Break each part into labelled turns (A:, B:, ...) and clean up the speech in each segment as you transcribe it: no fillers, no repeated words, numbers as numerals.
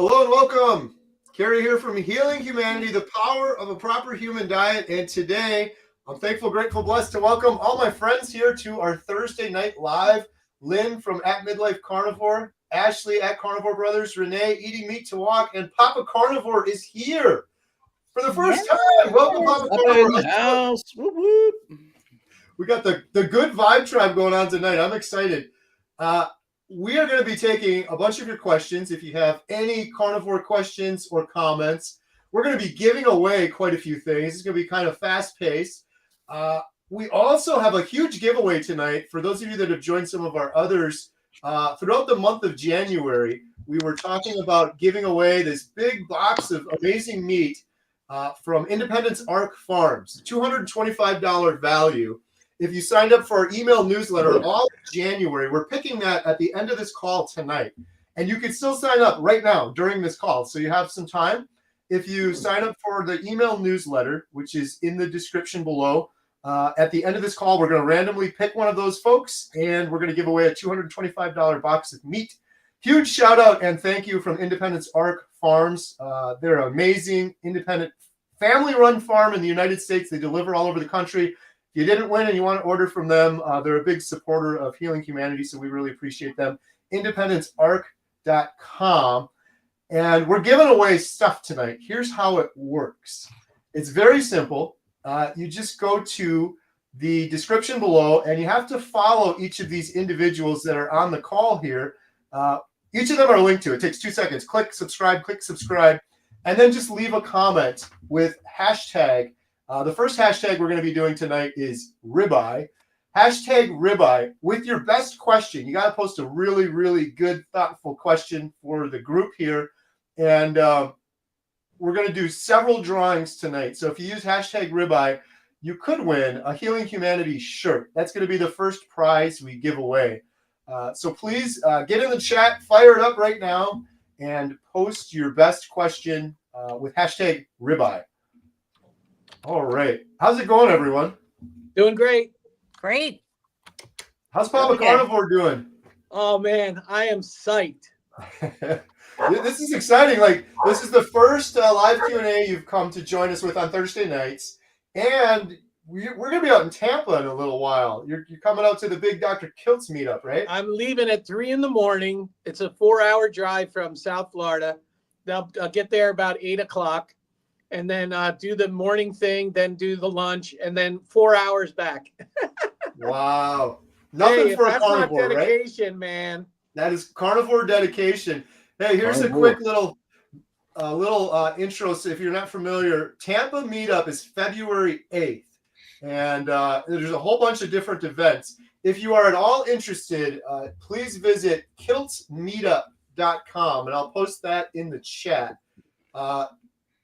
A: Hello and welcome. Kerry here from Healing Humanity, the power of a proper human diet. And today, I'm thankful, grateful, blessed to welcome all my friends here to our Thursday night live. Lynn from at Midlife Carnivore, Ashley at Carnivore Brothers, Renee eating meat to walk, and Papa Carnivore is here for the first time. Welcome, Papa Carnivore.
B: In the house. Whoop, whoop.
A: We got the good vibe tribe going on tonight. I'm excited. We are going to be taking a bunch of your questions. If you have any carnivore questions or comments, we're going to be giving away quite a few things. It's going to be kind of fast-paced. We also have a huge giveaway tonight. For those of you that have joined some of our others, throughout the month of January, we were talking about giving away this big box of amazing meat from Independence Arc Farms, $225 value. If you signed up for our email newsletter all of January, we're picking that at the end of this call tonight. And you can still sign up right now during this call. So you have some time. If you sign up for the email newsletter, which is in the description below, at the end of this call, we're going to randomly pick one of those folks, and we're going to give away a $225 box of meat. Huge shout out and thank you from Independence Arc Farms. They're an amazing, independent, family-run farm in the United States. They deliver all over the country. If you didn't win and you want to order from them, they're a big supporter of Healing Humanity, so we really appreciate them. IndependenceArc.com. And we're giving away stuff tonight. Here's how it works. It's very simple. You just go to the description below, and you have to follow each of these individuals that are on the call here. Each of them are linked to. It takes 2 seconds. Click subscribe, and then just leave a comment with hashtag. The first hashtag we're going to be doing tonight is ribeye. Hashtag ribeye with your best question. You got to post a really, really good, thoughtful question for the group here. And we're going to do several drawings tonight. So if you use hashtag ribeye, you could win a Healing Humanity shirt. That's going to be the first prize we give away. So please get in the chat, fire it up right now, and post your best question with hashtag ribeye. All right. How's it going, everyone?
C: Doing great.
D: Great.
A: How's Papa Carnivore doing?
C: Oh, man, I am psyched.
A: This is exciting. Like, this is the first live Q&A you've come to join us with on Thursday nights. And we're going to be out in Tampa in a little while. You're coming out to the big Dr. Kiltz meetup, right?
C: I'm leaving at 3 in the morning. It's a 4-hour drive from South Florida. I'll get there about 8 o'clock. And then do the morning thing, then do the lunch, and then 4 hours back.
A: Wow. Nothing for a carnivore,
C: that's not dedication,
A: right?
C: Man.
A: That is carnivore dedication. Hey, here's
B: Carnivore.
A: a quick little intro. So if you're not familiar, Tampa meetup is February 8th. And there's a whole bunch of different events. If you are at all interested, please visit kiltzmeetup.com, and I'll post that in the chat.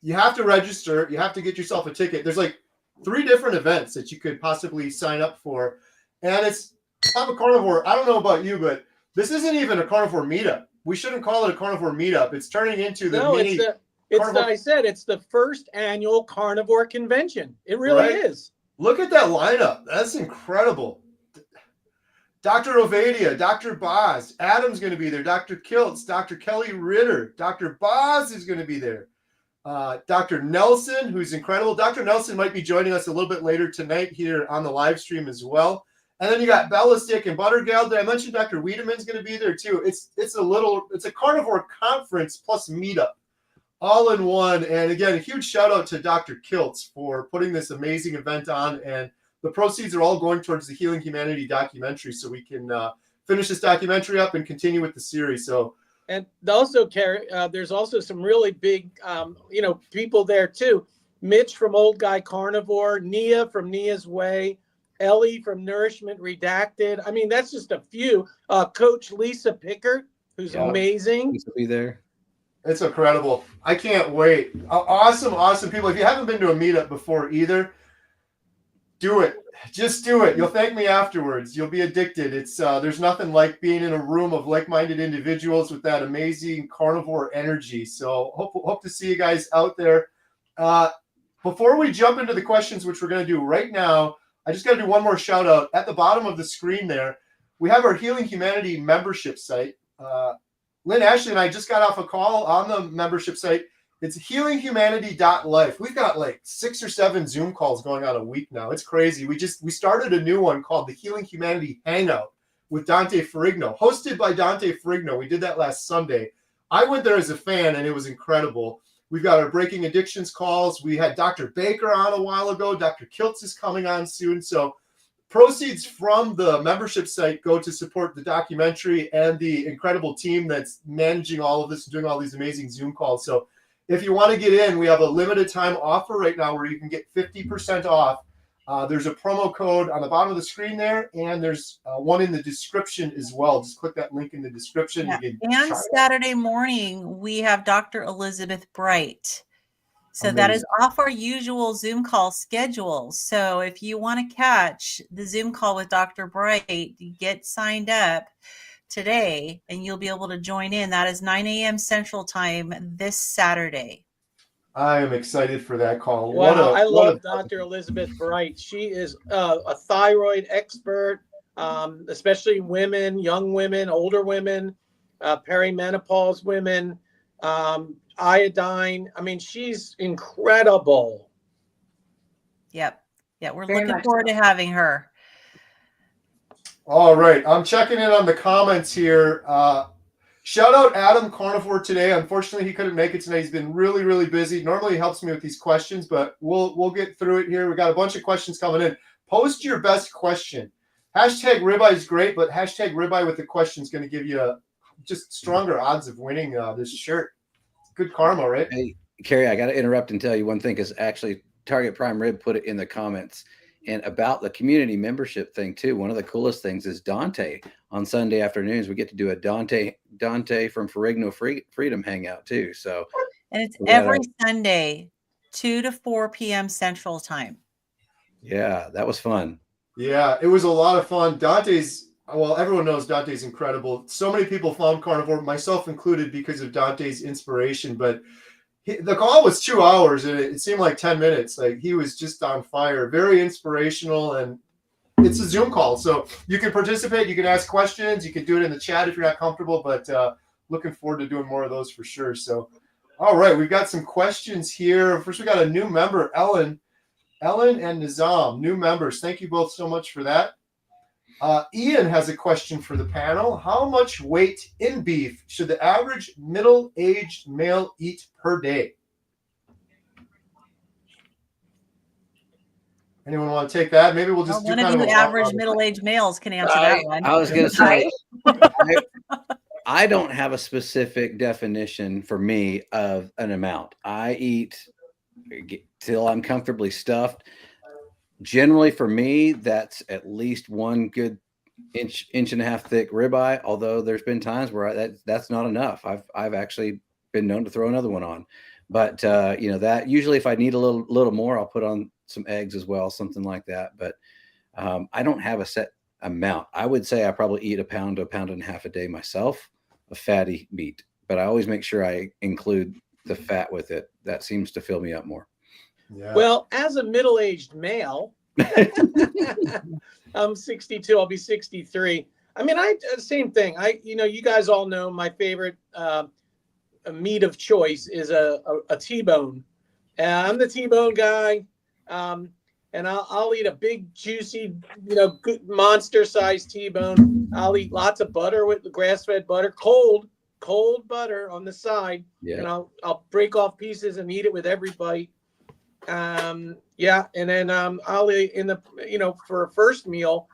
A: You have to register. You have to get yourself a ticket. There's like 3 different events that you could possibly sign up for. And it's Papa Carnivore. I don't know about you, but this isn't even a carnivore meetup. We shouldn't call it a carnivore meetup. It's turning into the mini.
C: I said it's the first annual carnivore convention. It really is.
A: Look at that lineup. That's incredible. Dr. Ovadia, Dr. Boz, Adam's going to be there. Dr. Kiltz, Dr. Kelly Ritter, Dr. Boz is going to be there. Dr. Nelson, who's incredible. Dr. Nelson might be joining us a little bit later tonight here on the live stream as well. And then you got Bellistic and Buttergeld. Did I mention Dr. Wiedemann's going to be there too? It's a carnivore conference plus meetup all in one. And again, a huge shout out to Dr. Kiltz for putting this amazing event on. And the proceeds are all going towards the Healing Humanity documentary, so we can finish this documentary up and continue with the series. So.
C: And also, Kerry, there's also some really big, people there too. Mitch from Old Guy Carnivore, Nia from Nia's Way, Ellie from Nourishment Redacted. I mean, that's just a few. Coach Lisa Pickert, who's amazing.
B: Lisa will be there.
A: It's incredible. I can't wait. Awesome people. If you haven't been to a meetup before either, do it. Just do it. You'll thank me afterwards. You'll be addicted. It's there's nothing like being in a room of like-minded individuals with that amazing carnivore energy. So hope to see you guys out there. Before we jump into the questions, which we're going to do right now, I just got to do one more shout out. At the bottom of the screen there, we have our Healing Humanity membership site. Lynn, Ashley, and I just got off a call on the membership site. It's healinghumanity.life. We've got like 6 or 7 Zoom calls going on a week now. It's crazy. We started a new one called the Healing Humanity Hangout with Dante Ferrigno, hosted by Dante Ferrigno. We did that last Sunday. I went there as a fan, and it was incredible. We've got our Breaking Addictions calls. We had Dr. Baker on a while ago. Dr. Kiltz is coming on soon. So proceeds from the membership site go to support the documentary and the incredible team that's managing all of this and doing all these amazing Zoom calls. So if you want to get in, we have a limited time offer right now where you can get 50% off. There's a promo code on the bottom of the screen there, and there's one in the description as well. Just click that link in the description.
D: Yeah. And Saturday morning, we have Dr. Elizabeth Bright. So
A: Amazing.
D: that is off our usual Zoom call schedule. So if you want to catch the Zoom call with Dr. Bright, get signed up today and you'll be able to join in. That is 9 a.m. Central Time this Saturday.
A: I am excited for that call.
C: Wow, I love Dr. Elizabeth Bright. She is a thyroid expert, especially women, young women, older women, perimenopause women, iodine. I mean, she's incredible.
D: Yep. Yeah, we're looking forward to having her.
A: All right. I'm checking in on the comments here. Shout out Adam Carnivore today. Unfortunately, he couldn't make it tonight. He's been really, really busy. Normally he helps me with these questions, but we'll get through it here. We got a bunch of questions coming in. Post your best question. Hashtag ribeye is great, but hashtag ribeye with the question is going to give you just stronger odds of winning this shirt. Good karma, right?
B: Hey, Kerry, I got to interrupt and tell you one thing, because actually Target Prime Rib put it in the comments. And about the community membership thing too, one of the coolest things is Dante. On Sunday afternoons, we get to do a Dante from Ferrigno Freedom hangout too. So,
D: and it's every Sunday, 2 to 4 p.m. Central Time.
B: Yeah, that was fun.
A: Yeah, it was a lot of fun. Everyone knows Dante's incredible. So many people found Carnivore, myself included, because of Dante's inspiration. But the call was 2 hours, and it seemed like 10 minutes. Like, he was just on fire. Very inspirational, and it's a Zoom call. So you can participate. You can ask questions. You can do it in the chat if you're not comfortable. But looking forward to doing more of those for sure. So, all right, we've got some questions here. First, we got a new member, Ellen and Nizam, new members. Thank you both so much for that. Ian has a question for the panel. How much weight in beef should the average middle-aged male eat per day? Anyone want to take that? Maybe we'll just
D: one of you average middle-aged males can answer that one.
B: I was going to say, I don't have a specific definition for me of an amount. I eat till I'm comfortably stuffed. Generally, for me, that's at least one good inch and a half thick ribeye. Although there's been times where that's not enough. I've actually been known to throw another one on. But that usually, if I need a little more, I'll put on some eggs as well, something like that. But I don't have a set amount. I would say I probably eat a pound to a pound and a half a day myself of fatty meat. But I always make sure I include the fat with it. That seems to fill me up more.
A: Yeah.
C: Well, as a middle-aged male, I'm 62. I'll be 63. I mean, same thing. You guys all know my favorite meat of choice is a T-bone. I'm the T-bone guy, and I'll eat a big, juicy, good monster-sized T-bone. I'll eat lots of butter with the grass-fed butter, cold butter on the side, and I'll break off pieces and eat it with every bite. And then I'll eat for a first meal.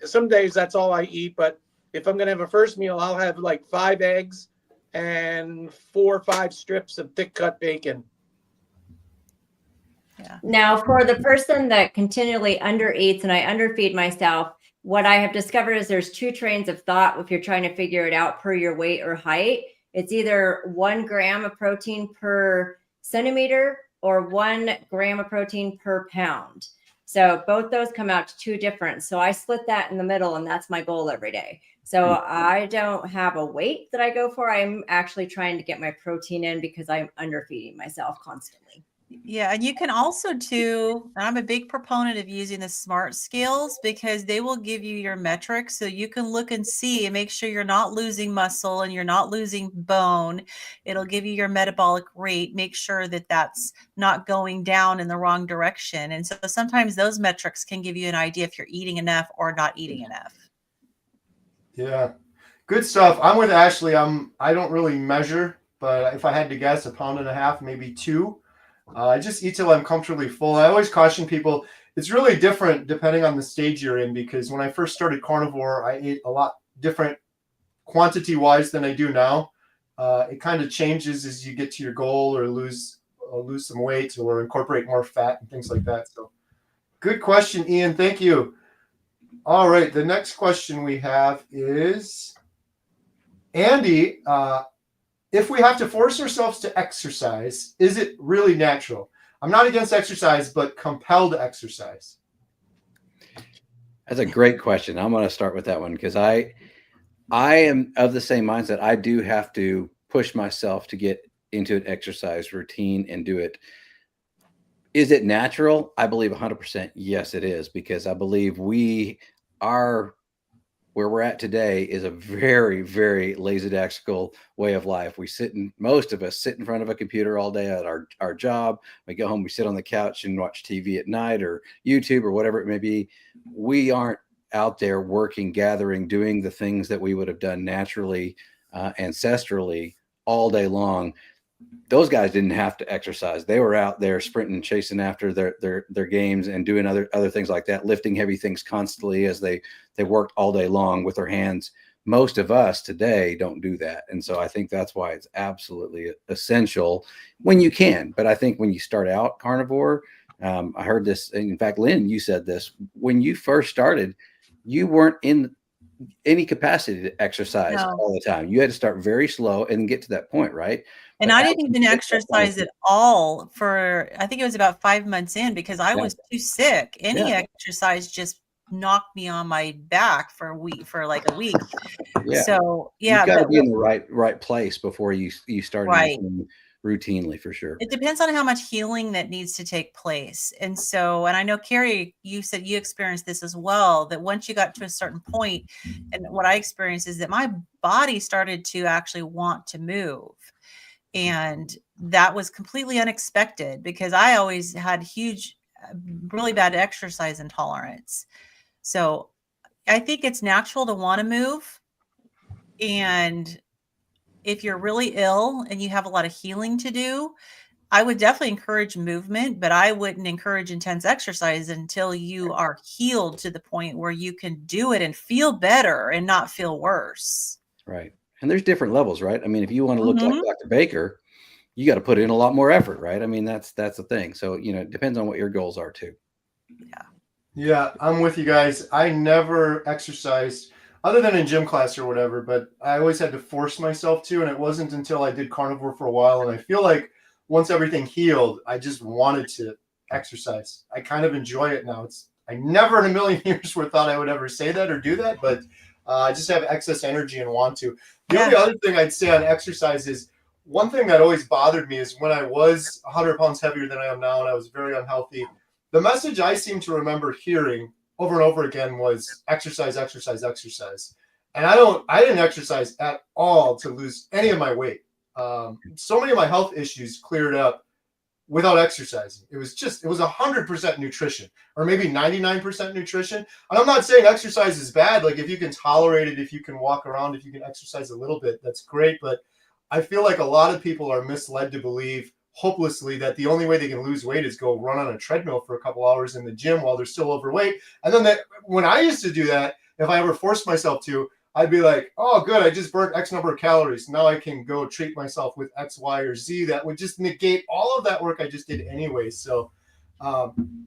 C: Some days that's all I eat, but if I'm gonna have a first meal, I'll have like 5 eggs and 4 or 5 strips of thick cut bacon.
E: Yeah. Now, for the person that continually undereats and I underfeed myself, what I have discovered is there's 2 trains of thought if you're trying to figure it out per your weight or height. It's either 1 gram of protein per centimeter or 1 gram of protein per pound. So both those come out to 2 different. So I split that in the middle, and that's my goal every day. So I don't have a weight that I go for. I'm actually trying to get my protein in because I'm underfeeding myself constantly.
D: Yeah, and you can also too, and I'm a big proponent of using the smart scales because they will give you your metrics so you can look and see and make sure you're not losing muscle and you're not losing bone. It'll give you your metabolic rate, make sure that that's not going down in the wrong direction. And so sometimes those metrics can give you an idea if you're eating enough or not eating enough.
A: Yeah. Good stuff. I'm with Ashley. I don't really measure, but if I had to guess, 1.5 pounds, maybe 2. I just eat till I'm comfortably full. I always caution people, it's really different depending on the stage you're in, because when I first started carnivore, I ate a lot different quantity wise than I do now. It kind of changes as you get to your goal or lose some weight or incorporate more fat and things like that. So good question, Ian. Thank you. All right. The next question we have is Andy. If we have to force ourselves to exercise, is it really natural? I'm not against exercise, but compelled exercise.
B: That's a great question. I'm going to start with that one because I am of the same mindset. I do have to push myself to get into an exercise routine and do it. Is it natural? I believe 100% yes, it is, because I believe we are where we're at today is a very, very lackadaisical way of life. Most of us sit in front of a computer all day at our job. We go home, we sit on the couch and watch TV at night or YouTube or whatever it may be. We aren't out there working, gathering, doing the things that we would have done naturally, ancestrally all day long. Those guys didn't have to exercise. They were out there sprinting, chasing after their games and doing other things like that, lifting heavy things constantly as they worked all day long with their hands. Most of us today don't do that. And so I think that's why it's absolutely essential when you can. But I think when you start out carnivore, I heard this. In fact, Lynn, you said this when you first started, you weren't in any capacity to exercise all the time. You had to start very slow and get to that point, right?
D: And I didn't even exercise at all for, I think it was about 5 months in because I was too sick. Any exercise just knocked me on my back for like a week.
B: Yeah.
D: So
B: you've got to be in the right place before you start anything routinely, for sure.
D: It depends on how much healing that needs to take place. And I know, Kerry, you said you experienced this as well, that once you got to a certain point, and what I experienced is that my body started to actually want to move. And that was completely unexpected because I always had really bad exercise intolerance. So I think it's natural to want to move. And if you're really ill and you have a lot of healing to do, I would definitely encourage movement, but I wouldn't encourage intense exercise until you are healed to the point where you can do it and feel better and not feel worse.
B: Right. And there's different levels, right? I mean, if you want to look like Dr. Baker, you got to put in a lot more effort, right? I mean, that's the thing. So, it depends on what your goals are too.
A: Yeah, I'm with you guys. I never exercised other than in gym class or whatever, but I always had to force myself to. And it wasn't until I did carnivore for a while. And I feel like once everything healed, I just wanted to exercise. I kind of enjoy it now. I never in a million years thought I would ever say that or do that, but I just have excess energy and want to. The only other thing I'd say on exercise is one thing that always bothered me is when I was 100 pounds heavier than I am now and I was very unhealthy, the message I seem to remember hearing over and over again was exercise, exercise, exercise. And I didn't exercise at all to lose any of my weight. So many of my health issues cleared up without exercising. It was 100% nutrition, or maybe 99% nutrition. And I'm not saying exercise is bad. Like if you can tolerate it, if you can walk around, if you can exercise a little bit, that's great. But I feel like a lot of people are misled to believe hopelessly that the only way they can lose weight is go run on a treadmill for a couple hours in the gym while they're still overweight. And then when I used to do that, if I ever forced myself to, I'd be like, oh, good, I just burnt X number of calories. Now I can go treat myself with X, Y, or Z. That would just negate all of that work I just did anyway. So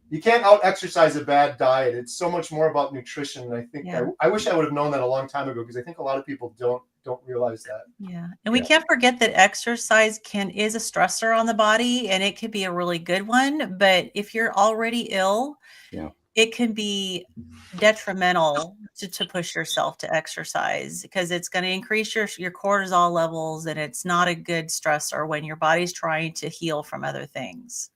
A: you can't out-exercise a bad diet. It's so much more about nutrition. And I think I wish I would have known that a long time ago, because I think a lot of people don't realize that.
D: Yeah. And we can't forget that exercise is a stressor on the body, and it could be a really good one. But if you're already ill, it can be detrimental to push yourself to exercise, because it's going to increase your cortisol levels, and it's not a good stressor when your body's trying to heal from other things.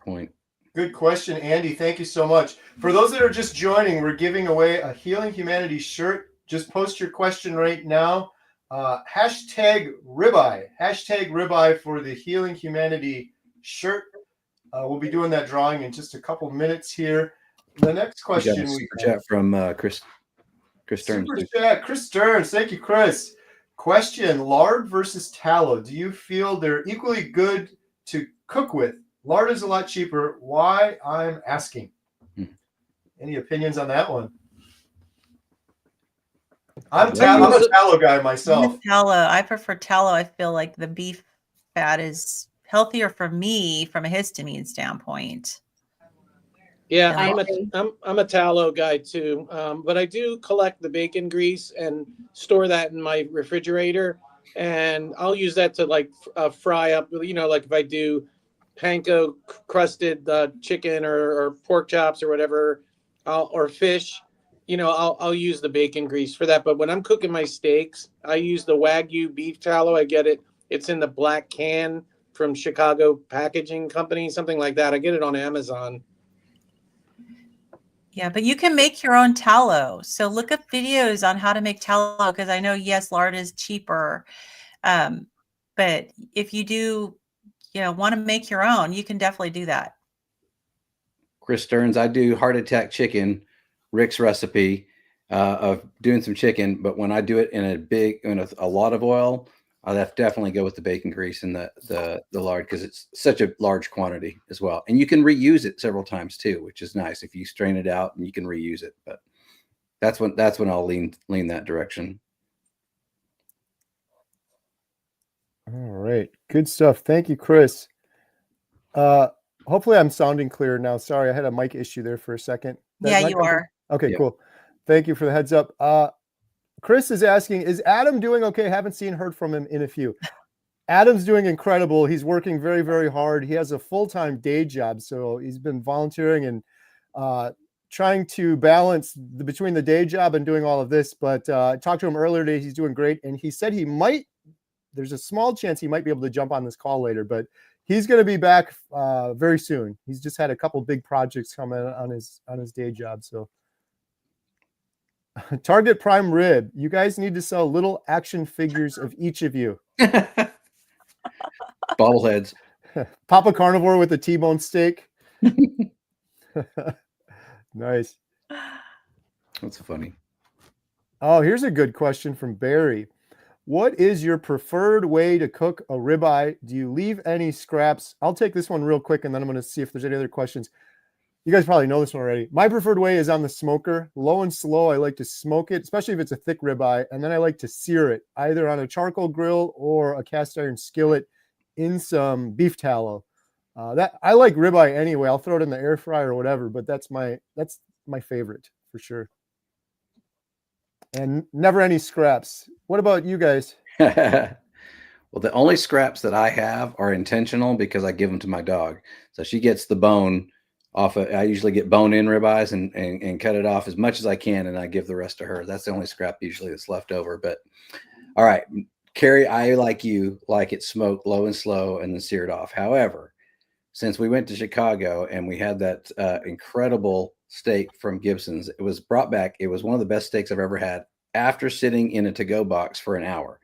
B: point.
A: Good question, Andy. Thank you so much. For those that are just joining, we're giving away a Healing Humanity shirt. Just post your question right now. Hashtag ribeye. Hashtag ribeye for the Healing Humanity shirt. We'll be doing that drawing in just a couple minutes here. The next question we
B: Super chat from Chris Stearns.
A: Super chat, Chris Stearns. Thank you, Chris. Question: lard versus tallow. Do you feel they're equally good to cook with? Lard is a lot cheaper. Why? I'm asking. Any opinions on that one? I'm a tallow guy myself.
D: Tallow. I prefer tallow. I feel like the beef fat is healthier for me from a histamine standpoint.
C: Yeah,
D: Yeah.
C: I'm a tallow guy too, but I do collect the bacon grease and store that in my refrigerator, and I'll use that to like fry up. Like if I do panko crusted chicken or pork chops or whatever, or fish, I'll use the bacon grease for that. But when I'm cooking my steaks, I use the Wagyu beef tallow. I get it. It's in the black can from Chicago Packaging Company, something like that. I get it on Amazon.
D: Yeah, but you can make your own tallow. So look up videos on how to make tallow, because I know, yes, lard is cheaper. But if you do, want to make your own, you can definitely do that.
B: Chris Stearns, I do heart attack chicken, Rick's recipe of doing some chicken. But when I do it in a lot of oil, I'll definitely go with the bacon grease and the lard, because it's such a large quantity as well. And you can reuse it several times too, which is nice if you strain it out and you can reuse it. But that's when I'll lean that direction.
A: All right. Good stuff. Thank you, Chris. Hopefully I'm sounding clear now. Sorry, I had a mic issue there for a second.
D: Yeah, you are.
A: Okay,
B: Yep.
A: Cool. Thank you for the heads up. Chris is asking, is Adam doing okay? Haven't heard from him in a few. Adam's doing incredible. He's working very, very hard. He has a full-time day job, so he's been volunteering and trying to balance between the day job and doing all of this. But I talked to him earlier today. He's doing great, and he said there's a small chance he might be able to jump on this call later, but he's going to be back very soon. He's just had a couple big projects come in on his day job, so. Target Prime Rib. You guys need to sell little action figures of each of you.
B: Bobbleheads.
A: Papa Carnivore with a T-bone steak. Nice.
B: That's funny.
A: Oh, here's a good question from Barry. What is your preferred way to cook a ribeye? Do you leave any scraps? I'll take this one real quick, and then I'm going to see if there's any other questions. You guys probably know this one already. My preferred way is on the smoker. Low and slow, I like to smoke it, especially if it's a thick ribeye, and then I like to sear it, either on a charcoal grill or a cast iron skillet in some beef tallow. I like ribeye anyway. I'll throw it in the air fryer or whatever, but that's my favorite for sure. And never any scraps. What about you guys?
B: Well, the only scraps that I have are intentional because I give them to my dog. So she gets the bone off. I usually get bone-in ribeyes and cut it off as much as I can, and I give the rest to her. That's the only scrap usually that's left over. But all right, Kerry, I like it smoked low and slow and then seared off. However, since we went to Chicago and we had that incredible steak from Gibson's, it was brought back. It was one of the best steaks I've ever had after sitting in a to-go box for an hour.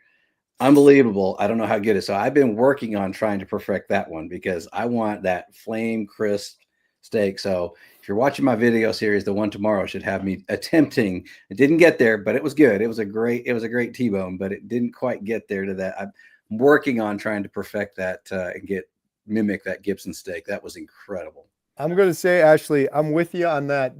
B: Unbelievable. I don't know how good it is. So I've been working on trying to perfect that one because I want that flame crisp steak. So if you're watching my video series, the one tomorrow should have me attempting. It didn't get there, but it was good. It was a great T-bone, but it didn't quite get there to that. I'm working on trying to perfect that and mimic that Gibson steak. That was incredible.
A: I'm going to say, Ashley, I'm with you on that.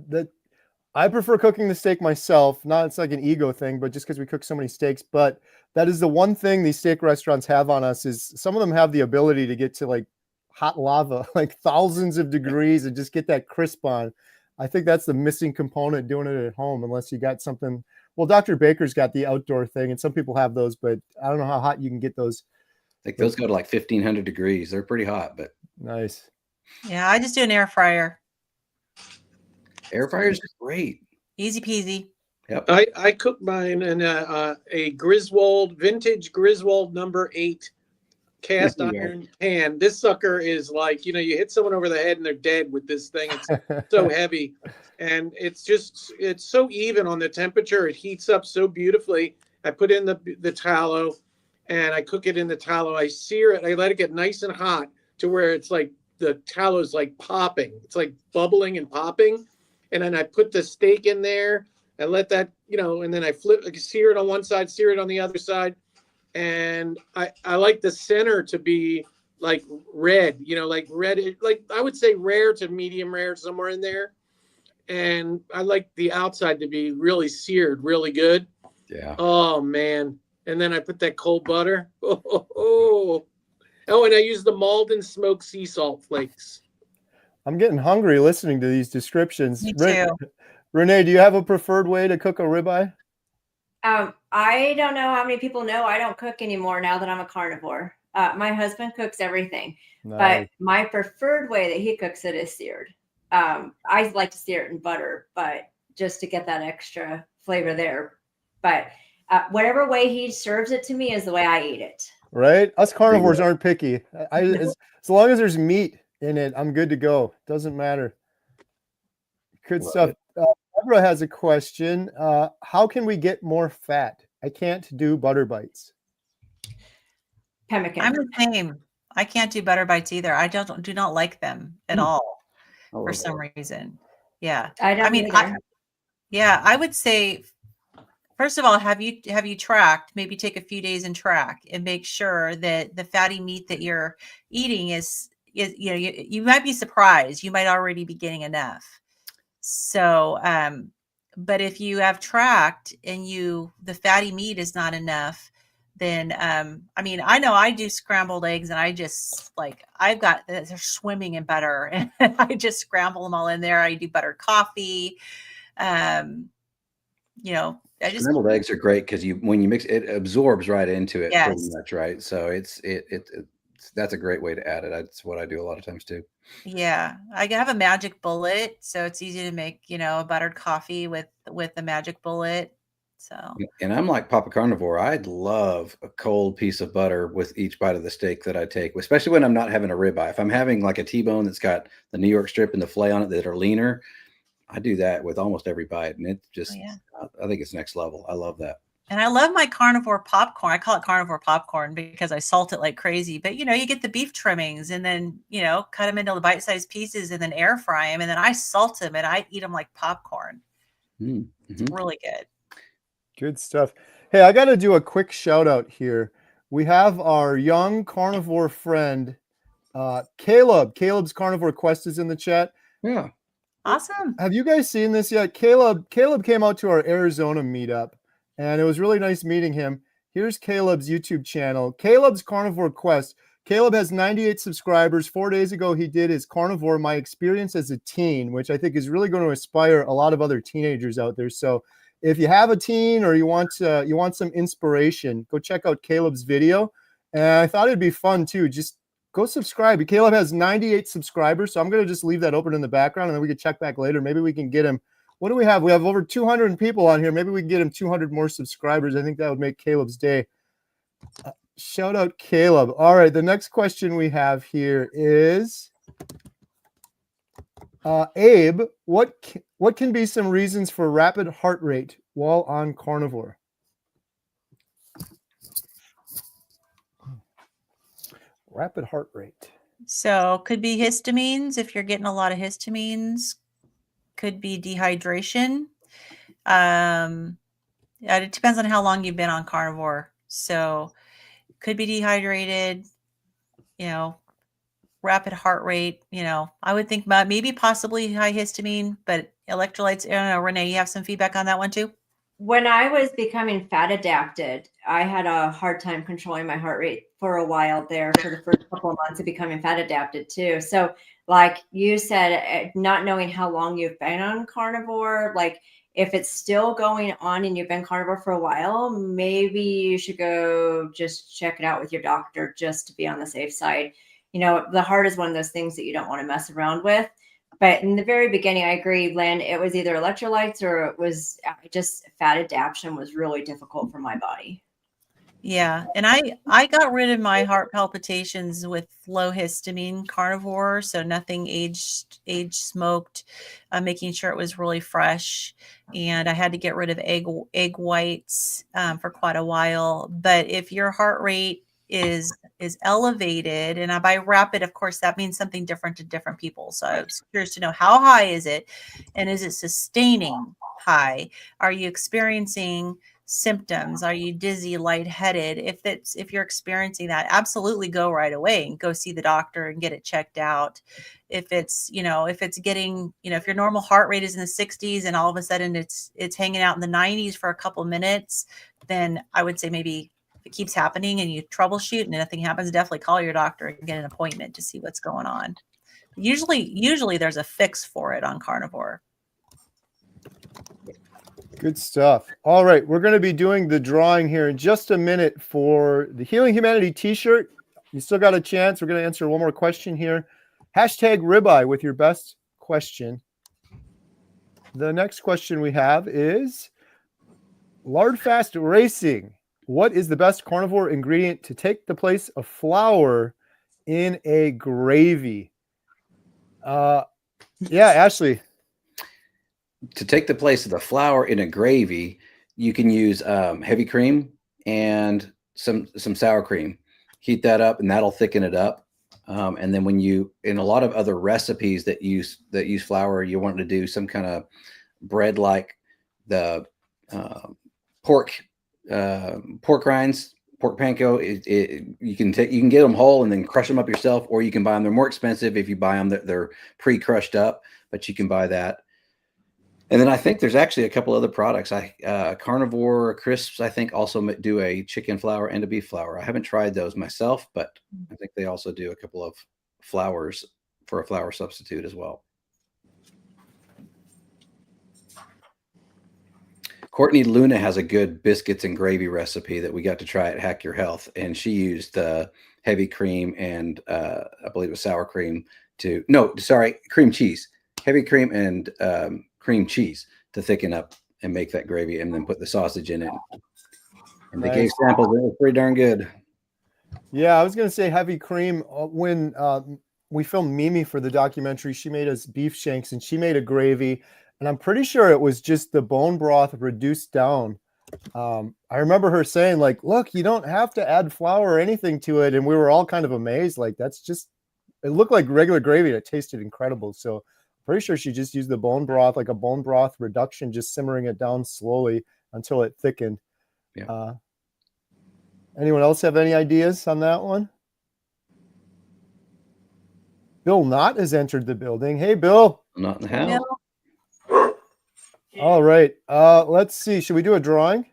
A: I prefer cooking the steak myself. Not it's like an ego thing, but just because we cook so many steaks. But that is the one thing these steak restaurants have on us is some of them have the ability to get to like hot lava, like thousands of degrees, and just get that crisp on. I think that's the missing component doing it at home, unless you got something. Well, Dr. Baker's got the outdoor thing, and some people have those, but I don't know how hot you can get those.
B: I think those go to like 1,500 degrees. They're pretty hot, but
A: nice.
D: Yeah, I just do an air fryer.
B: Air fryer is great.
D: Easy peasy.
B: Yep.
C: I cook mine in a Griswold, vintage Griswold number 8 cast
B: Yeah.
C: iron pan. This sucker is like, you hit someone over the head and they're dead with this thing. It's so heavy. And it's so even on the temperature. It heats up so beautifully. I put in the tallow and I cook it in the tallow. I sear it. I let it get nice and hot to where it's like the tallow is like popping. It's like bubbling and popping. And then I put the steak in there and let that, and then I sear it on one side, sear it on the other side. And I like the center to be like red, like red, like I would say rare to medium rare, somewhere in there. And I like the outside to be really seared, really good.
B: Yeah.
C: Oh man. And then I put that cold butter. Oh, and I use the Malden smoked sea salt flakes.
A: I'm getting hungry listening to these descriptions.
D: Me too.
A: Renee, do you have a preferred way to cook a ribeye?
E: I don't know how many people know I don't cook anymore now that I'm a carnivore. My husband cooks everything,
A: Nice.
E: but my preferred way that he cooks it is seared. I like to sear it in butter, but just to get that extra flavor there. But whatever way he serves it to me is the way I eat it.
A: Right? Us carnivores aren't picky. As long as there's meat in it, I'm good to go. Doesn't matter. Good stuff. Deborah has a question. How can we get more fat? I can't do butter bites.
E: Pemmican.
D: I'm the same. I can't do butter bites either. I do not like them at all for some reason. Yeah.
E: I mean,
D: I would say, first of all, have you tracked? Maybe take a few days and track and make sure that the fatty meat that you're eating is you might be surprised. You might already be getting enough. So, but if you have tracked and the fatty meat is not enough, then I know I do scrambled eggs and I just they're swimming in butter and I just scramble them all in there. I do buttered coffee.
B: Scrambled eggs are great because when you mix it, absorbs right into it pretty
D: Yes.
B: much, right? So that's a great way to add it. That's what I do a lot of times too.
D: Yeah, I have a magic bullet, so it's easy to make, a buttered coffee with the magic bullet. So,
B: and I'm like Papa Carnivore. I'd love a cold piece of butter with each bite of the steak that I take, especially when I'm not having a ribeye. If I'm having like a T-bone that's got the New York strip and the fillet on it that are leaner, I do that with almost every bite, and it's just, I think it's next level. I love that.
D: And I love my carnivore popcorn. I call it carnivore popcorn because I salt it like crazy. But, you get the beef trimmings and then, cut them into the bite-sized pieces and then air fry them. And then I salt them and I eat them like popcorn.
B: Mm-hmm.
D: It's really good.
A: Good stuff. Hey, I got to do a quick shout out here. We have our young carnivore friend, Caleb. Caleb's Carnivore Quest is in the chat.
B: Yeah.
D: Awesome.
A: Have you guys seen this yet? Caleb came out to our Arizona meetup, and it was really nice meeting him. Here's Caleb's YouTube channel, Caleb's Carnivore Quest. Caleb has 98 subscribers. 4 days ago, he did his Carnivore My Experience as a Teen, which I think is really going to inspire a lot of other teenagers out there. So if you have a teen or you want some inspiration, go check out Caleb's video. And I thought it'd be fun too. Just go subscribe. Caleb has 98 subscribers, so I'm going to just leave that open in the background, and then we can check back later. Maybe we can get him. What do we have? We have over 200 people on here. Maybe we can get him 200 more subscribers. I think that would make Caleb's day. Shout out Caleb. All right, the next question we have here is, Abe, what can be some reasons for rapid heart rate while on carnivore? Rapid heart rate.
D: So could be histamines if you're getting a lot of histamines. Could be dehydration. It depends on how long you've been on carnivore. So could be dehydrated, rapid heart rate, I would think maybe possibly high histamine, but electrolytes. I don't know, Renee, you have some feedback on that one too?
E: When I was becoming fat adapted, I had a hard time controlling my heart rate for a while there for the first couple of months of becoming fat adapted too. So like you said, not knowing how long you've been on carnivore, like if it's still going on and you've been carnivore for a while, maybe you should go just check it out with your doctor just to be on the safe side. The heart is one of those things that you don't want to mess around with. But in the very beginning, I agree, Lynn, it was either electrolytes or it was just fat adaptation was really difficult for my body.
D: Yeah, and I got rid of my heart palpitations with low histamine carnivore, so nothing aged smoked, making sure it was really fresh, and I had to get rid of egg whites for quite a while. But if your heart rate is elevated, and by rapid, of course, that means something different to different people. So I was curious to know, how high is it, and is it sustaining high? Are you experiencing symptoms? Are you dizzy, lightheaded? If you're experiencing that, absolutely go right away and go see the doctor and get it checked out. If it's, if it's getting, if your normal heart rate is in the 60s and all of a sudden it's hanging out in the 90s for a couple minutes, then I would say maybe if it keeps happening and you troubleshoot and nothing happens, definitely call your doctor and get an appointment to see what's going on. Usually there's a fix for it on carnivore.
A: Good stuff. All right, we're going to be doing the drawing here in just a minute for the Healing Humanity t-shirt. You still got a chance. We're going to answer one more question here. Hashtag ribeye with your best question. The next question we have is Lardfast Racing. What is the best carnivore ingredient to take the place of flour in a gravy? Yeah, Ashley.
B: To take the place of the flour in a gravy, you can use heavy cream and some sour cream. Heat that up, and that'll thicken it up. And then in a lot of other recipes that use flour, you want to do some kind of bread, like the pork rinds, pork panko. You can get them whole and then crush them up yourself, or you can buy them. They're more expensive if you buy them. They're pre-crushed up, but you can buy that. And then I think there's actually a couple other products. Carnivore Crisps, I think, also do a chicken flour and a beef flour. I haven't tried those myself, but I think they also do a couple of flours for a flour substitute as well. Courtney Luna has a good biscuits and gravy recipe that we got to try at Hack Your Health, and she used heavy cream and I believe it was sour cream cream cheese, heavy cream and cream cheese to thicken up and make that gravy, and then put the sausage in it. And they gave samples. It was pretty darn good.
A: Yeah, I was going to say heavy cream. When we filmed Mimi for the documentary, she made us beef shanks, and she made a gravy, and I'm pretty sure it was just the bone broth reduced down. I remember her saying, like, look, you don't have to add flour or anything to it. And we were all kind of amazed. Like, it looked like regular gravy. It tasted incredible. So pretty sure she just used the bone broth, like a bone broth reduction, just simmering it down slowly until it thickened. Yeah. Anyone else have any ideas on that one? Bill Knott has entered the building. Hey, Bill.
B: Not in the house.
D: Bill.
A: All right. Let's see. Should we do a drawing?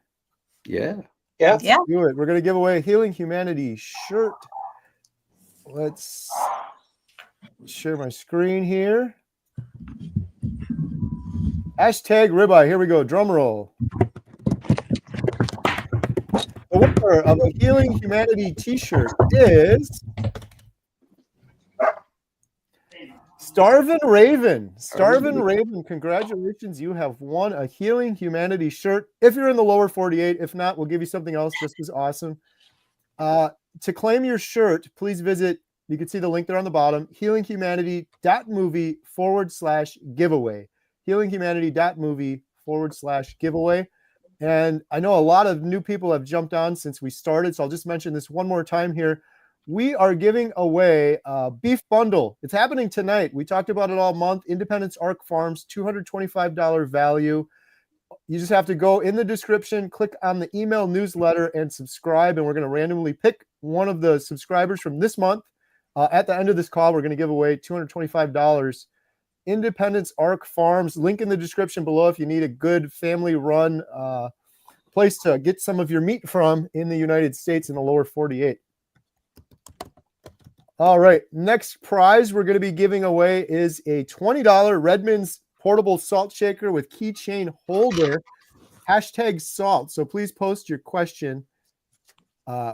B: Yeah.
C: Yeah.
D: Yeah.
A: Do it. We're going to give away a Healing Humanity shirt. Let's share my screen here. Hashtag ribeye. Here we go. Drum roll. The winner of a Healing Humanity t-shirt is Starvin' Raven. Starvin' Raven, congratulations. You have won a Healing Humanity shirt. If you're in the lower 48, if not, we'll give you something else just as awesome. To claim your shirt, please visit, you can see the link there on the bottom, healinghumanity.movie/giveaway. healinghumanity.movie/giveaway. And I know a lot of new people have jumped on since we started, so I'll just mention this one more time here. We are giving away a beef bundle. It's happening tonight. We talked about it all month. Independence Arc Farms, $225 value. You just have to go in the description, click on the email newsletter, and subscribe. And we're going to randomly pick one of the subscribers from this month. At the end of this call, we're going to give away $225. Independence Arc Farms. Link in the description below if you need a good family-run place to get some of your meat from in the United States in the lower 48. All right, next prize we're going to be giving away is a $20 Redmond's portable salt shaker with keychain holder, hashtag salt. So please post your question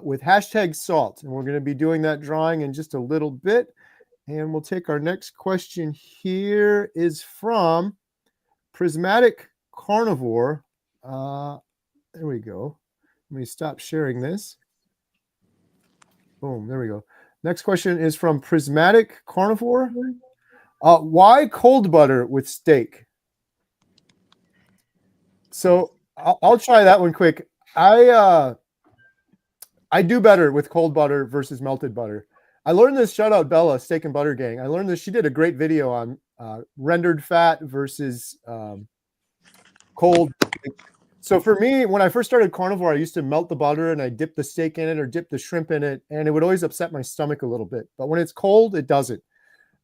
A: with hashtag salt. And we're going to be doing that drawing in just a little bit. And we'll take our next question here is from Prismatic Carnivore. There we go. Let me stop sharing this. Boom. There we go. Next question is from Prismatic Carnivore. Why cold butter with steak? So I'll try that one quick. I do better with cold butter versus melted butter. I learned this. Shout out Bella, Steak and Butter Gang. I learned this. She did a great video on rendered fat versus cold. So for me, when I first started carnivore, I used to melt the butter and I dip the steak in it or dip the shrimp in it, and it would always upset my stomach a little bit. But when it's cold, it doesn't.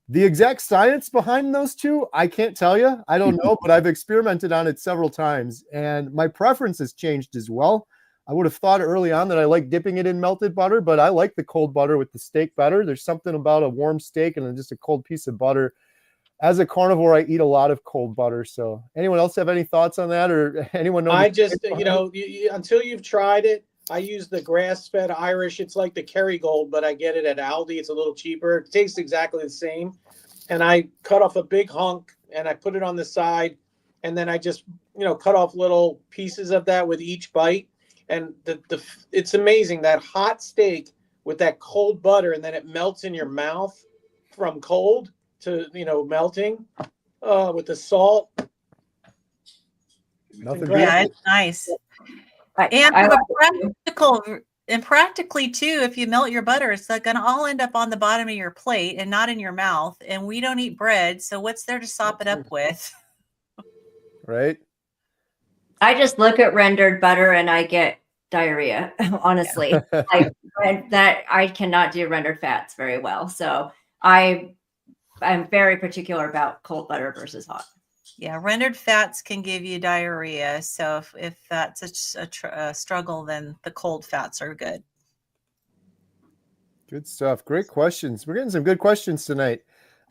A: The exact science behind those two, I can't tell you. I don't know, but I've experimented on it several times, and my preference has changed as well. I would have thought early on that I like dipping it in melted butter, but I like the cold butter with the steak better. There's something about a warm steak and then just a cold piece of butter. As a carnivore, I eat a lot of cold butter. So anyone else have any thoughts on that, or anyone know?
C: I just, until you've tried it, I use the grass-fed Irish. It's like the Kerrygold, but I get it at Aldi. It's a little cheaper. It tastes exactly the same. And I cut off a big hunk and I put it on the side. And then I just, cut off little pieces of that with each bite. And it's amazing, that hot steak with that cold butter, and then it melts in your mouth from cold to, melting with the salt.
D: Yeah, it's nice. And practically too, if you melt your butter, it's going to all end up on the bottom of your plate and not in your mouth. And we don't eat bread, so what's there to sop it up with?
A: Right.
E: I just look at rendered butter and I get diarrhea, honestly. I cannot do rendered fats very well. So I'm very particular about cold butter versus hot.
D: Yeah, rendered fats can give you diarrhea. So if that's a struggle, then the cold fats are good.
A: Good stuff. Great questions. We're getting some good questions tonight.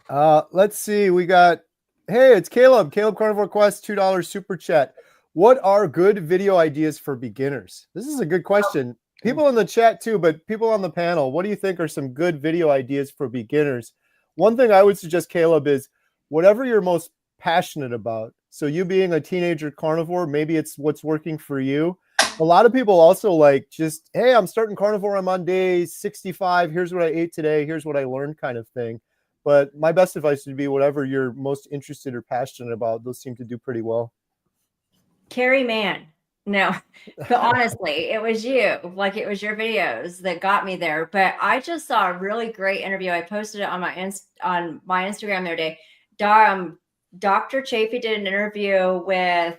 A: Let's see. We got, hey, it's Caleb. Caleb Carnivore Quest, $2 super chat. What are good video ideas for beginners? This is a good question. People in the chat too, but people on the panel, what do you think are some good video ideas for beginners? One thing I would suggest, Caleb, is whatever you're most passionate about. So you being a teenager carnivore, maybe it's what's working for you. A lot of people also like just, hey, I'm starting carnivore. I'm on day 65. Here's what I ate today. Here's what I learned kind of thing. But my best advice would be whatever you're most interested or passionate about. Those seem to do pretty well.
E: Kerry Mann. No, but honestly, it was you. Like, it was your videos that got me there. But I just saw a really great interview. I posted it on my Instagram the other day. Dr. Chafee did an interview with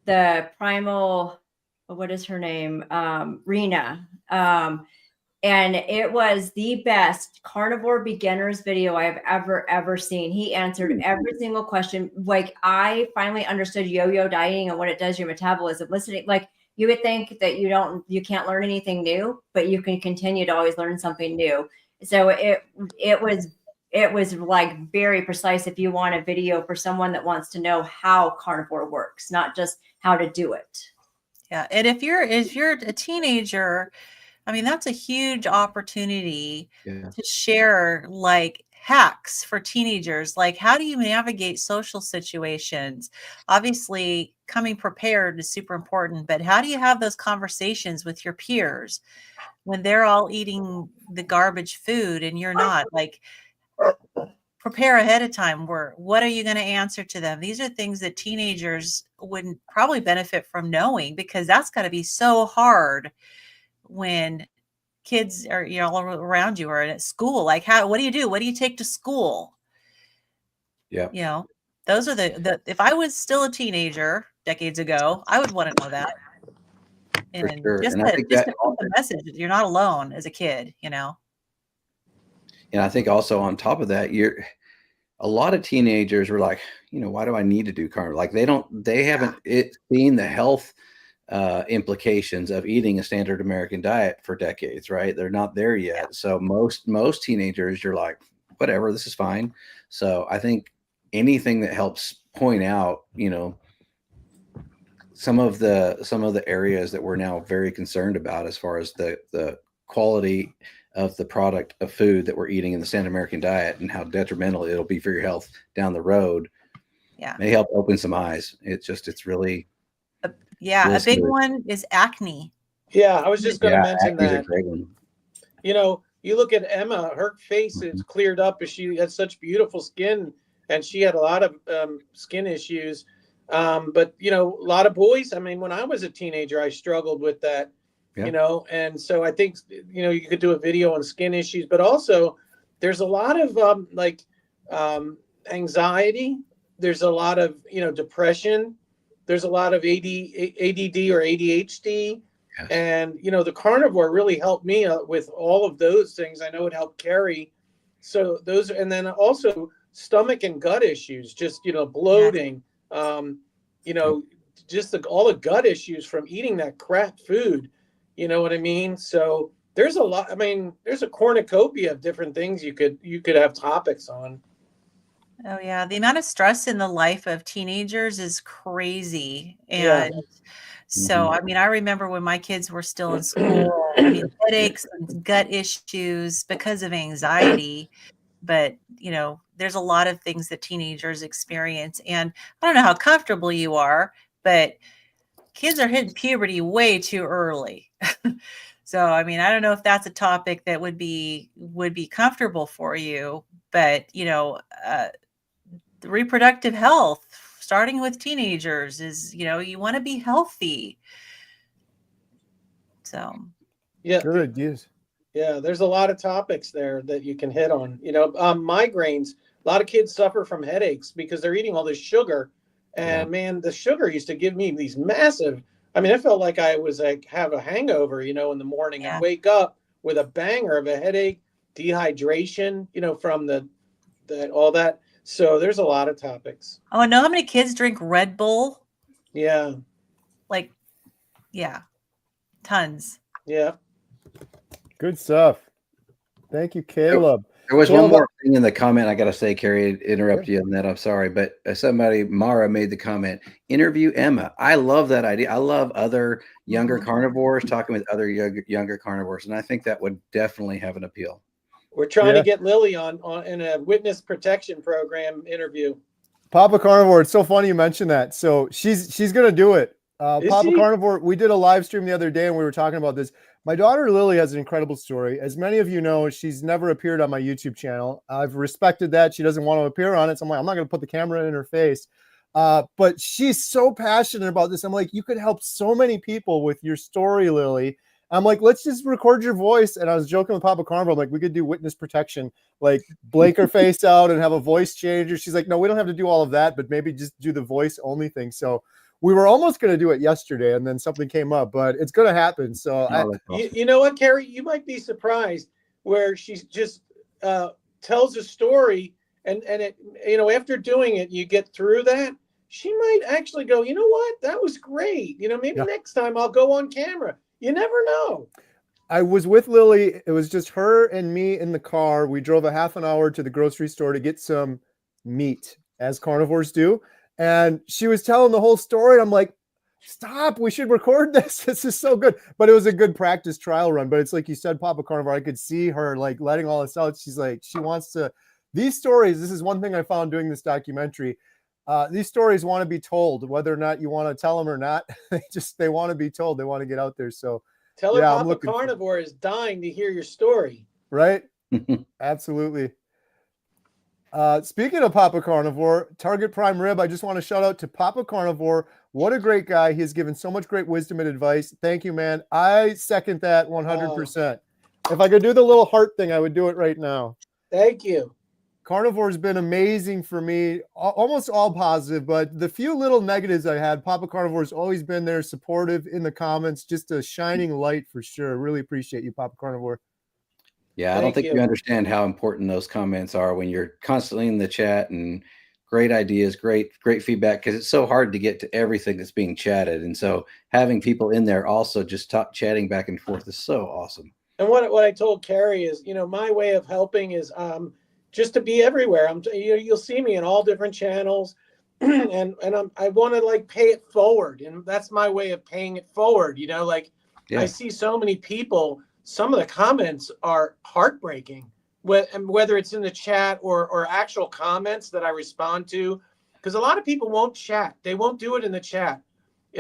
E: the Primal, what is her name? Rena. And it was the best carnivore beginners video I've ever seen. He answered every single question. Like, I finally understood yo-yo dieting and what it does to your metabolism. Listening, like, you would think that you can't learn anything new, but you can continue to always learn something new. So it was like very precise if you want a video for someone that wants to know how carnivore works, not just how to do it.
D: Yeah. And if you're a teenager, I mean, that's a huge opportunity to share like hacks for teenagers. Like, how do you navigate social situations? Obviously, coming prepared is super important, but how do you have those conversations with your peers when they're all eating the garbage food and you're not? Like, prepare ahead of time. What are you going to answer to them? These are things that teenagers would probably benefit from knowing, because that's got to be so hard when kids are, all around you or at school. Like, what do you do? What do you take to school?
B: Yeah.
D: Those are the if I was still a teenager decades ago, I would want to know that. And
B: for sure.
D: just
B: And I think that
D: to put the message that you're not alone as a kid,
B: And I think also on top of that, a lot of teenagers were like, why do I need to do carnivore? Like, they haven't seen the health implications of eating a standard American diet for decades, right? They're not there yet. Yeah. So most teenagers, you're like, whatever, this is fine. So I think anything that helps point out, some of the areas that we're now very concerned about as far as the quality of the product of food that we're eating in the standard American diet and how detrimental it'll be for your health down the road.
D: Yeah.
B: May help open some eyes. It's really
D: a big one is acne.
C: Yeah, I was just going to mention
B: acne is a
C: that.
B: great one.
C: You know, you look at Emma, her face is cleared up as she had such beautiful skin, and she had a lot of skin issues. But, you know, a lot of boys, I mean, when I was a teenager, I struggled with that,
B: Yeah.
C: you know, and so I think, you know, you could do a video on skin issues, but also there's a lot of anxiety. There's a lot of, you know, depression. There's a lot of ADD or ADHD.
B: Yes.
C: And, you know, the carnivore really helped me with all of those things. I know it helped Kerry. So those, and then also stomach and gut issues, just, you know, bloating, you know, just all the gut issues from eating that crap food. You know what I mean? So there's a lot. I mean, there's a cornucopia of different things you could have topics on.
D: Oh yeah, the amount of stress in the life of teenagers is crazy.
C: Yeah.
D: And so, I mean, I remember when my kids were still in school, I mean, headaches and gut issues because of anxiety. But, you know, there's a lot of things that teenagers experience. And I don't know how comfortable you are, but kids are hitting puberty way too early. So, I mean, I don't know if that's a topic that would be comfortable for you, but, you know, the reproductive health starting with teenagers is, you know, you want to be healthy. So
C: Yeah.
F: Good ideas.
C: Yeah, there's a lot of topics there that you can hit on. You know, migraines. A lot of kids suffer from headaches because they're eating all this sugar. And man, the sugar used to give me these massive. I mean, I felt like I was like have a hangover, you know, in the morning and wake up with a banger of a headache, dehydration, you know, from that all that. So there's a lot of topics.
D: I want to know how many kids drink Red Bull.
C: Yeah.
D: Like, yeah, tons.
C: Yeah.
F: Good stuff. Thank you, Caleb.
B: There was
F: Caleb,
B: one more thing in the comment I got to say, Kerry, interrupt you on that. I'm sorry, but somebody, Mara, made the comment, interview Emma. I love that idea. I love other younger carnivores talking with other younger carnivores, and I think that would definitely have an appeal.
C: We're trying to get Lily on in a witness protection program interview.
F: Papa Carnivore, it's so funny you mentioned that. So she's gonna do it. Papa Carnivore, we did a live stream the other day and we were talking about this. My daughter Lily has an incredible story. As many of you know, she's never appeared on my YouTube channel. I've respected that. She doesn't want to appear on it. So I'm like, I'm not gonna put the camera in her face. But she's so passionate about this. I'm like, you could help so many people with your story, Lily. I'm like, let's just record your voice. And I was joking with Papa Carnivore, I'm like, we could do witness protection, like blank her face out and have a voice changer. She's like, no, we don't have to do all of that, but maybe just do the voice only thing. So we were almost going to do it yesterday and then something came up, but it's going to happen. So
C: you know what, Kerry, you might be surprised where she just tells a story and it, you know, after doing it, you get through that. She might actually go, you know what? That was great. You know, maybe next time I'll go on camera. You never know.
F: I was with Lily. It was just her and me in the car. We drove a half an hour to the grocery store to get some meat, as carnivores do. And she was telling the whole story. I'm like, stop, we should record this. This is so good. But it was a good practice trial run. But it's like you said, Papa Carnivore, I could see her like letting all this out. She's like, she wants to, these stories, this is one thing I found doing this documentary. These stories want to be told, whether or not you want to tell them or not. They want to be told. They want to get out there. So
C: tell her Papa Carnivore is dying to hear your story.
F: Right? Absolutely. Speaking of Papa Carnivore, Target Prime Rib, I just want to shout out to Papa Carnivore. What a great guy. He has given so much great wisdom and advice. Thank you, man. I second that 100%. If I could do the little heart thing, I would do it right now.
C: Thank you.
F: Carnivore has been amazing for me, almost all positive, but the few little negatives I had, Papa Carnivore has always been there, supportive in the comments, just a shining light for sure. Really appreciate you, Papa Carnivore.
B: Yeah, I don't think you understand how important those comments are when you're constantly in the chat, and great ideas, great feedback, because it's so hard to get to everything that's being chatted. And so having people in there also just chatting back and forth is so awesome.
C: And what I told Kerry is, you know, my way of helping is just to be everywhere. You'll see me in all different channels, and I want to like pay it forward, and that's my way of paying it forward. You know, like I see so many people. Some of the comments are heartbreaking, whether it's in the chat or actual comments that I respond to, because a lot of people won't chat. They won't do it in the chat.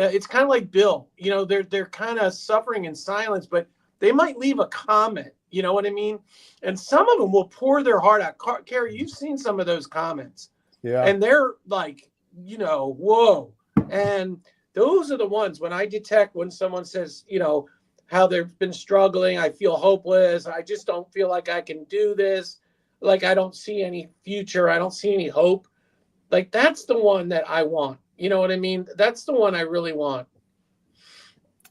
C: it's kind of like Bill. You know, they're kind of suffering in silence, but they might leave a comment. You know what I mean? And some of them will pour their heart out. Kerry, you've seen some of those comments.
F: Yeah.
C: And they're like, you know, whoa. And those are the ones when I detect when someone says, you know, how they've been struggling. I feel hopeless. I just don't feel like I can do this. Like, I don't see any future. I don't see any hope. Like, that's the one that I want. You know what I mean? That's the one I really want.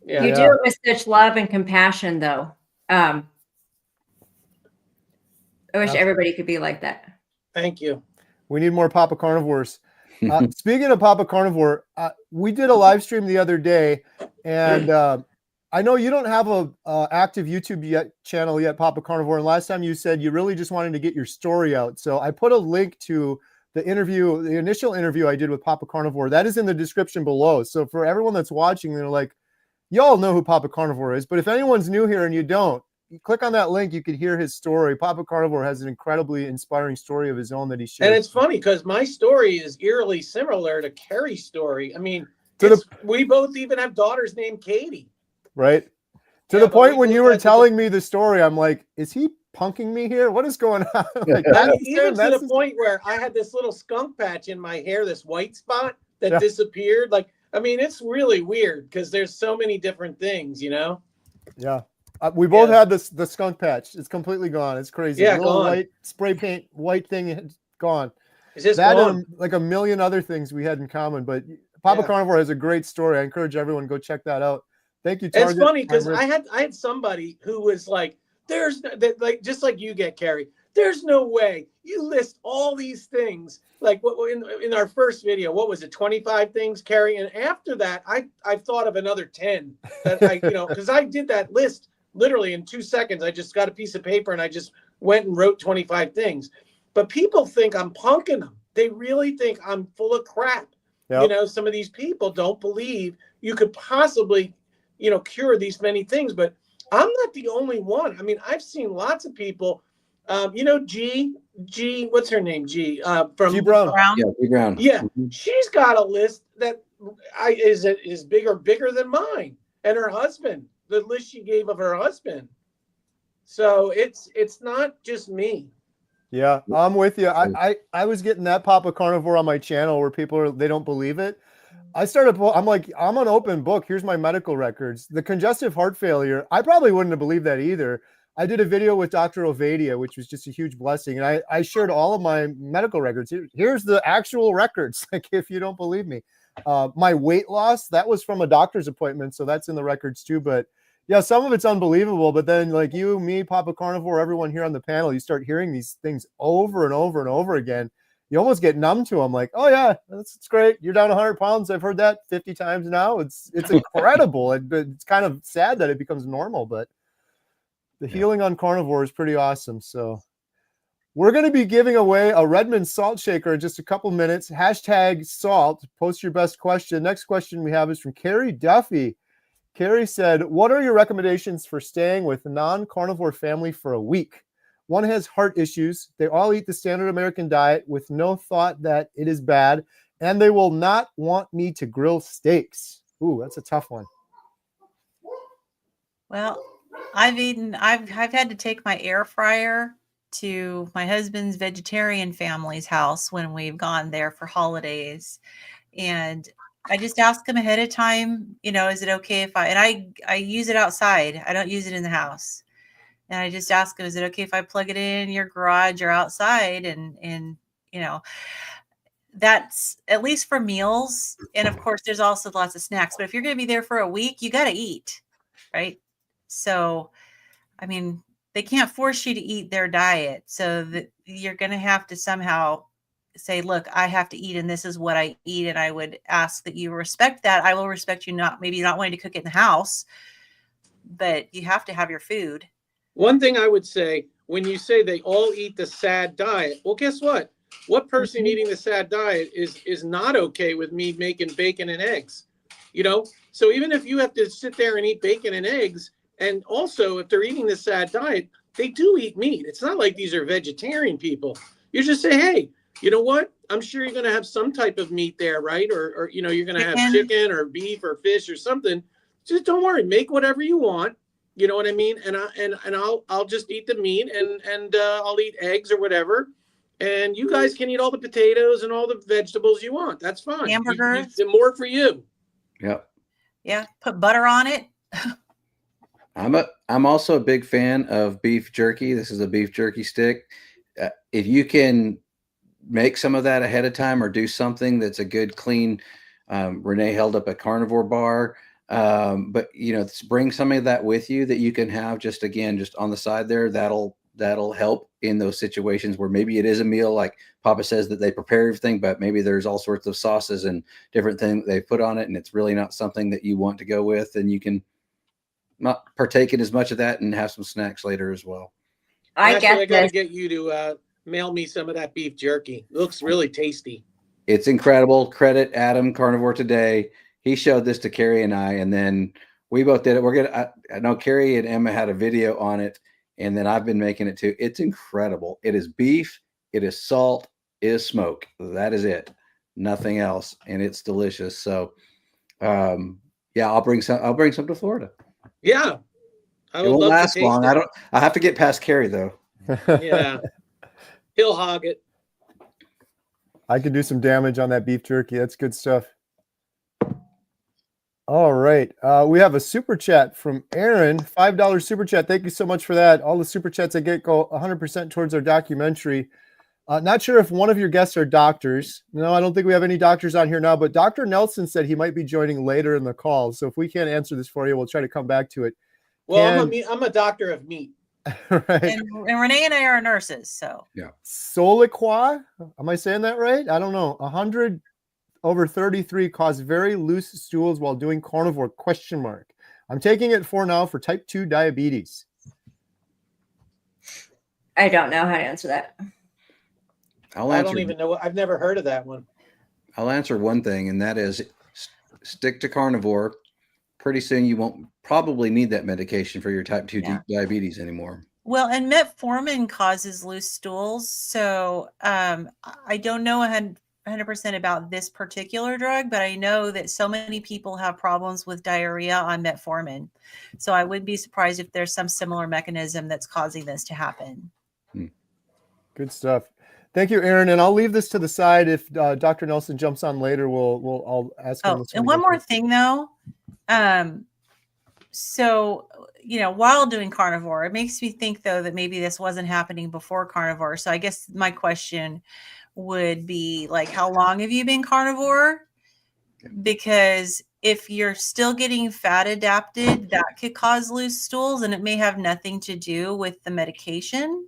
C: Yeah.
E: You do it with such love and compassion, though. I wish everybody could be like that.
C: Thank you.
F: We need more Papa Carnivores. Speaking of Papa Carnivore, we did a live stream the other day, and I know you don't have a active YouTube channel yet, Papa Carnivore. And last time you said you really just wanted to get your story out. So I put a link to the initial interview I did with Papa Carnivore. That is in the description below. So for everyone that's watching, they're like, y'all know who Papa Carnivore is. But if anyone's new here and you don't, you click on that link, you could hear his story. Papa Carnivore has an incredibly inspiring story of his own that he shares.
C: And it's funny because my story is eerily similar to Kerry's story. I mean, we both even have daughters named Katie.
F: Right. To the point when you were telling me the story, I'm like, is he punking me here? What is going on? Like,
C: I mean, even to the point where I had this little skunk patch in my hair, this white spot that disappeared. Like, I mean, it's really weird because there's so many different things, you know?
F: Yeah. We both had the skunk patch. It's completely gone. It's crazy.
C: Yeah,
F: little
C: gone.
F: white spray paint, white thing, gone.
C: It's just
F: that
C: gone.
F: and like a million other things we had in common. But Papa Carnivore has a great story. I encourage everyone to go check that out. Thank you, Target.
C: It's funny because I had somebody who was like, like just like you get, Kerry. There's no way you list all these things. Like what in our first video, what was it, 25 things, Kerry? And after that, I've thought of another 10 that because I did that list literally in 2 seconds. I just got a piece of paper and I just went and wrote 25 things. But people think I'm punking them. They really think I'm full of crap. Yep. You know, some of these people don't believe you could possibly, cure these many things. But I'm not the only one. I mean, I've seen lots of people. G, what's her name? G from
F: G Brown.
B: Yeah, G Brown.
C: Yeah, she's got a list that is bigger than mine, and her husband. The list she gave of her husband. So it's not just me.
F: Yeah, I'm with you. I was getting that Papa Carnivore on my channel where they don't believe it. I'm like, I'm an open book. Here's my medical records. The congestive heart failure, I probably wouldn't have believed that either. I did a video with Dr. Ovadia, which was just a huge blessing. And I shared all of my medical records. Here's the actual records, like if you don't believe me. My weight loss, that was from a doctor's appointment. So that's in the records too. But yeah, some of it's unbelievable. But then like you, me, Papa Carnivore, everyone here on the panel, you start hearing these things over and over and over again. You almost get numb to them. Like, oh yeah, it's great. You're down 100 pounds. I've heard that 50 times now. It's incredible. It's kind of sad that it becomes normal, but the healing on carnivore is pretty awesome. So we're going to be giving away a Redmond salt shaker in just a couple minutes. #salt. Post your best question. Next question we have is from Carrie Duffy. Carrie said, what are your recommendations for staying with a non-carnivore family for a week? One has heart issues. They all eat the standard American diet with no thought that it is bad, and they will not want me to grill steaks. Ooh, that's a tough one.
D: Well, I've had to take my air fryer to my husband's vegetarian family's house when we've gone there for holidays. And I just ask them ahead of time, is it okay if I use it outside. I don't use it in the house. And I just ask them, is it okay if I plug it in your garage or outside? And that's at least for meals. And of course, there's also lots of snacks. But if you're going to be there for a week, you got to eat, right? So, I mean, they can't force you to eat their diet. So that you're going to have to somehow say, look, I have to eat, and this is what I eat. And I would ask that you respect that. I will respect you maybe not wanting to cook it in the house, but you have to have your food.
C: One thing I would say, when you say they all eat the SAD diet, well, guess what? What person eating the SAD diet is not okay with me making bacon and eggs? So even if you have to sit there and eat bacon and eggs, and also if they're eating the SAD diet, they do eat meat. It's not like these are vegetarian people. You just say, hey, you know what? I'm sure you're going to have some type of meat there, right? Or you know, you're going to have
D: Chicken.
C: chicken or beef or fish or something. Just don't worry, make whatever you want. You know what I mean? And I'll just eat the meat and I'll eat eggs or whatever. And you guys can eat all the potatoes and all the vegetables you want. That's fine.
D: Hamburgers.
C: The more for you.
B: Yep.
D: Yeah, put butter on it.
B: I'm also a big fan of beef jerky. This is a beef jerky stick. If you can make some of that ahead of time or do something that's a good clean, Renee held up a carnivore bar, but you know, bring some of that with you that you can have just on the side there. That'll help in those situations where maybe it is a meal like Papa says that they prepare everything, but maybe there's all sorts of sauces and different things they put on it, and it's really not something that you want to go with, and you can not partake in as much of that and have some snacks later as well.
C: I got to get you to mail me some of that beef jerky. It looks really tasty.
B: It's incredible. Credit Adam Carnivore Today. He showed this to Kerry and I, and then we both did it. I know Kerry and Emma had a video on it, and then I've been making it too. It's incredible. It is beef. It is salt. It is smoke. That is it. Nothing else, and it's delicious. So, yeah, I'll bring some to Florida.
C: Yeah,
B: I would love last to taste long. It. I have to get past Kerry though.
C: Yeah, he'll hog it.
F: I could do some damage on that beef jerky. That's good stuff. All right. We have a super chat from Aaron, $5 super chat. Thank you so much for that. All the super chats I get go 100% towards our documentary. Not sure if one of your guests are doctors. No, I don't think we have any doctors on here now, but Dr. Nelson said he might be joining later in the call. So if we can't answer this for you, we'll try to come back to it.
C: Well, I'm a doctor of meat.
F: Right.
D: And Renee and I are nurses, so.
B: Yeah.
F: Soliqua, am I saying that right? I don't know. 100 over 33 cause very loose stools while doing carnivore ? I'm taking it for now for type 2 diabetes.
E: I don't know how to answer that.
C: I don't even know. I've never heard of that one.
B: I'll answer one thing, and that is stick to carnivore. Pretty soon you won't probably need that medication for your type 2 diabetes anymore.
D: Well, and metformin causes loose stools. So I don't know 100% about this particular drug, but I know that so many people have problems with diarrhea on metformin. So I wouldn't be surprised if there's some similar mechanism that's causing this to happen.
F: Good stuff. Thank you, Aaron. And I'll leave this to the side. If Dr. Nelson jumps on later, I'll ask him.
D: Oh, and one more thing though. So, you know, while doing carnivore, it makes me think though that maybe this wasn't happening before carnivore. So I guess my question would be like, how long have you been carnivore? Because if you're still getting fat adapted, that could cause loose stools, and it may have nothing to do with the medication.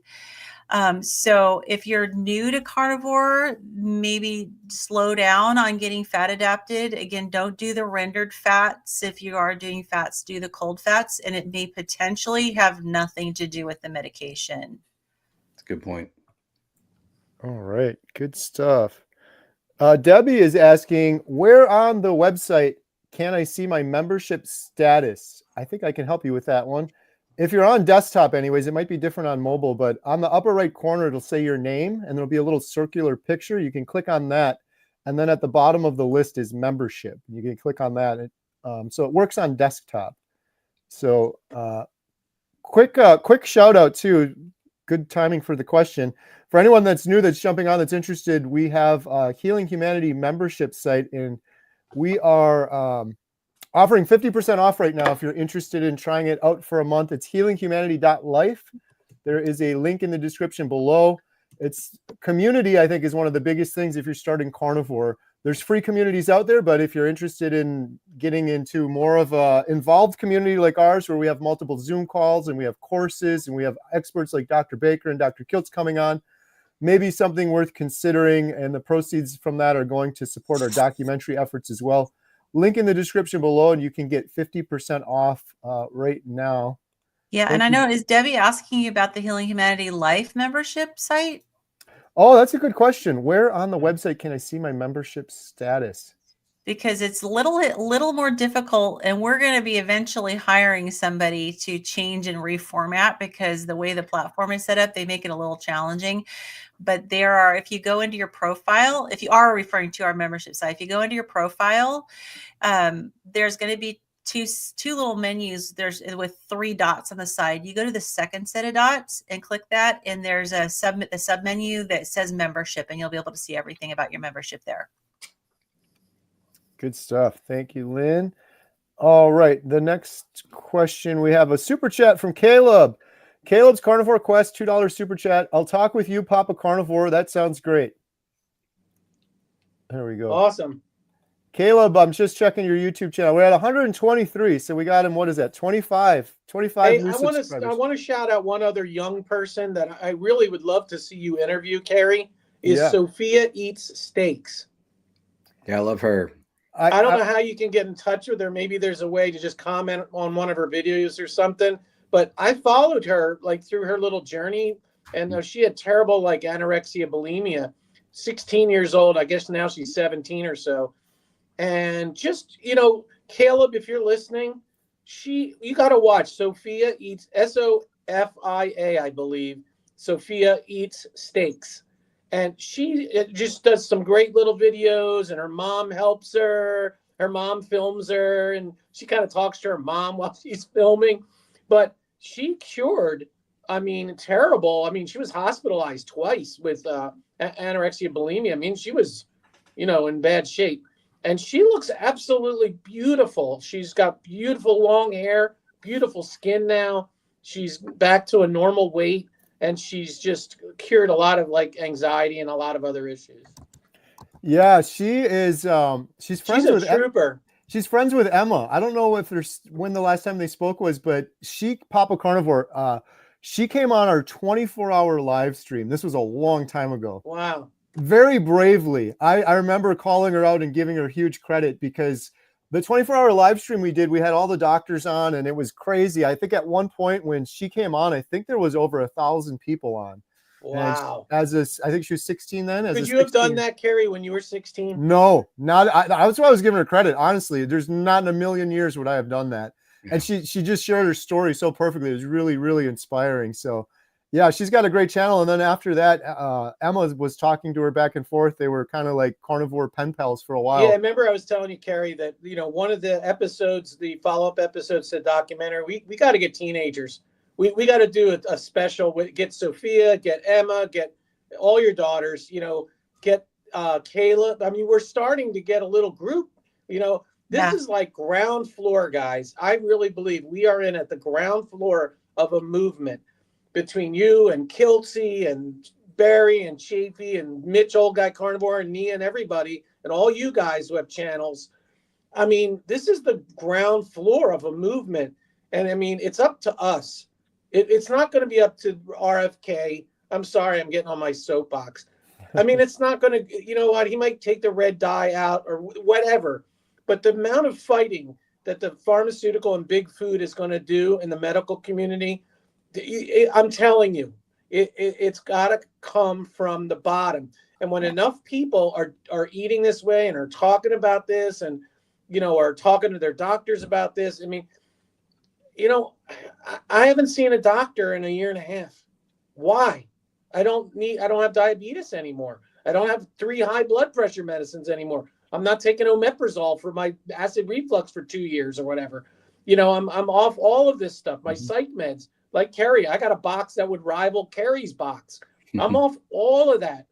D: So if you're new to carnivore, maybe slow down on getting fat adapted. Again, don't do the rendered fats. If you are doing fats, do the cold fats, and it may potentially have nothing to do with the medication.
B: That's a good point.
F: All right. Good stuff. Debbie is asking, where on the website can I see my membership status? I think I can help you with that one. If you're on desktop anyways, it might be different on mobile, but on the upper right corner, it'll say your name and there'll be a little circular picture. You can click on that. And then at the bottom of the list is membership. You can click on that. So it works on desktop. So quick shout out too. Good timing for the question. For anyone that's new, that's jumping on, that's interested, we have a Healing Humanity membership site, and we are offering 50% off right now if you're interested in trying it out for a month. It's healinghumanity.life. There is a link in the description below. It's community, I think, is one of the biggest things if you're starting carnivore. There's free communities out there, but if you're interested in getting into more of a involved community like ours, where we have multiple Zoom calls and we have courses and we have experts like Dr. Baker and Dr. Kiltz coming on, maybe something worth considering, and the proceeds from that are going to support our documentary efforts as well. Link in the description below, and you can get 50% off right now.
D: Yeah, and I know, is Debbie asking you about the Healing Humanity Life membership site?
F: Oh, that's a good question. Where on the website can I see my membership status?
D: because it's a little more difficult, and we're going to be eventually hiring somebody to change and reformat, because the way the platform is set up, they make it a little challenging. But if you go into your profile, if you are referring to our membership site, if you go into your profile, there's going to be two little menus. There's with 3 dots on the side. You go to the second set of dots and click that, and there's a sub menu that says membership, and you'll be able to see everything about your membership there.
F: Good stuff. Thank you, Lynn. All right. The next question, we have a super chat from Caleb. Caleb's Carnivore Quest, $2 super chat. I'll talk with you, Papa Carnivore. That sounds great. There we go.
C: Awesome.
F: Caleb, I'm just checking your YouTube channel. We're at 123, so we got him. What is that? 25
C: Hey,
F: new
C: I
F: subscribers.
C: want to shout out one other young person that I really would love to see you interview, Kerry, is
F: Yeah.
C: Sophia Eats Steaks.
B: Yeah, I love her.
C: I don't know how you can get in touch with her. Maybe there's a way to just comment on one of her videos or something. But I followed her like through her little journey, and she had terrible like anorexia, bulimia. 16 years old. I guess now she's 17 or so. And just, Caleb, if you're listening, you got to watch Sophia Eats, Sofia, I believe. Sophia Eats Steaks. And she just does some great little videos, and her mom helps her. Her mom films her, and she kind of talks to her mom while she's filming. But she cured, terrible. She was hospitalized twice with anorexia, bulimia. She was, in bad shape. And she looks absolutely beautiful. She's got beautiful long hair, beautiful skin now. She's back to a normal weight. And she's just cured a lot of like anxiety and a lot of other issues.
F: Yeah, she is. She's friends with
C: trooper.
F: She's friends with Emma. I don't know when the last time they spoke was, but Papa Carnivore, she came on our 24-hour live stream. This was a long time ago.
C: Wow.
F: Very bravely. I remember calling her out and giving her huge credit, because the 24-hour live stream we did, we had all the doctors on, and it was crazy. I think at one point when she came on, I think there was over 1,000 people on.
C: Wow.
F: I think she was 16 then.
C: Could you have done that, Kerry, when you were 16?
F: No, that's why I was giving her credit. Honestly, there's not in a million years would I have done that. And she just shared her story so perfectly. It was really, really inspiring. So yeah, she's got a great channel. And then after that, Emma was talking to her back and forth. They were kind of like carnivore pen pals for a while.
C: Yeah, I remember I was telling you, Kerry, that one of the episodes, the follow-up episodes to the documentary, we got to get teenagers. We got to do a special. Get Sophia, get Emma, get all your daughters. Get Caleb. We're starting to get a little group. This is like ground floor, guys. I really believe we are at the ground floor of a movement between you and Kiltsy and Barry and Chafee and Mitch, Old Guy Carnivore, and Nia and everybody, and all you guys who have channels. This is the ground floor of a movement. And it's up to us. It's not going to be up to RFK. I'm sorry, I'm getting on my soapbox. It's not going to, he might take the red dye out or whatever. But the amount of fighting that the pharmaceutical and big food is going to do in the medical community, I'm telling you, it's got to come from the bottom. And when enough people are eating this way and are talking about this and, are talking to their doctors about this, I haven't seen a doctor in a year and a half. Why? I don't have diabetes anymore. I don't have 3 high blood pressure medicines anymore. I'm not taking omeprazole for my acid reflux for 2 years or whatever. I'm off all of this stuff. My psych meds, like Kerry, I got a box that would rival Kerry's box. I'm off all of that.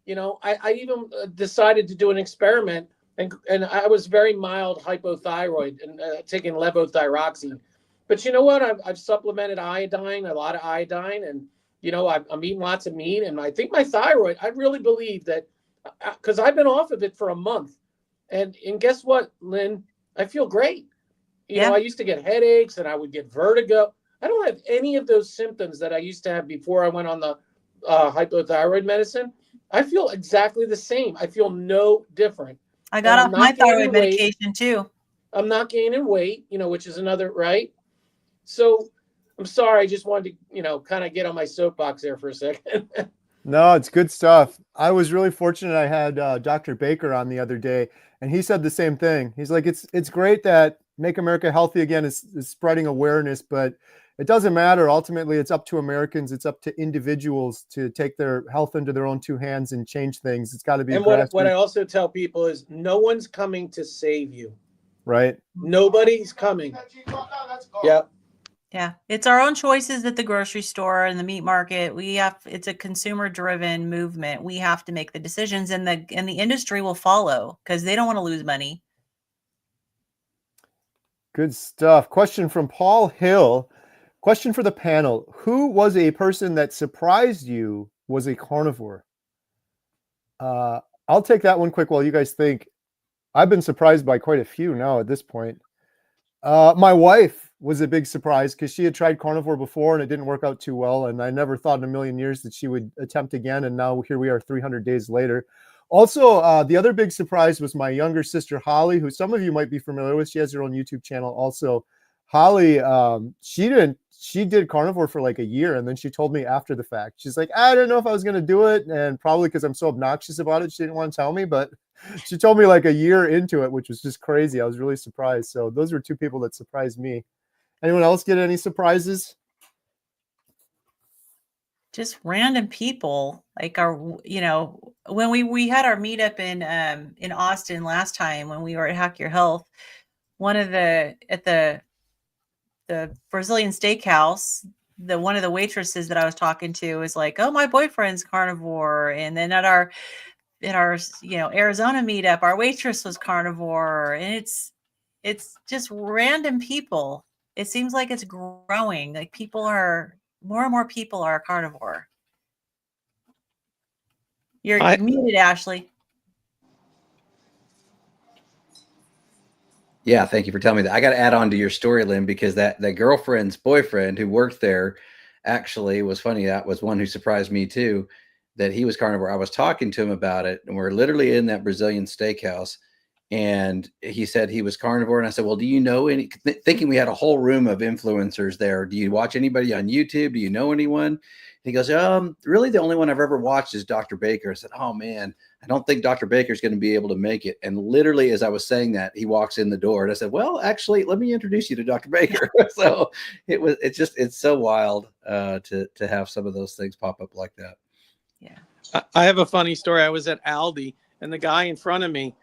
C: I even decided to do an experiment, and I was very mild hypothyroid and taking levothyroxine. But you know what? I've supplemented iodine, a lot of iodine, and I'm eating lots of meat. And I think my thyroid, I really believe that, because I've been off of it for a month. And guess what, Lynn? I feel great. I used to get headaches and I would get vertigo. I don't have any of those symptoms that I used to have before I went on the hypothyroid medicine. I feel exactly the same. I feel no different.
D: I got off my thyroid medication too.
C: I'm not gaining weight, which is another, right? So I'm sorry. I just wanted to, kind of get on my soapbox there for a second.
F: No, it's good stuff. I was really fortunate. I had Dr. Baker on the other day, and he said the same thing. He's like, it's great that Make America Healthy Again is spreading awareness, but it doesn't matter. Ultimately, it's up to Americans. It's up to individuals to take their health into their own two hands and change things. It's got to be
C: And what I
F: grassroots,
C: also tell people is no one's coming to save you.
F: right?
C: Nobody's coming. Yep.
D: Yeah, it's our own choices at the grocery store and the meat market. It's a consumer driven movement. We have to make the decisions, and the industry will follow because they don't want to lose money.
F: Good stuff. Question from Paul Hill. Question for the panel. Who was a person that surprised you was a carnivore? I'll take that one quick while you guys think. I've been surprised by quite a few now at this point. My wife was a big surprise because she had tried carnivore before and it didn't work out too well. And I never thought in a million years that she would attempt again. And now here we are 300 days later. Also, the other big surprise was my younger sister, Holly, who some of you might be familiar with. She has her own YouTube channel also. Holly, she did carnivore for like a year. And then she told me after the fact, she's like, I don't know if I was going to do it. And probably because I'm so obnoxious about it, she didn't want to tell me, but she told me like a year into it, which was just crazy. I was really surprised. So those were two people that surprised me. Anyone else get any surprises?
D: Just random people, like when we had our meetup in Austin last time when we were at Hack Your Health, at the Brazilian steakhouse, one of the waitresses that I was talking to was like, "Oh, my boyfriend's carnivore," and then at our Arizona meetup, our waitress was carnivore, and it's just random people. It seems like it's growing. Like more and more people are carnivore. You're muted, Ashley.
B: Yeah, thank you for telling me that. I got to add on to your story, Lynn, because that girlfriend's boyfriend who worked there actually was funny. That was one who surprised me too, that he was carnivore. I was talking to him about it, and we're literally in that Brazilian steakhouse, and he said he was carnivore. And I said, well, do you know any, thinking we had a whole room of influencers there. Do you watch anybody on YouTube? Do you know anyone? He goes, really the only one I've ever watched is Dr. Baker. I said, oh man, I don't think Dr. Baker's going to be able to make it. And literally, as I was saying that, he walks in the door and I said, well, actually, let me introduce you to Dr. Baker. So it's so wild to have some of those things pop up like that.
D: Yeah.
C: I have a funny story. I was at Aldi and the guy in front of me,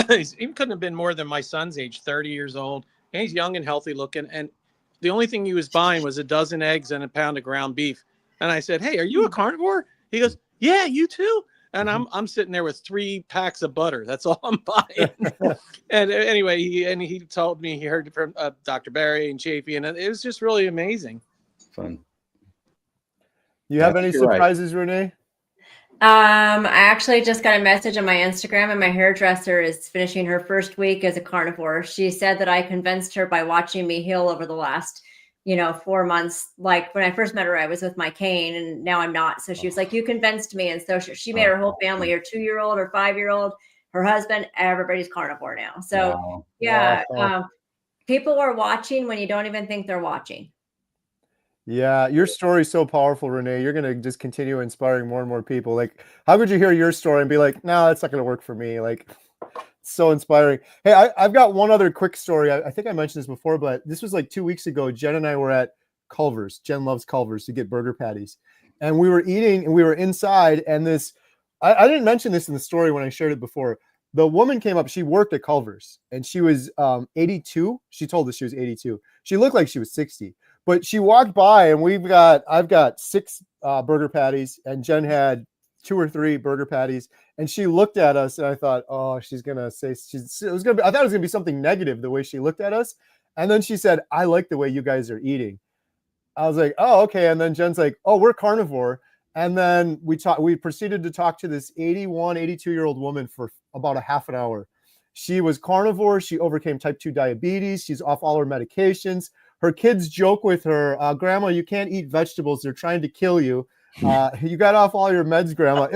C: he couldn't have been more than my son's age, 30 years old. And he's young and healthy looking. And the only thing he was buying was a dozen eggs and a pound of ground beef. And I said, hey, are you a carnivore? He goes, yeah, you too. And I'm sitting there with 3 packs of butter. That's all I'm buying. And anyway, he told me he heard from Dr. Barry and Chafee, and it was just really amazing.
B: Fun.
F: You have any surprises, Renee?
E: I actually just got a message on my Instagram, and my hairdresser is finishing her first week as a carnivore. She said that I convinced her by watching me heal over the last 4 months. Like when I first met her, I was with my cane, and now I'm not. So she was like, you convinced me. And so she made her whole family, her 2-year-old, her 5-year-old, her husband, everybody's carnivore now. So
B: wow.
E: yeah, wow. People are watching when you don't even think they're watching.
F: Yeah, your story's so powerful, Renee. You're going to just continue inspiring more and more people. Like, how could you hear your story and be like, no, that's not going to work for me? Like, it's so inspiring. Hey, I've got one other quick story. I think I mentioned this before, but this was like 2 weeks ago. Jen and I were at Culver's. Jen loves Culver's to get burger patties. And we were eating and we were inside. And I didn't mention this in the story when I shared it before. The woman came up. She worked at Culver's and she was 82. She told us she was 82. She looked like she was 60. But she walked by and I've got 6 burger patties and Jen had 2 or 3 burger patties. And she looked at us and I thought, oh, she's going to say, I thought it was going to be something negative the way she looked at us. And then she said, I like the way you guys are eating. I was like, oh, okay. And then Jen's like, oh, we're carnivore. And then we proceeded to talk to this 81, 82-year-old woman for about a half an hour. She was carnivore. She overcame type 2 diabetes. She's off all her medications. Her kids joke with her, Grandma, you can't eat vegetables. They're trying to kill you. You got off all your meds, Grandma.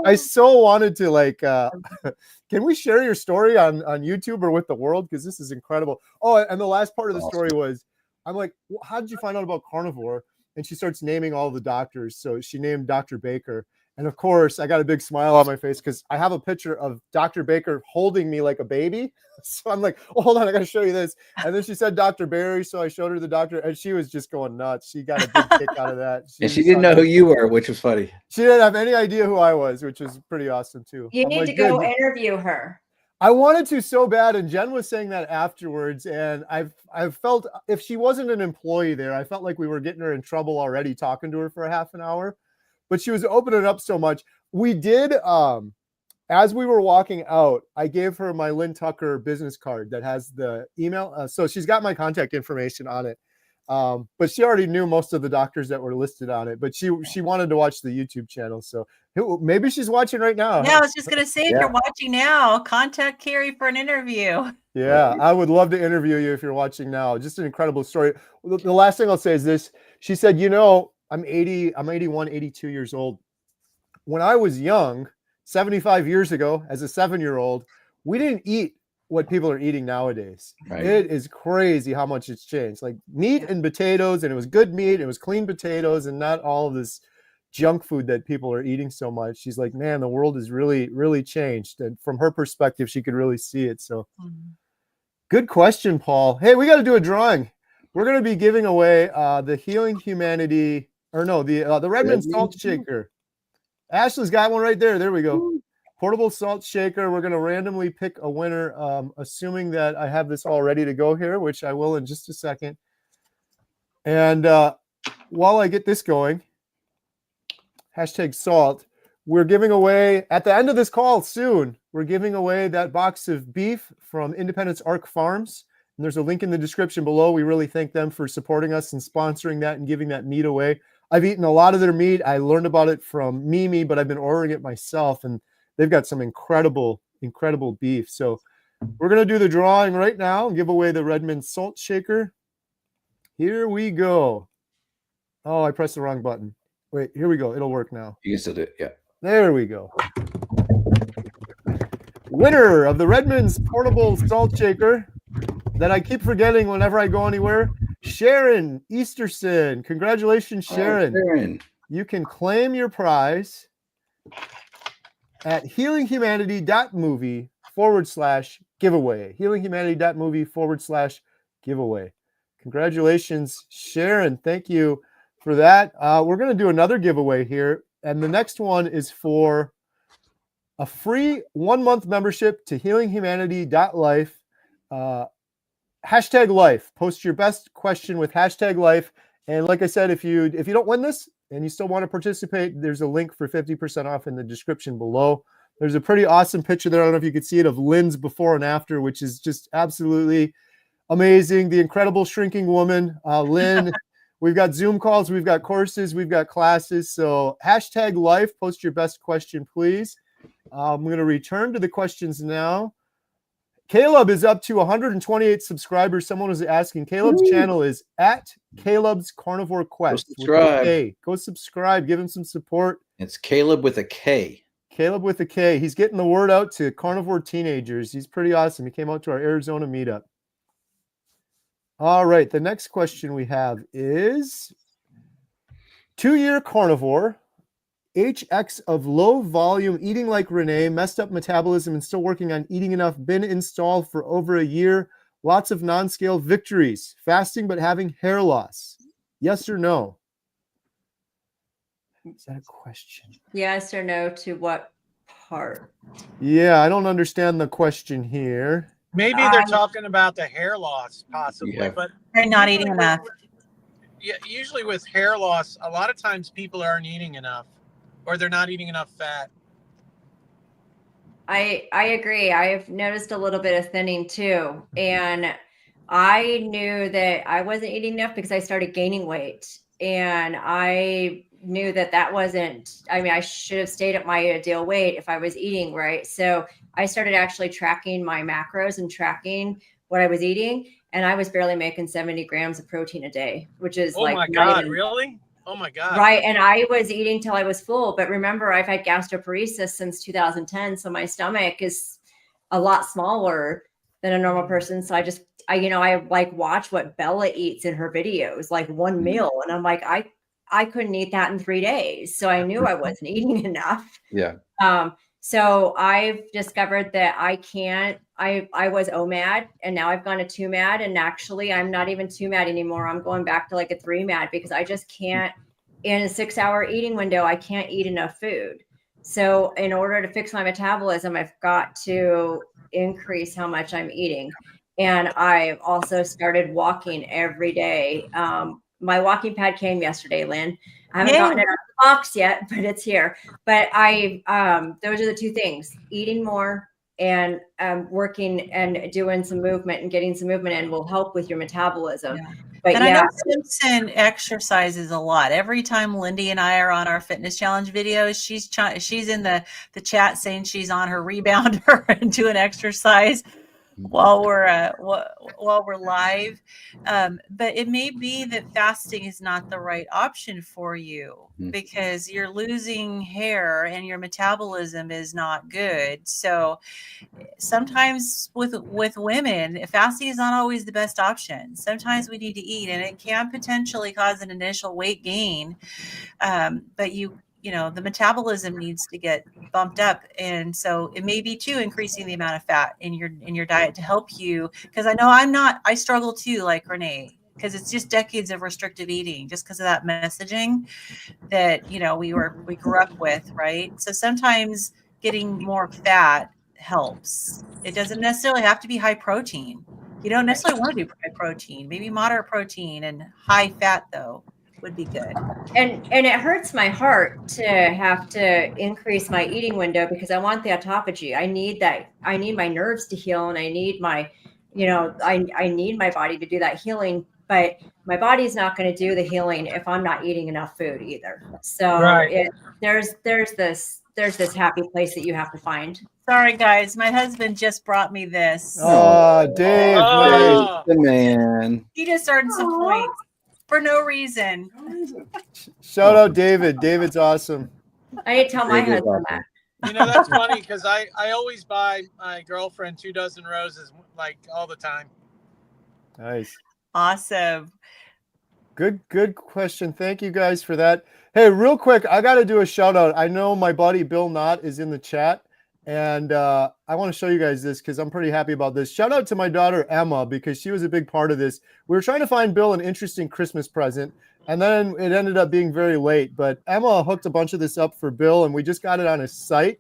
F: I so wanted to like, can we share your story on YouTube or with the world? Because this is incredible. Oh, and the last part of the story was, I'm like, well, how did you find out about carnivore? and she starts naming all the doctors. So she named Dr. Baker. And of course, I got a big smile on my face because I have a picture of Dr. Baker holding me like a baby. So I'm like, oh, hold on, I got to show you this. And then she said Dr. Barry. So I showed her the doctor, and she was just going nuts. She got a big kick out of that.
B: And she didn't know who you were, which was funny.
F: She didn't have any idea who I was, which was pretty awesome too.
E: You
F: I'm
E: need
F: like,
E: to go
F: "Good."
E: interview her.
F: I wanted to so bad, and Jen was saying that afterwards, and I've felt if she wasn't an employee there, I felt like we were getting her in trouble already talking to her for a half an hour. But she was opening up so much. We did, as we were walking out, I gave her my Lynn Tucker business card that has the email. So she's got my contact information on it. But she already knew most of the doctors that were listed on it. But she wanted to watch the YouTube channel. So maybe she's watching right now.
D: Yeah, I was just gonna say, if you're watching now, contact Kerry for an interview.
F: Yeah, I would love to interview you if you're watching now. Just an incredible story. The last thing I'll say is this. She said, I'm 81, 82 years old. When I was young, 75 years ago, as a 7-year-old, we didn't eat what people are eating nowadays.
B: Right.
F: It is crazy how much it's changed. Like meat and potatoes, and it was good meat, it was clean potatoes, and not all of this junk food that people are eating so much. She's like, man, the world has really, really changed. And from her perspective, she could really see it. So good question, Paul. Hey, we got to do a drawing. We're going to be giving away the Healing Humanity, the Redmond Salt Shaker. Ashley's got one right there. There we go. Portable salt shaker. We're going to randomly pick a winner, assuming that I have this all ready to go here, which I will in just a second. And while I get this going, #salt, we're giving away, at the end of this call soon, we're giving away that box of beef from Independence Arc Farms. And there's a link in the description below. We really thank them for supporting us and sponsoring that and giving that meat away. I've eaten a lot of their meat. I learned about it from Mimi, but I've been ordering it myself, and they've got some incredible, incredible beef. So we're going to do the drawing right now and give away the Redmond Salt Shaker. Here we go. Oh, I pressed the wrong button. Wait, here we go. It'll work now.
B: You can still do it. Yeah.
F: There we go. Winner of the Redmond's Portable Salt Shaker that I keep forgetting whenever I go anywhere, Sharon Easterson. Congratulations, Sharon.
B: Sharon.
F: You can claim your prize at healinghumanity.movie/giveaway. healinghumanity.movie/giveaway. Congratulations, Sharon. Thank you for that. We're going to do another giveaway here. And the next one is for a free 1-month membership to healinghumanity.life. #life. Post your best question with #life. And like I said, if you don't win this and you still want to participate, there's a link for 50% off in the description below. There's a pretty awesome picture there. I don't know if you could see it, of Lynn's before and after, which is just absolutely amazing. The incredible shrinking woman, Lynn. We've got Zoom calls, we've got courses, we've got classes. So #life. Post your best question, please. I'm going to return to the questions now. Caleb is up to 128 subscribers. Someone was asking. Caleb's channel is at Caleb's Carnivore Quest.
B: Go subscribe.
F: Go subscribe. Give him some support.
B: It's Caleb with a K.
F: Caleb with a K. He's getting the word out to carnivore teenagers. He's pretty awesome. He came out to our Arizona meetup. All right. The next question we have is 2-year carnivore. HX of low volume, eating like Renee, messed up metabolism and still working on eating enough, been installed for over a year, lots of non-scale victories, fasting but having hair loss. Yes or no? Is that a question?
E: Yes or no to what part?
F: Yeah, I don't understand the question here.
C: Maybe they're talking about the hair loss, possibly,
B: Yeah.
C: but
D: They're not eating enough.
C: yeah, usually with hair loss, a lot of times people aren't eating enough, or they're not eating enough fat.
E: I agree. I've noticed a little bit of thinning too. And I knew that I wasn't eating enough because I started gaining weight. And I knew that wasn't, I should have stayed at my ideal weight if I was eating right. So I started actually tracking my macros and tracking what I was eating. And I was barely making 70 grams of protein a day, which is
C: Oh my God, really? Oh my God.
E: Right. And I was eating till I was full. But remember, I've had gastroparesis since 2010. So my stomach is a lot smaller than a normal person. So I like watch what Bella eats in her videos, like one meal. And I'm like, I I couldn't eat that in 3 days. So I knew I wasn't eating enough.
B: Yeah.
E: So I've discovered that I can't, I was OMAD and now I've gone to 2MAD, and actually I'm not even 2MAD anymore. I'm going back to like a 3MAD because I just can't, in a 6-hour eating window, I can't eat enough food. So in order to fix my metabolism, I've got to increase how much I'm eating. And I've also started walking every day. My walking pad came yesterday, Lynn. I haven't gotten it out of the box yet, but it's here. But those are the two things: eating more and working and doing some movement and getting some movement in will help with your metabolism.
D: Yeah.
E: But
D: And
E: yeah,
D: I know Simpson exercises a lot. Every time Lindy and I are on our fitness challenge videos, she's in the chat saying she's on her rebounder and doing exercise while we're live. But it may be that fasting is not the right option for you because you're losing hair and your metabolism is not good. So sometimes with women, fasting is not always the best option. Sometimes we need to eat, and it can potentially cause an initial weight gain. But the metabolism needs to get bumped up, and so it may be too increasing the amount of fat in your diet to help you. Because I know I struggle too, like Renee, because it's just decades of restrictive eating, just because of that messaging that we grew up with, right? So sometimes getting more fat helps. It doesn't necessarily have to be high protein. You don't necessarily want to do high protein. Maybe moderate protein and high fat though would be good.
E: And it hurts my heart to have to increase my eating window because I want the autophagy. I need that. I need my nerves to heal, and I need my, I need my body to do that healing. But my body's not going to do the healing if I'm not eating enough food either. So there's this happy place that you have to find.
D: Sorry, guys. My husband just brought me this.
F: Oh, Dave,
C: Oh.
B: The man.
D: He just earned some points for no reason.
F: shout out David. David's awesome.
E: I need to tell my
B: David's
E: husband
B: awesome.
E: that.
C: That's funny because I always buy my girlfriend 2 dozen roses like all the time.
F: Nice.
D: Awesome.
F: Good question. Thank you guys for that. Hey, real quick, I got to do a shout out. I know my buddy Bill Knott is in the chat, and I want to show you guys this because I'm pretty happy about this. Shout out to my daughter Emma because she was a big part of this. We were trying to find Bill an interesting Christmas present, and then it ended up being very late. But Emma hooked a bunch of this up for Bill, and we just got it on his site.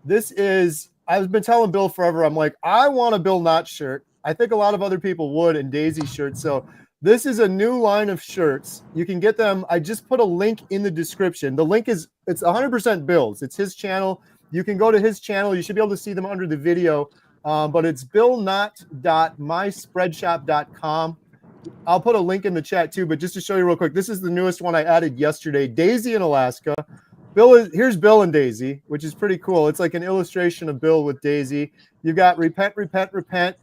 F: This is, I've been telling Bill forever, I'm like, I want a Bill Knott shirt. I think a lot of other people would, and Daisy shirts. So this is a new line of shirts. You can get them. I just put a link in the description. The link is, it's 100% Bill's. It's his channel. You can go to his channel. You should be able to see them under the video. But it's billknott.myspreadshop.com. I'll put a link in the chat too, but just to show you real quick, this is the newest one I added yesterday. Daisy in Alaska. Here's Bill and Daisy, which is pretty cool. It's like an illustration of Bill with Daisy. You've got repent, repent, repent.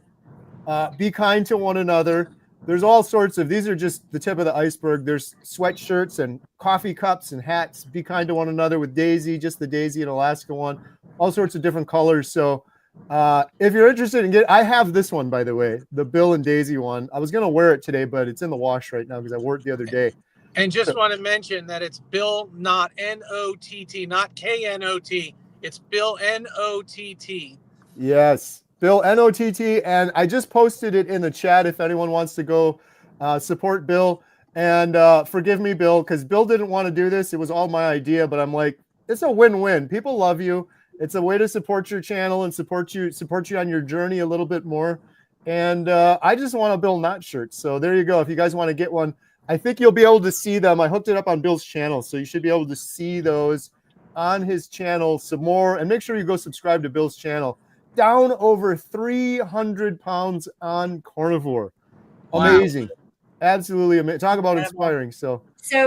F: Be kind to one another. There's all sorts of, these are just the tip of the iceberg. There's sweatshirts and coffee cups and hats. Be kind to one another with Daisy, just the Daisy in Alaska one. All sorts of different colors. So if you're interested in I have this one, by the way, the Bill and Daisy one. I was going to wear it today, but it's in the wash right now because I wore it the other day.
C: And just want to mention that it's Bill Knott, N-O-T-T, not K-N-O-T. It's Bill N-O-T-T.
F: Yes, Bill N-O-T-T. And I just posted it in the chat if anyone wants to go support Bill. And forgive me, Bill, because Bill didn't want to do this. It was all my idea, but I'm like, it's a win-win. People love you. It's a way to support your channel and support you on your journey a little bit more. And I just want a Bill Knott shirt. So there you go. If you guys want to get one, I think you'll be able to see them. I hooked it up on Bill's channel, so you should be able to see those on his channel some more. And make sure you go subscribe to Bill's channel. Down over 300 pounds on carnivore. Amazing. Wow. Absolutely amazing. Talk about inspiring. So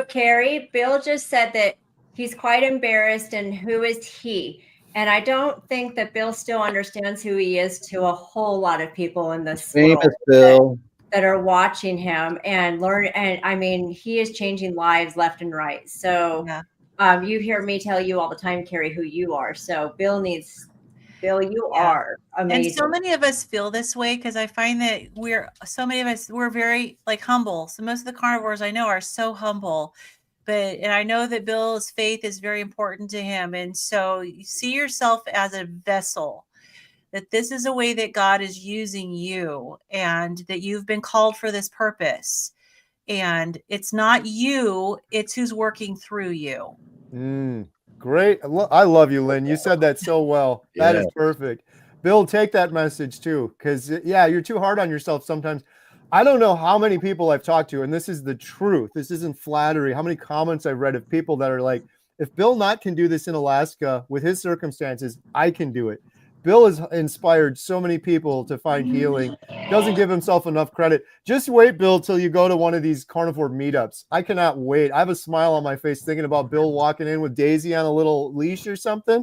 E: Kerry, Bill just said that he's quite embarrassed, and who is he? And I don't think that Bill still understands who he is to a whole lot of people in this
B: Famous
E: world
B: Bill.
E: That are watching him and learn. And I mean, he is changing lives left and right. So you hear me tell you all the time, Kerry, who you are. So Bill, you are amazing.
D: And so many of us feel this way because I find that we're very like humble. So most of the carnivores I know are so humble and I know that Bill's faith is very important to him. And so you see yourself as a vessel, that this is a way that God is using you and that you've been called for this purpose. And it's not you, it's who's working through you.
F: Great. I love you, Lynn. You said that so well. That is perfect. Bill, take that message too, because yeah, you're too hard on yourself sometimes. I don't know how many people I've talked to, and this is the truth. This isn't flattery. How many comments I've read of people that are like, if Bill Knott can do this in Alaska with his circumstances, I can do it. Bill has inspired so many people to find healing. Doesn't give himself enough credit. Just wait, Bill, till you go to one of these carnivore meetups. I cannot wait. I have a smile on my face thinking about Bill walking in with Daisy on a little leash or something.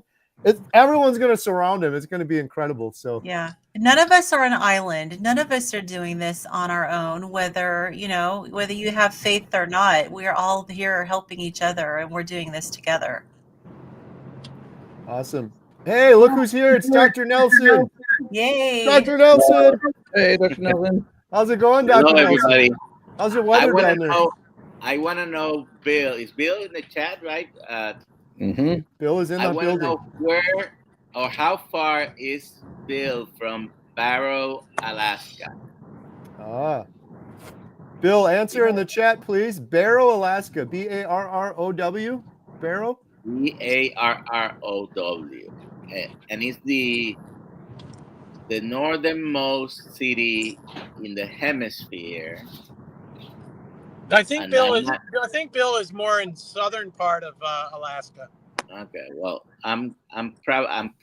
F: Everyone's going to surround him. It's going to be incredible. So
D: yeah, none of us are an island. None of us are doing this on our own, whether you have faith or not. We're all here helping each other, and we're doing this together.
F: Awesome. Hey, look who's here. It's Dr. Nelson.
D: Yay.
F: Dr. Nelson.
B: Hey, Dr. Nelson.
F: How's it going,
G: Hello,
F: Dr. Nelson?
G: everybody.
F: How's your weather down there?
G: I want to know, Bill. Is Bill in the chat, right?
F: Bill is in the building.
G: I want to know where or how far is Bill from Barrow, Alaska?
F: Bill, answer in the chat, please. Barrow, Alaska. Barrow? Barrow?
G: Barrow. And it's the northernmost city in the hemisphere.
C: I think Bill is more in southern part of Alaska.
G: Okay, well, I'm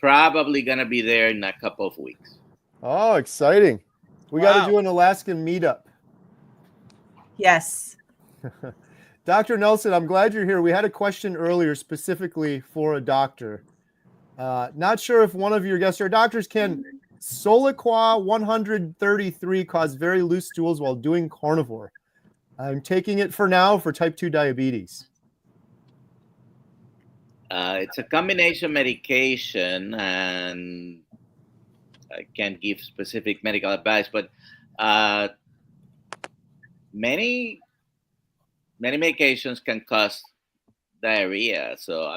G: probably gonna be there in a couple of weeks.
F: Oh, exciting! We got to do an Alaskan meetup.
D: Yes.
F: Dr. Nelson, I'm glad you're here. We had a question earlier specifically for a doctor. Not sure if one of your guests or doctors can. Soliqua 133 cause very loose stools while doing carnivore. I'm taking it for now for type 2 diabetes.
G: It's a combination medication, and I can't give specific medical advice, but many medications can cause diarrhea. So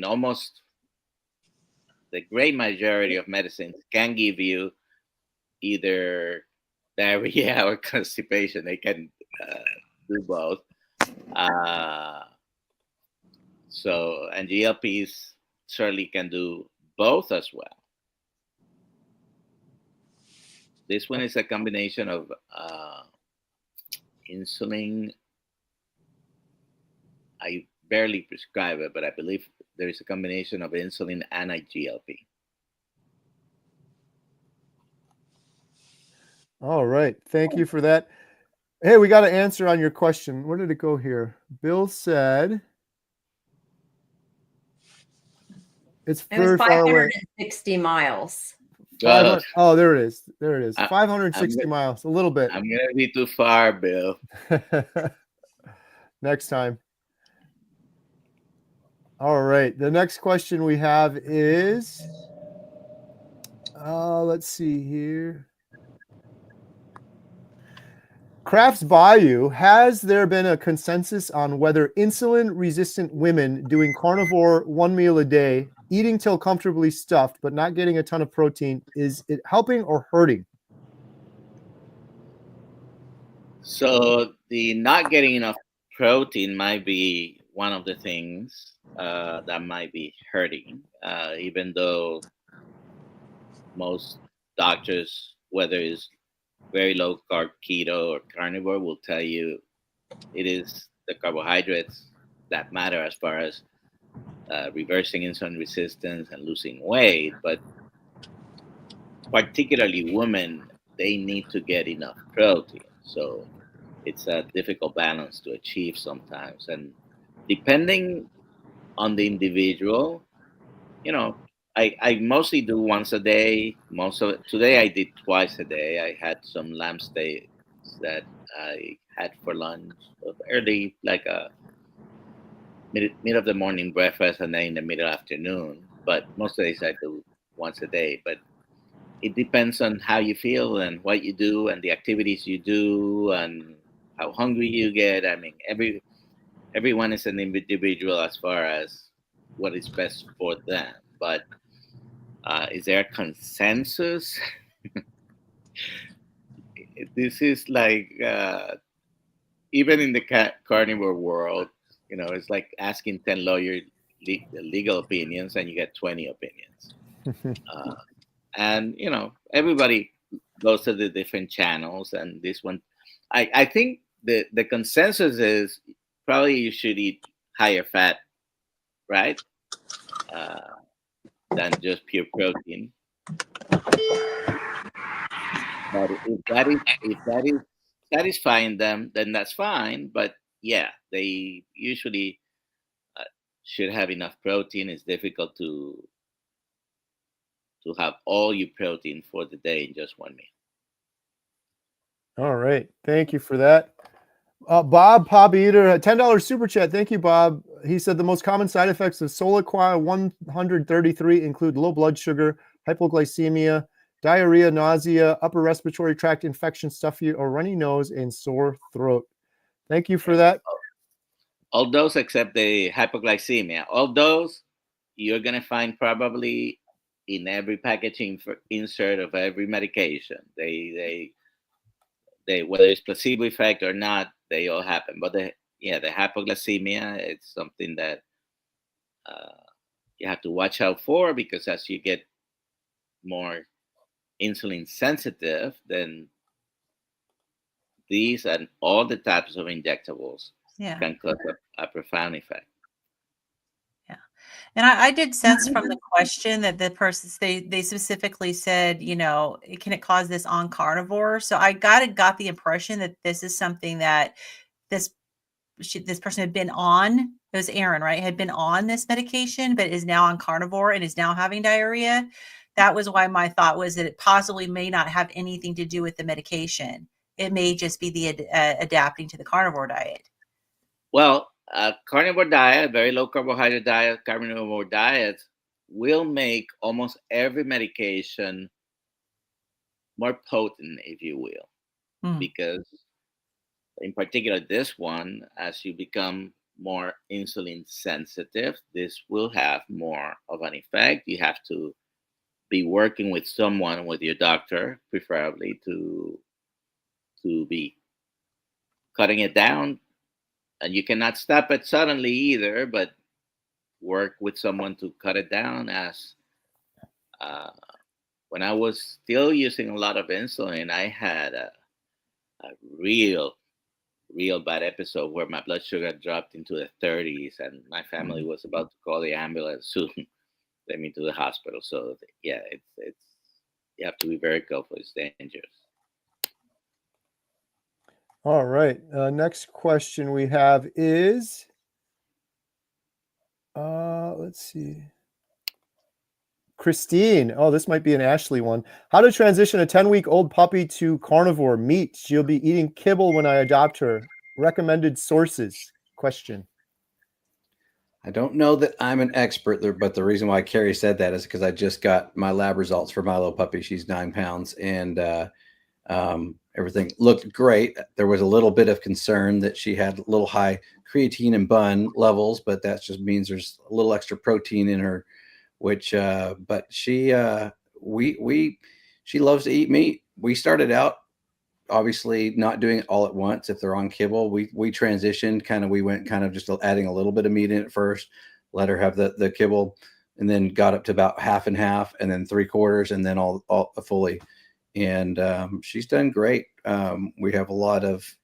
G: almost the great majority of medicines can give you either diarrhea or constipation. They can do both. And GLPs certainly can do both as well. This one is a combination of insulin. I barely prescribe it, but I believe there is a combination of insulin and a GLP.
F: All right. Thank you for that. Hey, we got an answer on your question. Where did it go here? Bill said it's very far away.
E: 560 miles.
F: Oh, there it is. There it is. 560 miles. A little bit.
G: I'm going to be too far, Bill.
F: Next time. All right. The next question we have is, let's see here. Crafts Bayou, has there been a consensus on whether insulin-resistant women doing carnivore 1 meal a day, eating till comfortably stuffed, but not getting a ton of protein, is it helping or hurting?
G: So the not getting enough protein might be one of the things that might be hurting, even though most doctors, whether it's very low carb keto or carnivore, will tell you it is the carbohydrates that matter as far as reversing insulin resistance and losing weight. But particularly women, they need to get enough protein. So it's a difficult balance to achieve sometimes. And depending on the individual, I mostly do once a day. Today I did twice a day. I had some lamb steaks that I had for lunch early, like a mid of the morning breakfast, and then in the middle afternoon. But most days I do once a day. But it depends on how you feel and what you do and the activities you do and how hungry you get. I mean, everyone is an individual as far as what is best for them. But is there a consensus? This is like even in the carnivore world, it's like asking 10 lawyers legal opinions and you get 20 opinions. And everybody goes to the different channels, and this one, I think the consensus is probably you should eat higher fat, right, than just pure protein. But if that is satisfying them, then that's fine. But yeah, they usually should have enough protein. It's difficult to have all your protein for the day in just one meal.
F: All right. Thank you for that. Bob Eater, $10 super chat. Thank you, Bob. He said the most common side effects of Soliqua 133 include low blood sugar, hypoglycemia, diarrhea, nausea, upper respiratory tract infection, stuffy or runny nose, and sore throat. Thank you for that.
G: All those except the hypoglycemia. All those you're going to find probably in every packaging insert of every medication. They whether it's placebo effect or not, they all happen. But the hypoglycemia, it's something that you have to watch out for, because as you get more insulin sensitive, then these and all the types of injectables can cause a profound effect.
D: And I did sense from the question that the person, they specifically said, can it cause this on carnivore? So I got the impression that this is something that this person had been on. It was Aaron, right? Had been on this medication, but is now on carnivore and is now having diarrhea. That was why my thought was that it possibly may not have anything to do with the medication. It may just be the adapting to the carnivore diet.
G: Well, carnivore diet, very low carbohydrate diet, carnivore diet will make almost every medication more potent, if you will, because in particular this one, as you become more insulin sensitive, this will have more of an effect. You have to be working with someone, with your doctor, preferably to be cutting it down. And you cannot stop it suddenly either, but work with someone to cut it down. As when I was still using a lot of insulin, I had a real bad episode where my blood sugar dropped into the 30s, and my family was about to call the ambulance to take me to the hospital. So yeah, it's you have to be very careful. It's dangerous.
F: All right. Next question we have is, let's see. Christine. Oh, this might be an Ashley one. How to transition a 10-week-old puppy to carnivore meat? She'll be eating kibble when I adopt her. Recommended sources? Question.
B: I don't know that I'm an expert there, but the reason why Kerry said that is because I just got my lab results for my little puppy. She's 9 pounds, and everything looked great. There was a little bit of concern that she had a little high creatine and bun levels, but that just means there's a little extra protein in her, which, but she loves to eat meat. We started out obviously not doing it all at once. If they're on kibble, we transitioned we went kind of just adding a little bit of meat in it first, let her have the kibble, and then got up to about half and half, and then 3/4, and then all fully. And she's done great. We have a lot of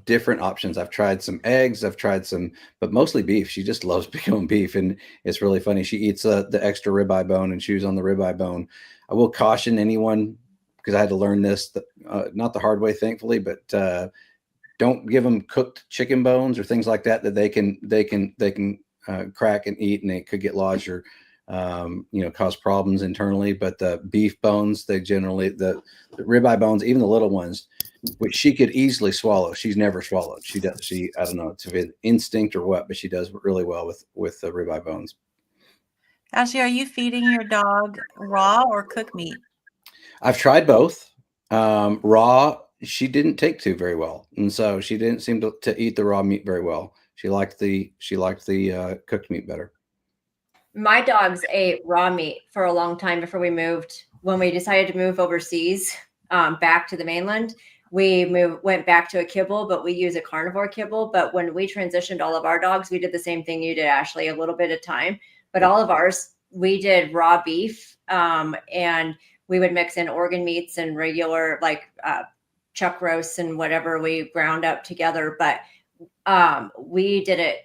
B: different options. I've tried some eggs, but mostly beef. She just loves becoming beef, and it's really funny. She eats the extra ribeye bone and chews on the ribeye bone. I will caution anyone, because I had to learn this, not the hard way, thankfully, but don't give them cooked chicken bones or things like that they can crack and eat, and it could get lodged or cause problems internally. But the beef bones, they generally, the ribeye bones, even the little ones, which she could easily swallow, she's never swallowed. I don't know, it's an instinct or what, but she does really well with the ribeye bones.
D: Ashley, are you feeding your dog raw or cooked meat?
B: I've tried both. Raw she didn't take to very well, and so she didn't seem to eat the raw meat very well. She liked the cooked meat better.
E: My dogs ate raw meat for a long time before we moved. When we decided to move overseas, back to the mainland, we went back to a kibble, but we use a carnivore kibble. But when we transitioned all of our dogs, we did the same thing you did, Ashley, a little bit at a time. But all of ours, we did raw beef, and we would mix in organ meats and regular chuck roasts and whatever we ground up together. But we did it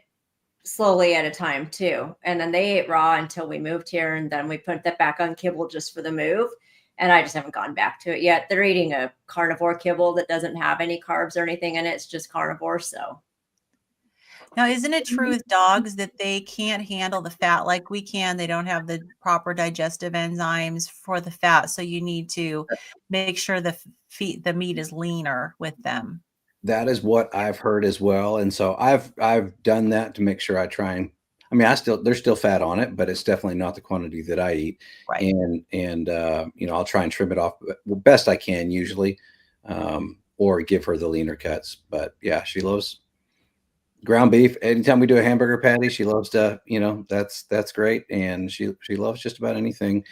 E: slowly at a time too. And then they ate raw until we moved here, and then we put that back on kibble just for the move. And I just haven't gone back to it yet. They're eating a carnivore kibble that doesn't have any carbs or anything in it. It's just carnivore. So
D: now, isn't it true with dogs that they can't handle the fat like we can? They don't have the proper digestive enzymes for the fat. So you need to make sure the meat is leaner with them.
B: That is what I've heard as well. And so I've done that to make sure I try and, I mean, there's still fat on it, but it's definitely not the quantity that I eat.
D: Right.
B: And I'll try and trim it off best I can usually, or give her the leaner cuts. But yeah, she loves ground beef. Anytime we do a hamburger patty, she loves to, that's great. And she loves just about anything.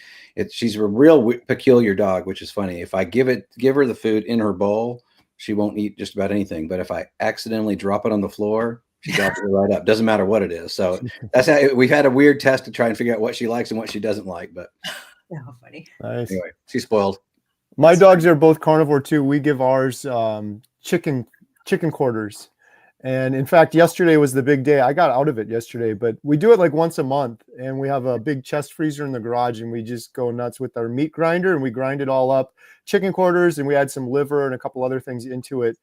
B: She's a real peculiar dog, which is funny. If I give her the food in her bowl, she won't eat just about anything. But if I accidentally drop it on the floor, she drops it right up. Doesn't matter what it is. So that's how we've had a weird test to try and figure out what she likes and what she doesn't like. But
E: oh, funny.
F: Nice.
B: Anyway, she's spoiled.
F: My dogs are both carnivore too. We give ours chicken quarters. And in fact, yesterday was the big day. I got out of it yesterday, but we do it like once a month, and we have a big chest freezer in the garage, and we just go nuts with our meat grinder, and we grind it all up, chicken quarters, and we add some liver and a couple other things into it.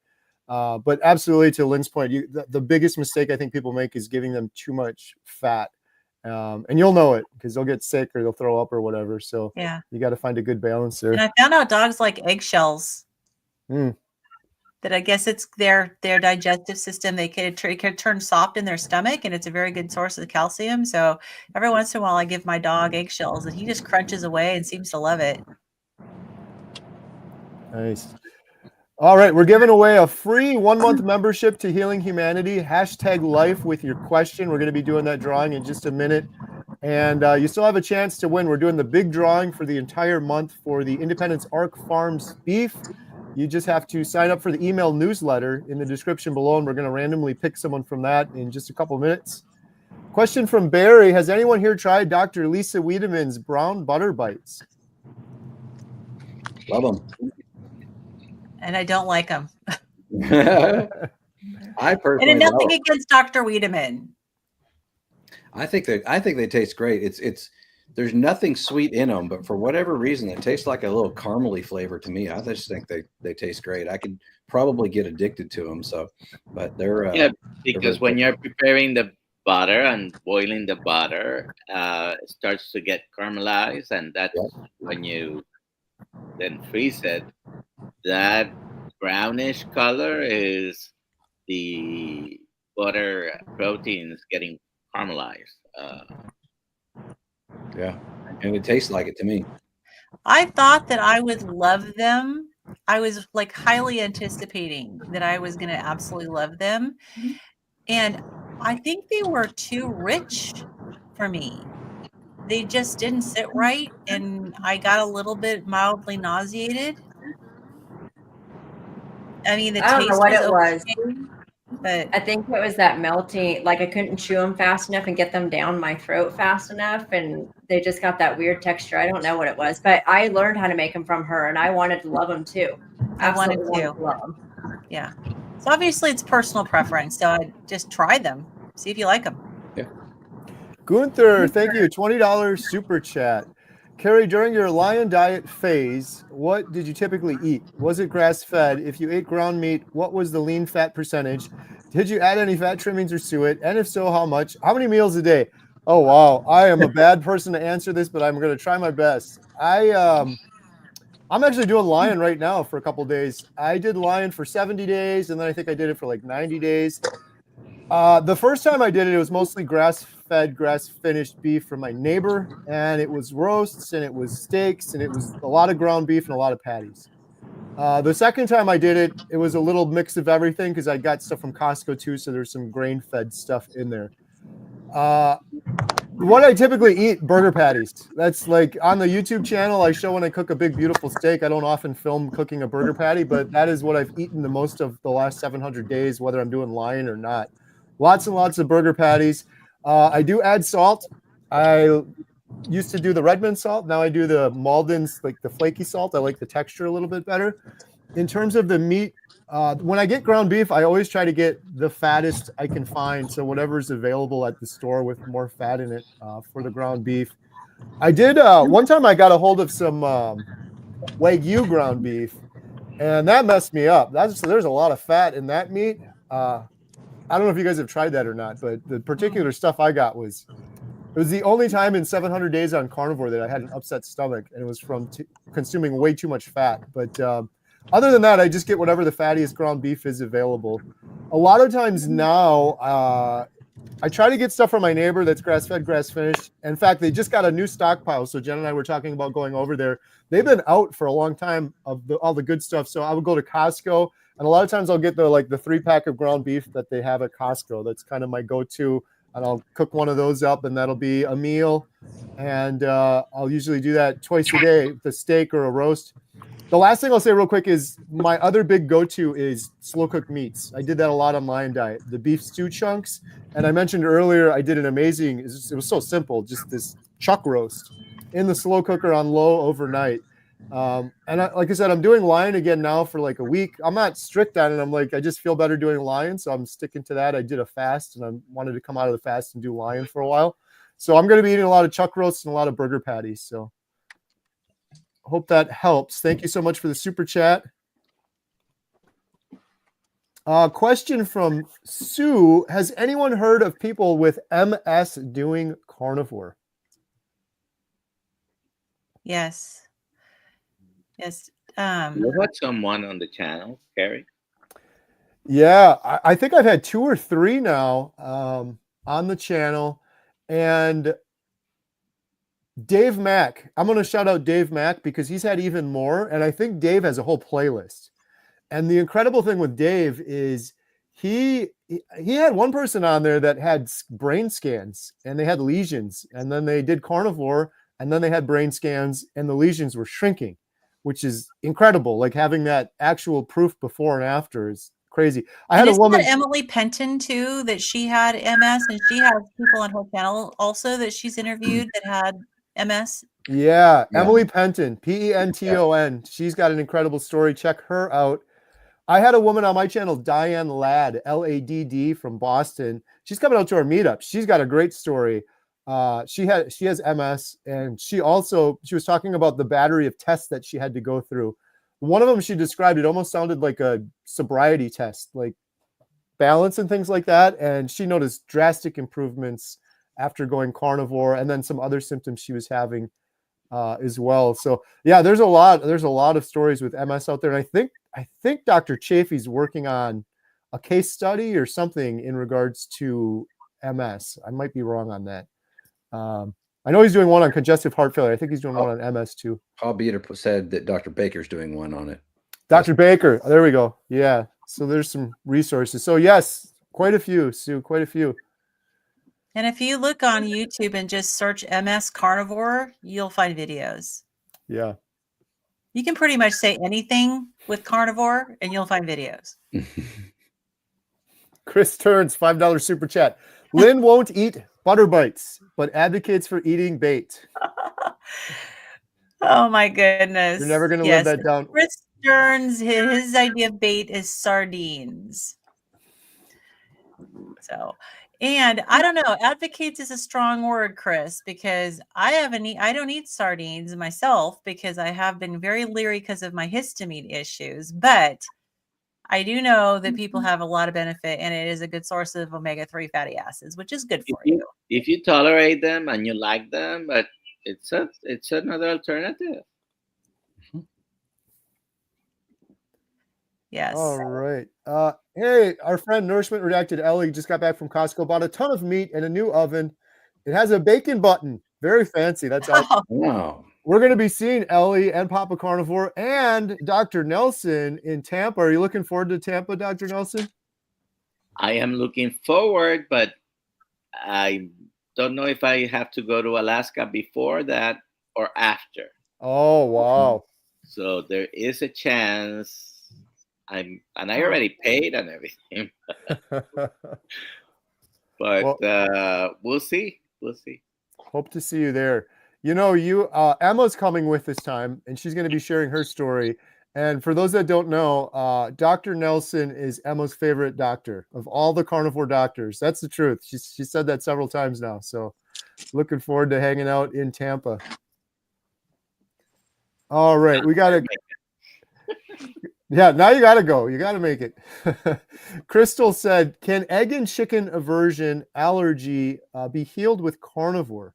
F: But absolutely, to Lynn's point, the biggest mistake I think people make is giving them too much fat. And you'll know it because they'll get sick or they'll throw up or whatever. So
D: yeah,
F: you got to find a good balance there.
D: And I found out dogs like eggshells. That I guess it's their digestive system. They can turn soft in their stomach, and it's a very good source of calcium. So every once in a while, I give my dog eggshells, and he just crunches away and seems to love it.
F: Nice. All right, we're giving away a free 1-month membership to Healing Humanity. #life with your question. We're going to be doing that drawing in just a minute. And you still have a chance to win. We're doing the big drawing for the entire month for the Independence Arc Farms beef. You just have to sign up for the email newsletter in the description below, and we're going to randomly pick someone from that in just a couple minutes. Question from Barry. Has anyone here tried Dr. Lisa Wiedemann's brown butter bites?
B: Love them.
D: And I don't like them.
B: I personally
D: and nothing against Dr. Wiedemann.
B: I think they taste great. It's there's nothing sweet in them, but for whatever reason, it tastes like a little caramely flavor to me. I just think they taste great. I could probably get addicted to them. So, but they're
G: because when you're preparing the butter and boiling the butter, it starts to get caramelized, and that's when you then freeze it. That brownish color is the butter proteins getting caramelized.
B: Yeah, and it tastes like it to me.
D: I thought that I would love them. I was like highly anticipating that I was going to absolutely love them. And I think they were too rich for me. They just didn't sit right. And I got a little bit mildly nauseated. I mean, the
E: I don't
D: taste
E: know what it
D: was.
E: was.
D: But
E: I think it was that melting, like I couldn't chew them fast enough and get them down my throat fast enough. And they just got that weird texture. I don't know what it was, but I learned how to make them from her, and I wanted to love them too.
D: I wanted to
E: love them.
D: Yeah. So obviously it's personal preference. So I just try them, see if you like them.
B: Yeah.
F: Gunther, thank you. $20 super chat. Kerry, during your lion diet phase, what did you typically eat? Was it grass-fed? If you ate ground meat, what was the lean fat percentage? Did you add any fat trimmings or suet? And if so, how much? How many meals a day? Oh, wow. I am a bad person to answer this, but I'm going to try my best. I'm actually doing lion right now for a couple of days. I did lion for 70 days, and then I think I did it for like 90 days. The first time I did it, it was mostly grass-fed, grass-finished beef from my neighbor, and it was roasts, and it was steaks, and it was a lot of ground beef and a lot of patties. The second time I did it, it was a little mix of everything because I got stuff from Costco too, so there's some grain-fed stuff in there. What I typically eat, burger patties. That's like on the YouTube channel, I show when I cook a big, beautiful steak. I don't often film cooking a burger patty, but that is what I've eaten the most of the last 700 days, whether I'm doing lion or not. Lots and lots of burger patties. I do add salt. I used to do the Redmond salt. Now I do the Malden's, like the flaky salt. I like the texture a little bit better. In terms of the meat, when I get ground beef, I always try to get the fattest I can find. So whatever's available at the store with more fat in it for the ground beef. I did one time I got a hold of some Wagyu ground beef, and that messed me up. There's a lot of fat in that meat. I don't know if you guys have tried that or not, but the particular stuff I got was the only time in 700 days on carnivore that I had an upset stomach, and it was from consuming way too much fat. But other than that, I just get whatever the fattiest ground beef is available. A lot of times now, I try to get stuff from my neighbor that's grass-fed, grass-finished. In fact, they just got a new stockpile. So Jen and I were talking about going over there. They've been out for a long time of all the good stuff. So I would go to Costco, and a lot of times I'll get the 3-pack of ground beef that they have at Costco. That's kind of my go-to. And I'll cook one of those up, and that'll be a meal. And I'll usually do that twice a day, the steak or a roast. The last thing I'll say real quick is my other big go-to is slow-cooked meats. I did that a lot on Lion Diet. The beef stew chunks. And I mentioned earlier, I did an amazing, it was so simple, just this chuck roast in the slow cooker on low overnight. Like I said, I'm doing Lion again now for like a week. I'm not strict on it. I just feel better doing Lion, so I'm sticking to that. I did a fast, and I wanted to come out of the fast and do Lion for a while. So I'm going to be eating a lot of chuck roasts and a lot of burger patties. So hope that helps. Thank you so much for the super chat. Question from Sue. Has anyone heard of people with MS doing carnivore?
D: Yes. Yes.
G: You had someone on the channel, Kerry?
F: Yeah, I think I've had 2 or 3 now on the channel. And Dave Mack, I'm going to shout out Dave Mack because he's had even more. And I think Dave has a whole playlist. And the incredible thing with Dave is he had one person on there that had brain scans, and they had lesions. And then they did carnivore, and then they had brain scans, and the lesions were shrinking, which is incredible. Like having that actual proof before and after is crazy. I had a woman,
D: Emily Penton too, that she had MS, and she has people on her channel also that she's interviewed that had MS.
F: Yeah, Emily Penton, Penton. She's got an incredible story. Check her out. I had a woman on my channel, Diane Ladd, Ladd, from Boston. She's coming out to our meetup. She's got a great story. She has MS, and she was talking about the battery of tests that she had to go through. One of them she described, it almost sounded like a sobriety test, like balance and things like that. And she noticed drastic improvements after going carnivore, and then some other symptoms she was having as well. So yeah, there's a lot of stories with MS out there. And I think Dr. Chafee's working on a case study or something in regards to MS. I might be wrong on that. I know he's doing one on congestive heart failure. I think he's doing one on MS too.
B: Paul Beater said that Dr. Baker's doing one on it.
F: Dr. Baker. There we go. Yeah. So there's some resources. So yes, quite a few, Sue, quite a few.
D: And if you look on YouTube and just search MS carnivore, you'll find videos.
F: Yeah.
D: You can pretty much say anything with carnivore and you'll find videos.
F: Chris Turns, $5 super chat. Lynn won't eat butter bites, but advocates for eating bait.
D: Oh my goodness.
F: You're never going to live that down.
D: Chris Stearns, his idea of bait is sardines. So, and I don't know, advocates is a strong word, Chris, because I don't eat sardines myself because I have been very leery because of my histamine issues, but I do know that people have a lot of benefit, and it is a good source of omega-3 fatty acids, which is good for you.
G: If you tolerate them and you like them, but it's another alternative.
D: Yes.
F: All right. Hey, our friend Nourishment Redacted Ellie just got back from Costco, bought a ton of meat and a new oven. It has a bacon button. Very fancy. That's awesome.
B: Wow.
F: we're going to be seeing Ellie and Papa Carnivore and Dr. Nelson in Tampa. Are you looking forward to Tampa, Dr. Nelson?
G: I am looking forward, but I don't know if I have to go to Alaska before that or after.
F: Oh, wow.
G: So there is a chance. I already paid and everything, but we'll see. We'll see.
F: Hope to see you there. You know, Emma's coming with this time, and she's going to be sharing her story. And for those that don't know, Dr. Nelson is Emma's favorite doctor of all the carnivore doctors. That's the truth. She said that several times now. So looking forward to hanging out in Tampa. All right. We got to. Yeah, now you got to go. You got to make it. Crystal said, can egg and chicken aversion allergy be healed with carnivore?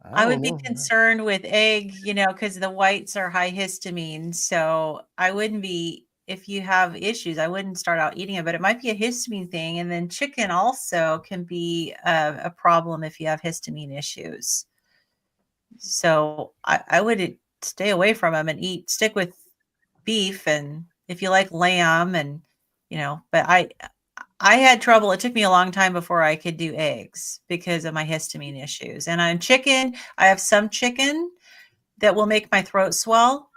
D: I would be concerned with egg, because the whites are high histamine. So I wouldn't be, if you have issues, I wouldn't start out eating it, but it might be a histamine thing. And then chicken also can be a problem if you have histamine issues. So I would stay away from them and stick with beef. And if you like lamb and, but I had trouble. It took me a long time before I could do eggs because of my histamine issues. And on chicken, I have some chicken that will make my throat swell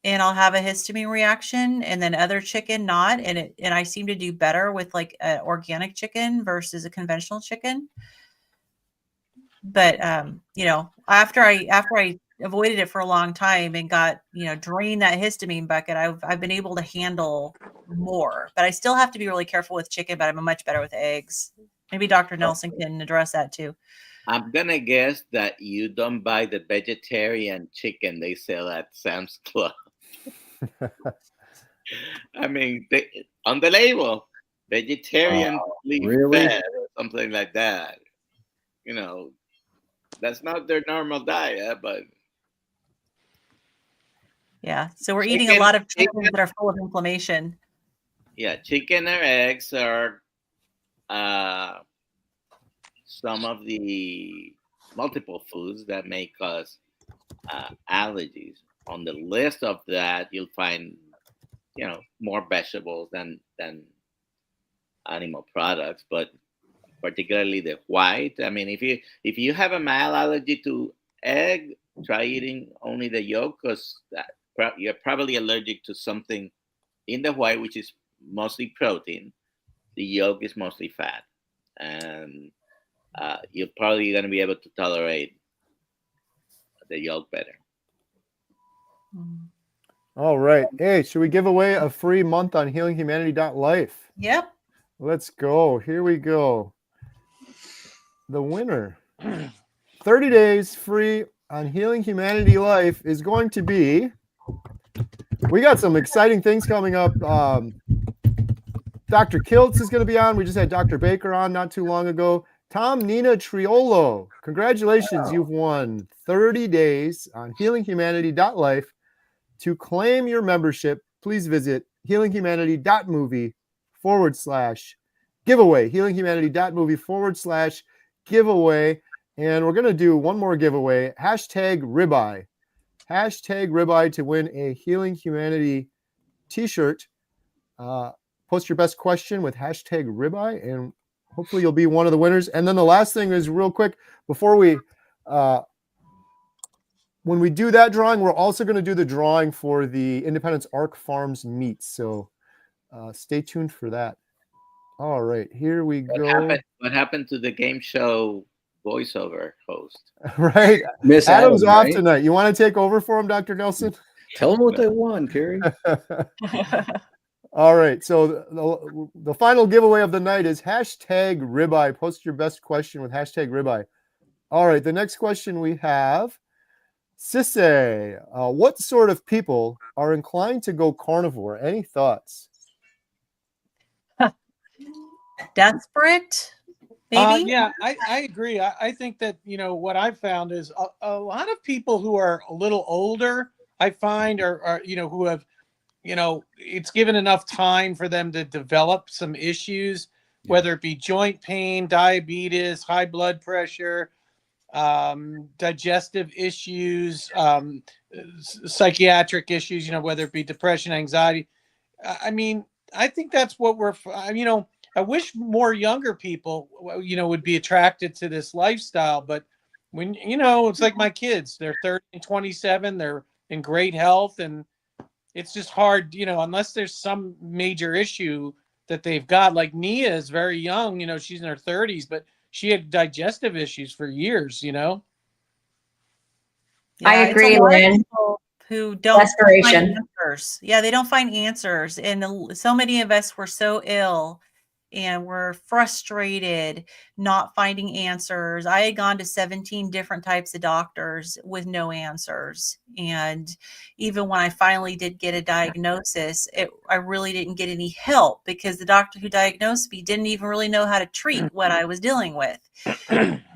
D: and I'll have a histamine reaction, and then other chicken not. And I seem to do better with like organic chicken versus a conventional chicken. But after I avoided it for a long time and got, drained that histamine bucket, I've been able to handle more, but I still have to be really careful with chicken, but I'm much better with eggs. Maybe Dr. Nelson can address that too.
G: I'm going to guess that you don't buy the vegetarian chicken they sell at Sam's Club. I mean, on the label, vegetarian
B: really?
G: fed or something like that. That's not their normal diet, but
D: yeah. So we're eating a lot of chickens that are full of inflammation.
G: Yeah, chicken or eggs are some of the multiple foods that may cause allergies. On the list of that, you'll find, more vegetables than animal products, but particularly the white. I mean, if you have a mild allergy to egg, try eating only the yolk, because you're probably allergic to something in the white, which is mostly protein. The yolk is mostly fat, and you're probably going to be able to tolerate the yolk better.
F: All right. Hey, should we give away a free month on healinghumanity.life?
D: Yep.
F: Let's go. Here we go. The winner, 30 days free on Healing Humanity Life, is going to be, we got some exciting things coming up. Dr. Kiltz is going to be on. We just had Dr. Baker on not too long ago. Tom Nina Triolo, congratulations. Wow. You've won 30 days on healinghumanity.life. To claim your membership, please visit healinghumanity.movie/giveaway. healinghumanity.movie/giveaway. And we're going to do one more giveaway. #ribeye. #ribeye to win a Healing Humanity t-shirt. Post your best question with #ribeye, and hopefully you'll be one of the winners. And then the last thing is, real quick, before we when we do that drawing, we're also going to do the drawing for the Independence Arc Farms meat. So stay tuned for that. All right, here we go.
G: What happened to the game show voiceover host?
F: Right.
B: Miss
F: Adam's
B: Adam,
F: off
B: right?
F: tonight. You want to take over for him, Dr. Nelson?
B: Tell them what they won, Kerry.
F: All right. So the final giveaway of the night is #ribeye. Post your best question with #ribeye. All right. The next question we have, Sisse, what sort of people are inclined to go carnivore? Any thoughts?
D: Desperate, maybe?
C: Yeah, I agree. I think that, what I've found is a lot of people who are a little older, I find, are who have, it's given enough time for them to develop some issues, whether it be joint pain, diabetes, high blood pressure, digestive issues, psychiatric issues, whether it be depression, anxiety. I mean, I think that's what I wish more younger people, would be attracted to this lifestyle. But when, it's like my kids, they're 30 and 27, they're in great health. And it's just hard, unless there's some major issue that they've got. Like Nia is very young, she's in her 30s, but she had digestive issues for years,
D: Yeah,
E: I
D: it's a
E: agree,
D: lot of
E: Lynn.
D: people who don't find
E: Desperation.
D: answers. Yeah, they don't find answers. And so many of us were so ill and we're frustrated not finding answers. I had gone to 17 different types of doctors with no answers. And even when I finally did get a diagnosis, I really didn't get any help because the doctor who diagnosed me didn't even really know how to treat what I was dealing with.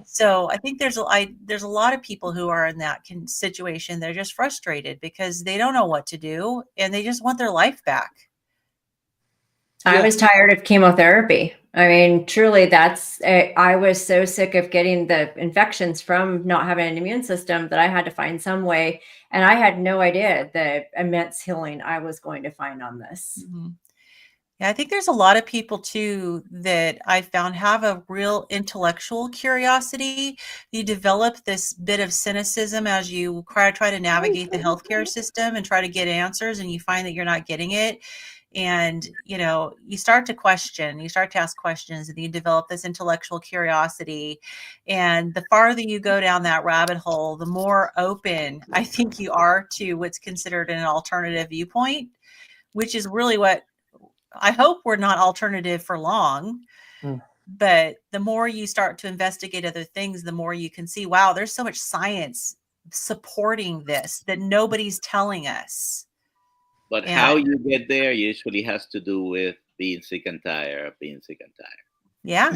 D: So I think there's a lot of people who are in that situation. They're just frustrated because they don't know what to do and they just want their life back.
E: I was tired of chemotherapy. I mean, truly, I was so sick of getting the infections from not having an immune system that I had to find some way. And I had no idea the immense healing I was going to find on this.
D: Mm-hmm. Yeah, I think there's a lot of people too that I found have a real intellectual curiosity. You develop this bit of cynicism as you try to navigate the healthcare system and try to get answers, and you find that you're not getting it. And, you start to question, you start to ask questions, and you develop this intellectual curiosity. And the farther you go down that rabbit hole, the more open I think you are to what's considered an alternative viewpoint, which is really what I hope we're not alternative for long. But the more you start to investigate other things, the more you can see, wow, there's so much science supporting this that nobody's telling us.
G: But how you get there usually has to do with being sick and tired of being sick and tired.
D: Yeah.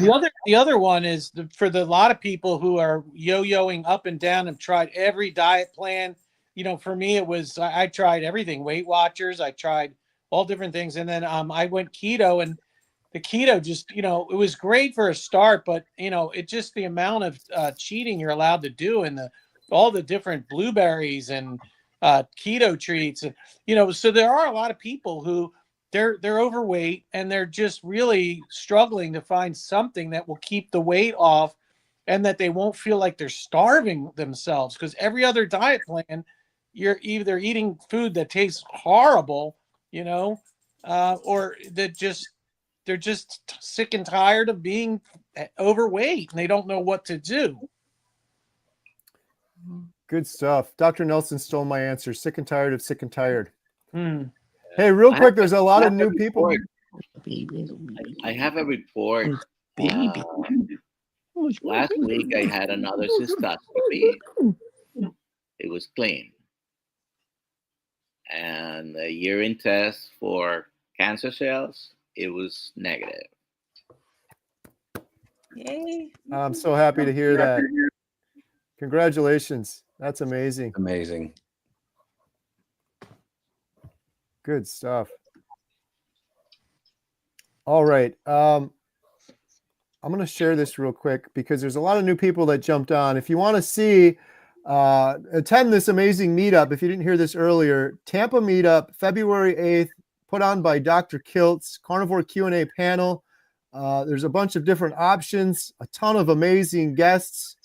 C: The other one is for the lot of people who are yo-yoing up and down, have tried every diet plan. For me, it was, I tried everything, Weight Watchers. I tried all different things. And then I went keto, and the keto just, it was great for a start, but it just, the amount of cheating you're allowed to do, and all the different blueberries and keto treats, and so there are a lot of people who they're overweight and they're just really struggling to find something that will keep the weight off and that they won't feel like they're starving themselves, because every other diet plan, you're either eating food that tastes horrible, or they're just sick and tired of being overweight and they don't know what to do.
F: Good stuff. Dr. Nelson stole my answer. Sick and tired of sick and tired.
C: Hmm.
F: Hey, real quick, there's a lot of new people.
G: I have a report. Last week I had another cystoscopy. It was clean. And a urine test for cancer cells, it was negative.
D: Yay.
F: I'm so happy to hear that. Congratulations. That's amazing.
B: Amazing.
F: Good stuff. All right. I'm going to share this real quick because there's a lot of new people that jumped on. If you want to see, attend this amazing meetup, if you didn't hear this earlier, Tampa meetup, February 8th, put on by Dr. Kiltz, Carnivore Q A panel. There's a bunch of different options, a ton of amazing guests,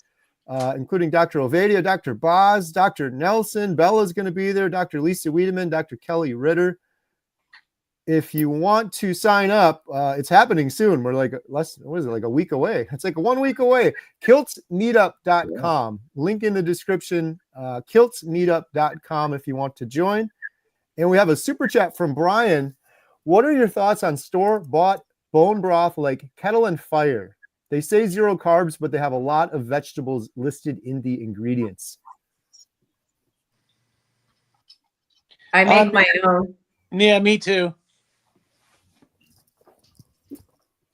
F: including Dr. Ovadia, Dr. Boz, Dr. Nelson, Bella's going to be there, Dr. Lisa Wiedemann, Dr. Kelly Ritter. If you want to sign up, it's happening soon. We're like like a week away. It's like 1 week away. Kiltzmeetup.com. Link in the description. Kiltzmeetup.com if you want to join. And we have a super chat from Brian. What are your thoughts on store-bought bone broth like Kettle and Fire? They say 0 carbs, but they have a lot of vegetables listed in the ingredients.
E: I make my own.
C: Yeah, me too.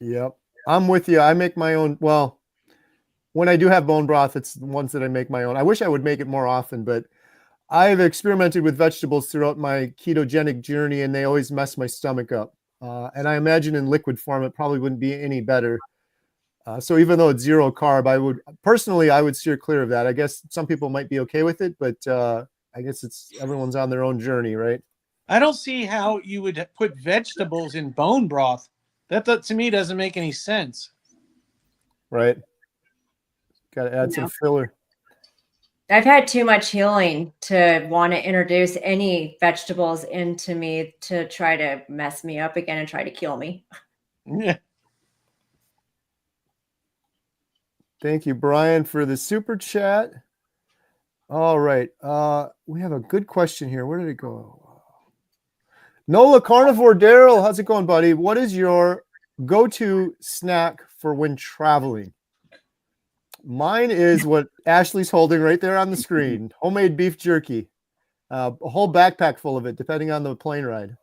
F: Yep. I'm with you. I make my own. Well, when I do have bone broth, it's the ones that I make my own. I wish I would make it more often, but I've experimented with vegetables throughout my ketogenic journey, and they always mess my stomach up. And I imagine in liquid form, it probably wouldn't be any better. So even though it's 0 carb, I would steer clear of that. I guess some people might be okay with it, but I guess everyone's on their own journey, right?
C: I don't see how you would put vegetables in bone broth. That to me doesn't make any sense.
F: Right. Got to add some filler.
E: I've had too much healing to want to introduce any vegetables into me to try to mess me up again and try to kill me.
C: Yeah.
F: Thank you, Brian, for the super chat. All right. We have a good question here. Where did it go? Nola Carnivore Daryl, how's it going, buddy? What is your go-to snack for when traveling? Mine is what Ashley's holding right there on the screen. Homemade beef jerky. A whole backpack full of it, depending on the plane ride.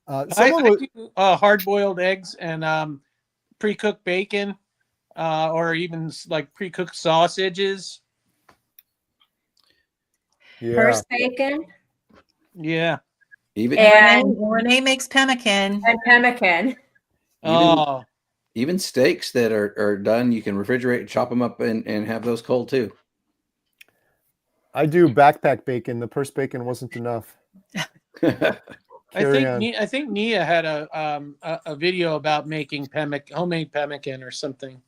C: I do hard-boiled eggs and pre-cooked bacon, or even like pre-cooked sausages.
F: Yeah.
E: First bacon.
C: Yeah.
E: And
D: Renee makes pemmican.
E: And pemmican.
B: Even steaks that are done, you can refrigerate, chop them up, and have those cold too.
F: I do backpack bacon. The purse bacon wasn't enough.
C: I think Nia had a video about making homemade pemmican or something.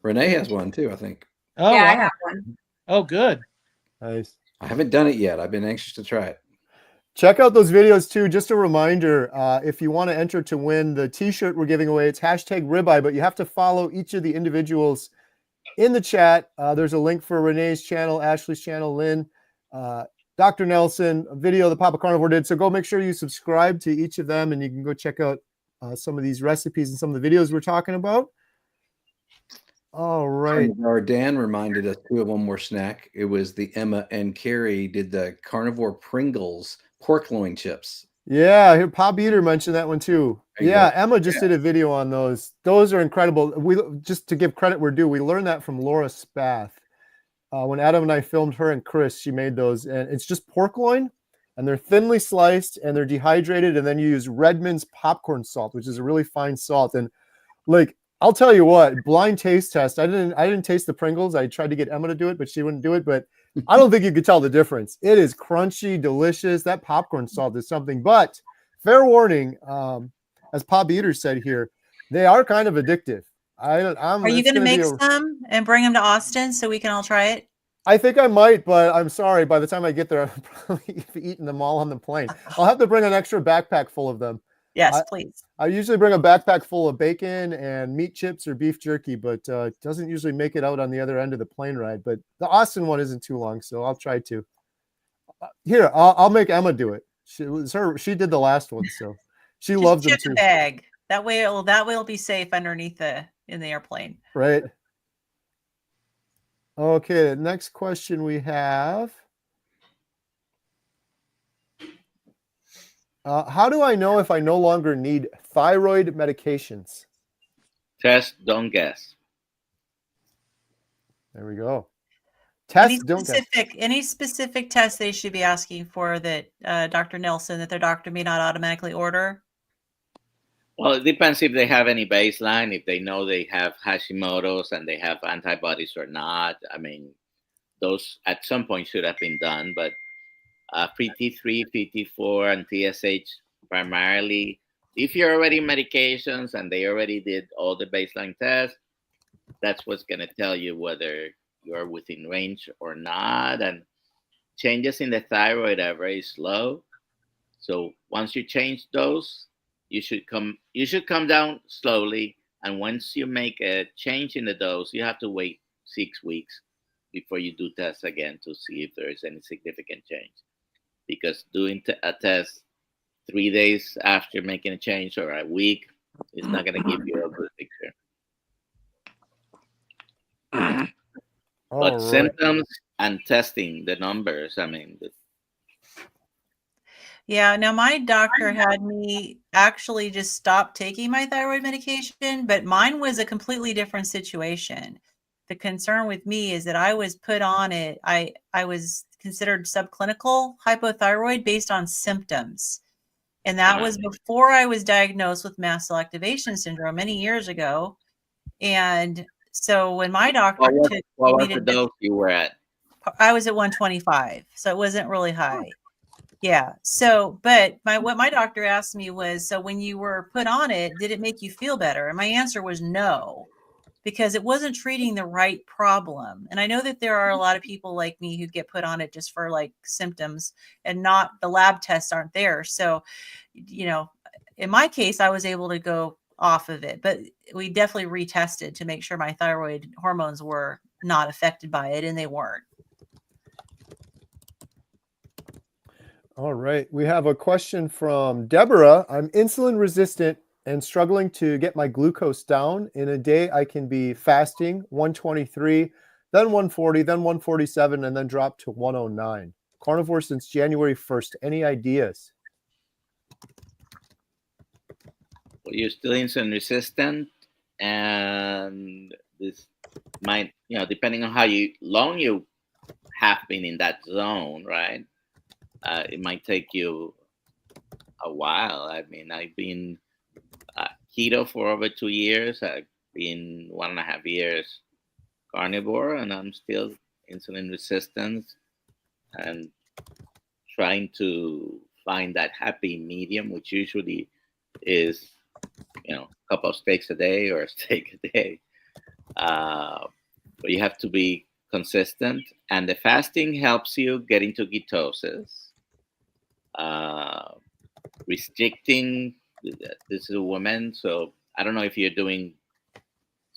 B: Renee has one too, I think.
C: Oh,
E: yeah,
C: wow.
E: I have one.
C: Oh, good.
F: Nice.
B: I haven't done it yet. I've been anxious to try it.
F: Check out those videos too. Just a reminder, if you want to enter to win the t-shirt we're giving away, it's #ribeye, but you have to follow each of the individuals in the chat. There's a link for Renee's channel, Ashley's channel, Lynn, Dr. Nelson, a video that Papa Carnivore did. So go make sure you subscribe to each of them, and you can go check out some of these recipes and some of the videos we're talking about. All right.
B: Our Dan reminded us too of one more snack. It was the Emma and Kerry did the Carnivore Pringles pork loin chips.
F: Yeah, here Pop Eater mentioned that one too. Yeah,
B: go.
F: Emma just did a video on those. Those are incredible. We just to give credit where due, we learned that from Laura Spath. When Adam and I filmed her and Chris, she made those, and it's just pork loin, and they're thinly sliced and they're dehydrated, and then you use Redmond's popcorn salt, which is a really fine salt. And like, I'll tell you what, blind taste test. I didn't taste the Pringles. I tried to get Emma to do it, but she wouldn't do it. But I don't think you could tell the difference. It is crunchy, delicious. That popcorn salt is something. But fair warning, as Pop Eater said here, they are kind of addictive. Are you
D: going to make some and bring them to Austin so we can all try it?
F: I think I might, but I'm sorry. By the time I get there, I'll probably be eating them all on the plane. I'll have to bring an extra backpack full of them.
D: Yes, please.
F: I usually bring a backpack full of bacon and meat chips or beef jerky, but it doesn't usually make it out on the other end of the plane ride. But the Austin one isn't too long, so I'll try to. Here, I'll make Emma do it. She did the last one, so she loves them too.
D: Bag. That way it'll be safe underneath in the airplane.
F: Right. Okay, the next question we have. How do I know if I no longer need thyroid medications?
G: Test, don't guess.
F: There we go. Test, don't guess.
D: Any specific tests they should be asking for that Dr. Nelson, that their doctor may not automatically order?
G: Well, it depends if they have any baseline, if they know they have Hashimoto's and they have antibodies or not. I mean, those at some point should have been done, but PT3, PT4, and TSH primarily. If you're already medications and they already did all the baseline tests, that's what's going to tell you whether you're within range or not. And changes in the thyroid are very slow. So once you change those, you should come down slowly. And once you make a change in the dose, you have to wait 6 weeks before you do tests again to see if there is any significant change. Because doing a test 3 days after making a change or a week is not going to give you a good picture. But symptoms and testing the numbers, I mean.
D: Yeah, now my doctor had me actually just stop taking my thyroid medication, but mine was a completely different situation. The concern with me is that I was put on it. I was considered subclinical hypothyroid based on symptoms. And that was before I was diagnosed with mast cell activation syndrome many years ago. And so when my doctor
G: What
D: took
G: was
D: me
G: the
D: to,
G: dose you were at?
D: I was at 125, so it wasn't really high. Yeah. So, but what my doctor asked me was, so when you were put on it, did it make you feel better? And my answer was no, because it wasn't treating the right problem. And I know that there are a lot of people like me who get put on it just for like symptoms, and not the lab tests aren't there. So, you know, in my case, I was able to go off of it, but we definitely retested to make sure my thyroid hormones were not affected by it, and they weren't.
F: All right. We have a question from Deborah. I'm insulin resistant and struggling to get my glucose down. In a day, I can be fasting 123, then 140, then 147, and then drop to 109. Carnivore since January 1st. Any ideas?
G: Well, you're still insulin resistant, and this might, depending on how long you have been in that zone, right? It might take you a while. I mean, I've been keto for over 2 years. I've been 1.5 years carnivore, and I'm still insulin resistant and trying to find that happy medium, which usually is, a couple of steaks a day or a steak a day. But you have to be consistent, and the fasting helps you get into ketosis. Restricting, this is a woman, so I don't know if you're doing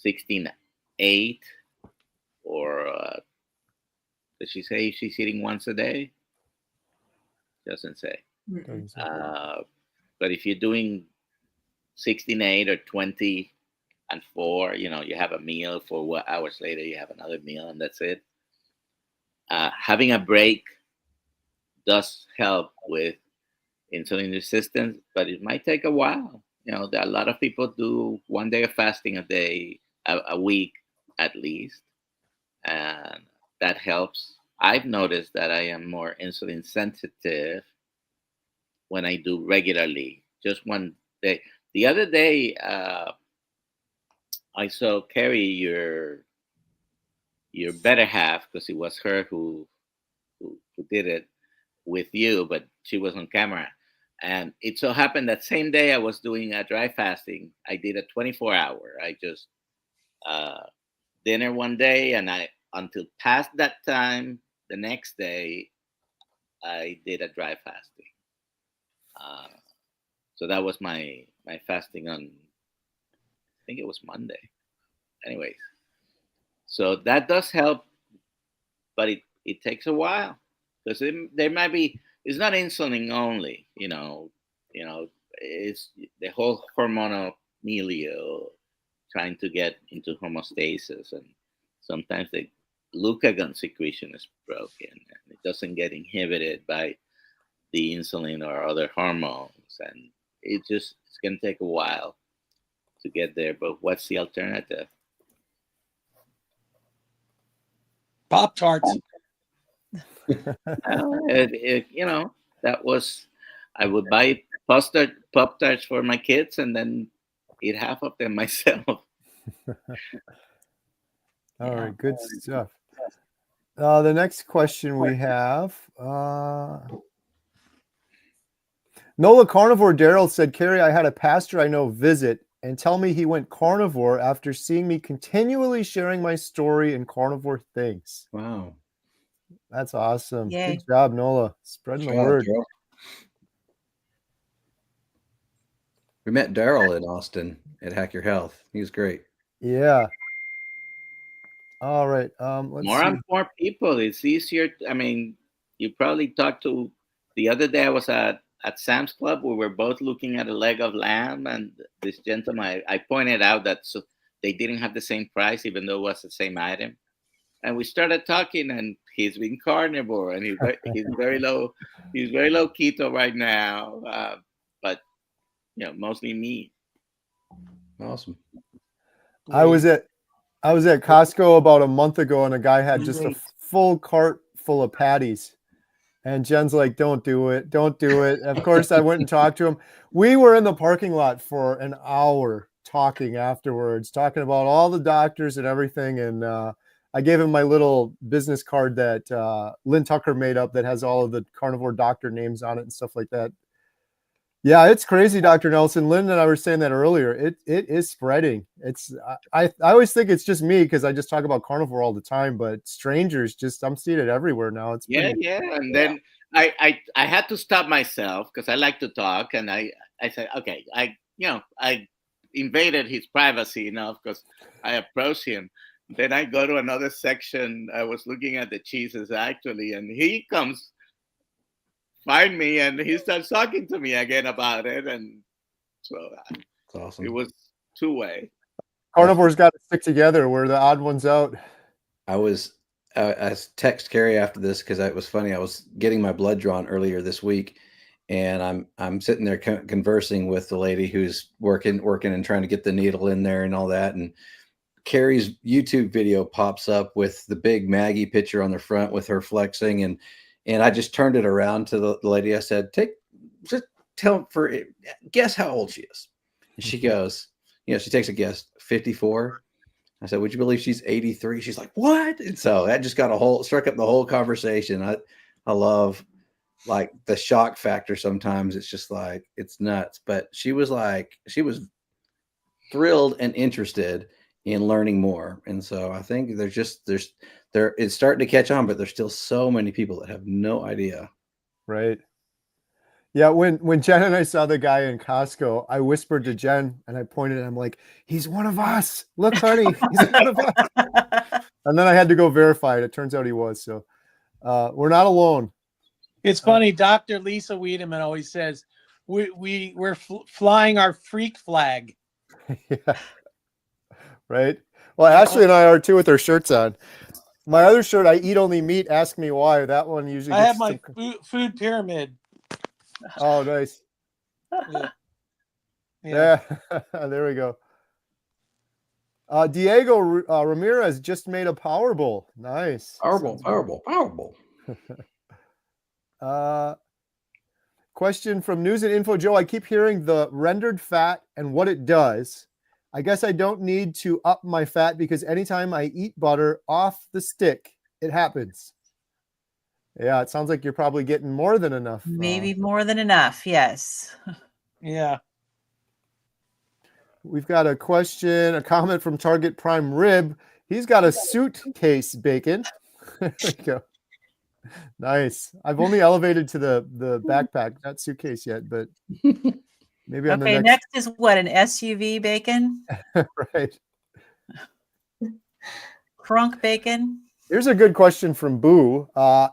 G: 16-8 or does she say she's eating once a day? Doesn't say. But if you're doing 16-8 or 20-4, you have a meal for hours later, you have another meal, and that's it. Having a break does help with insulin resistance, but it might take a while. There are a lot of people do 1 day of fasting a week at least, and that helps. I've noticed that I am more insulin sensitive when I do regularly, just 1 day. The other day, I saw Kerry, your better half, because it was her who did it with you, but she was on camera. And it so happened that same day I was doing a dry fasting. I did a 24-hour. I just dinner 1 day, and until past that time, the next day, I did a dry fasting. So that was my fasting on, I think it was Monday. Anyways, so that does help, but it takes a while, because there might be, it's not insulin only, it's the whole hormonal milieu trying to get into homeostasis, and sometimes the glucagon secretion is broken and it doesn't get inhibited by the insulin or other hormones, and it's going to take a while to get there. But what's the alternative?
C: Pop-Tarts.
G: That was, I would buy Pop-Tarts for my kids and then eat half of them myself.
F: All right, good stuff. The next question we have, Nola Carnivore Daryl said, Kerry, I had a pastor I know visit and tell me he went carnivore after seeing me continually sharing my story and carnivore things.
B: Wow.
F: That's awesome.
D: Yay.
F: Good job, Nola. Spreading the word.
B: Daryl. We met Daryl in Austin at Hack Your Health. He was great.
F: Yeah. All right. Let's see.
G: And more people. It's easier. I mean, you probably talked to, the other day I was at Sam's Club. We were both looking at a leg of lamb, and this gentleman, I pointed out that they didn't have the same price, even though it was the same item. And we started talking, and he's been carnivore, and he's very low. He's very low keto right now, but mostly meat.
B: Awesome.
F: I was at Costco about a month ago, and a guy had just a full cart full of patties, And Jen's like, don't do it. Don't do it. Of course, I went and talked to him. We were in the parking lot for an hour talking afterwards, talking about all the doctors and everything. And I gave him my little business card that Lynn Tucker made up that has all of the carnivore doctor names on it and stuff like that. Yeah, it's crazy, Dr. Nelson. Lynn and I were saying that earlier. It is spreading. It's I always think it's just me because I just talk about carnivore all the time, but strangers just I'm seeing it everywhere now. It's
G: Yeah,
F: pretty,
G: yeah. And then I had to stop myself because I like to talk, and I said, okay, I invaded his privacy enough because I approached him. Then I go to another section. I was looking at the cheeses actually, and he comes find me and he starts talking to me again about it, and so
B: That's awesome.
G: it was two-way.
F: carnivore's got to stick together. We're the odd ones out.
B: I text Kerry after this because it was funny. I was getting my blood drawn earlier this week, and I'm sitting there conversing with the lady who's working and trying to get the needle in there and all that. And Kerry's YouTube video pops up with the big Maggie picture on the front with her flexing, and I just turned it around to the lady. I said, guess how old she is. And she goes, she takes a guess, 54. I said, would you believe she's 83? She's like, what? And so that just struck up the whole conversation. I love like the shock factor. Sometimes it's just like, it's nuts, but she was thrilled and interested in learning more. And so I think it's starting to catch on, but there's still so many people that have no idea.
F: Right. Yeah. When Jen and I saw the guy in Costco, I whispered to Jen and I pointed, I'm like, he's one of us. Look, honey, he's one of us. And then I had to go verify it. It turns out he was. So we're not alone.
C: It's funny. Dr. Lisa Wiedemann always says, we're flying our freak flag.
F: Yeah. Right. Well, Ashley and I are too with our shirts on. My other shirt, I eat only meat. Ask me why. That one usually.
C: I have my food pyramid.
F: Oh, nice. Yeah. There we go. Diego Ramirez just made a Powerball. Nice.
B: Powerball.
F: Question from News and Info Joe. I keep hearing the rendered fat and what it does. I guess I don't need to up my fat because anytime I eat butter off the stick, it happens. Yeah, it sounds like you're probably getting more than enough.
D: Maybe more than enough. Yes.
C: Yeah.
F: We've got a comment from Target Prime Rib. He's got a suitcase bacon. There we go. Nice. I've only elevated to the backpack, not suitcase yet, but maybe on the
D: next is what, an SUV bacon?
F: Right.
D: Crunk bacon.
F: Here's a good question from Boo.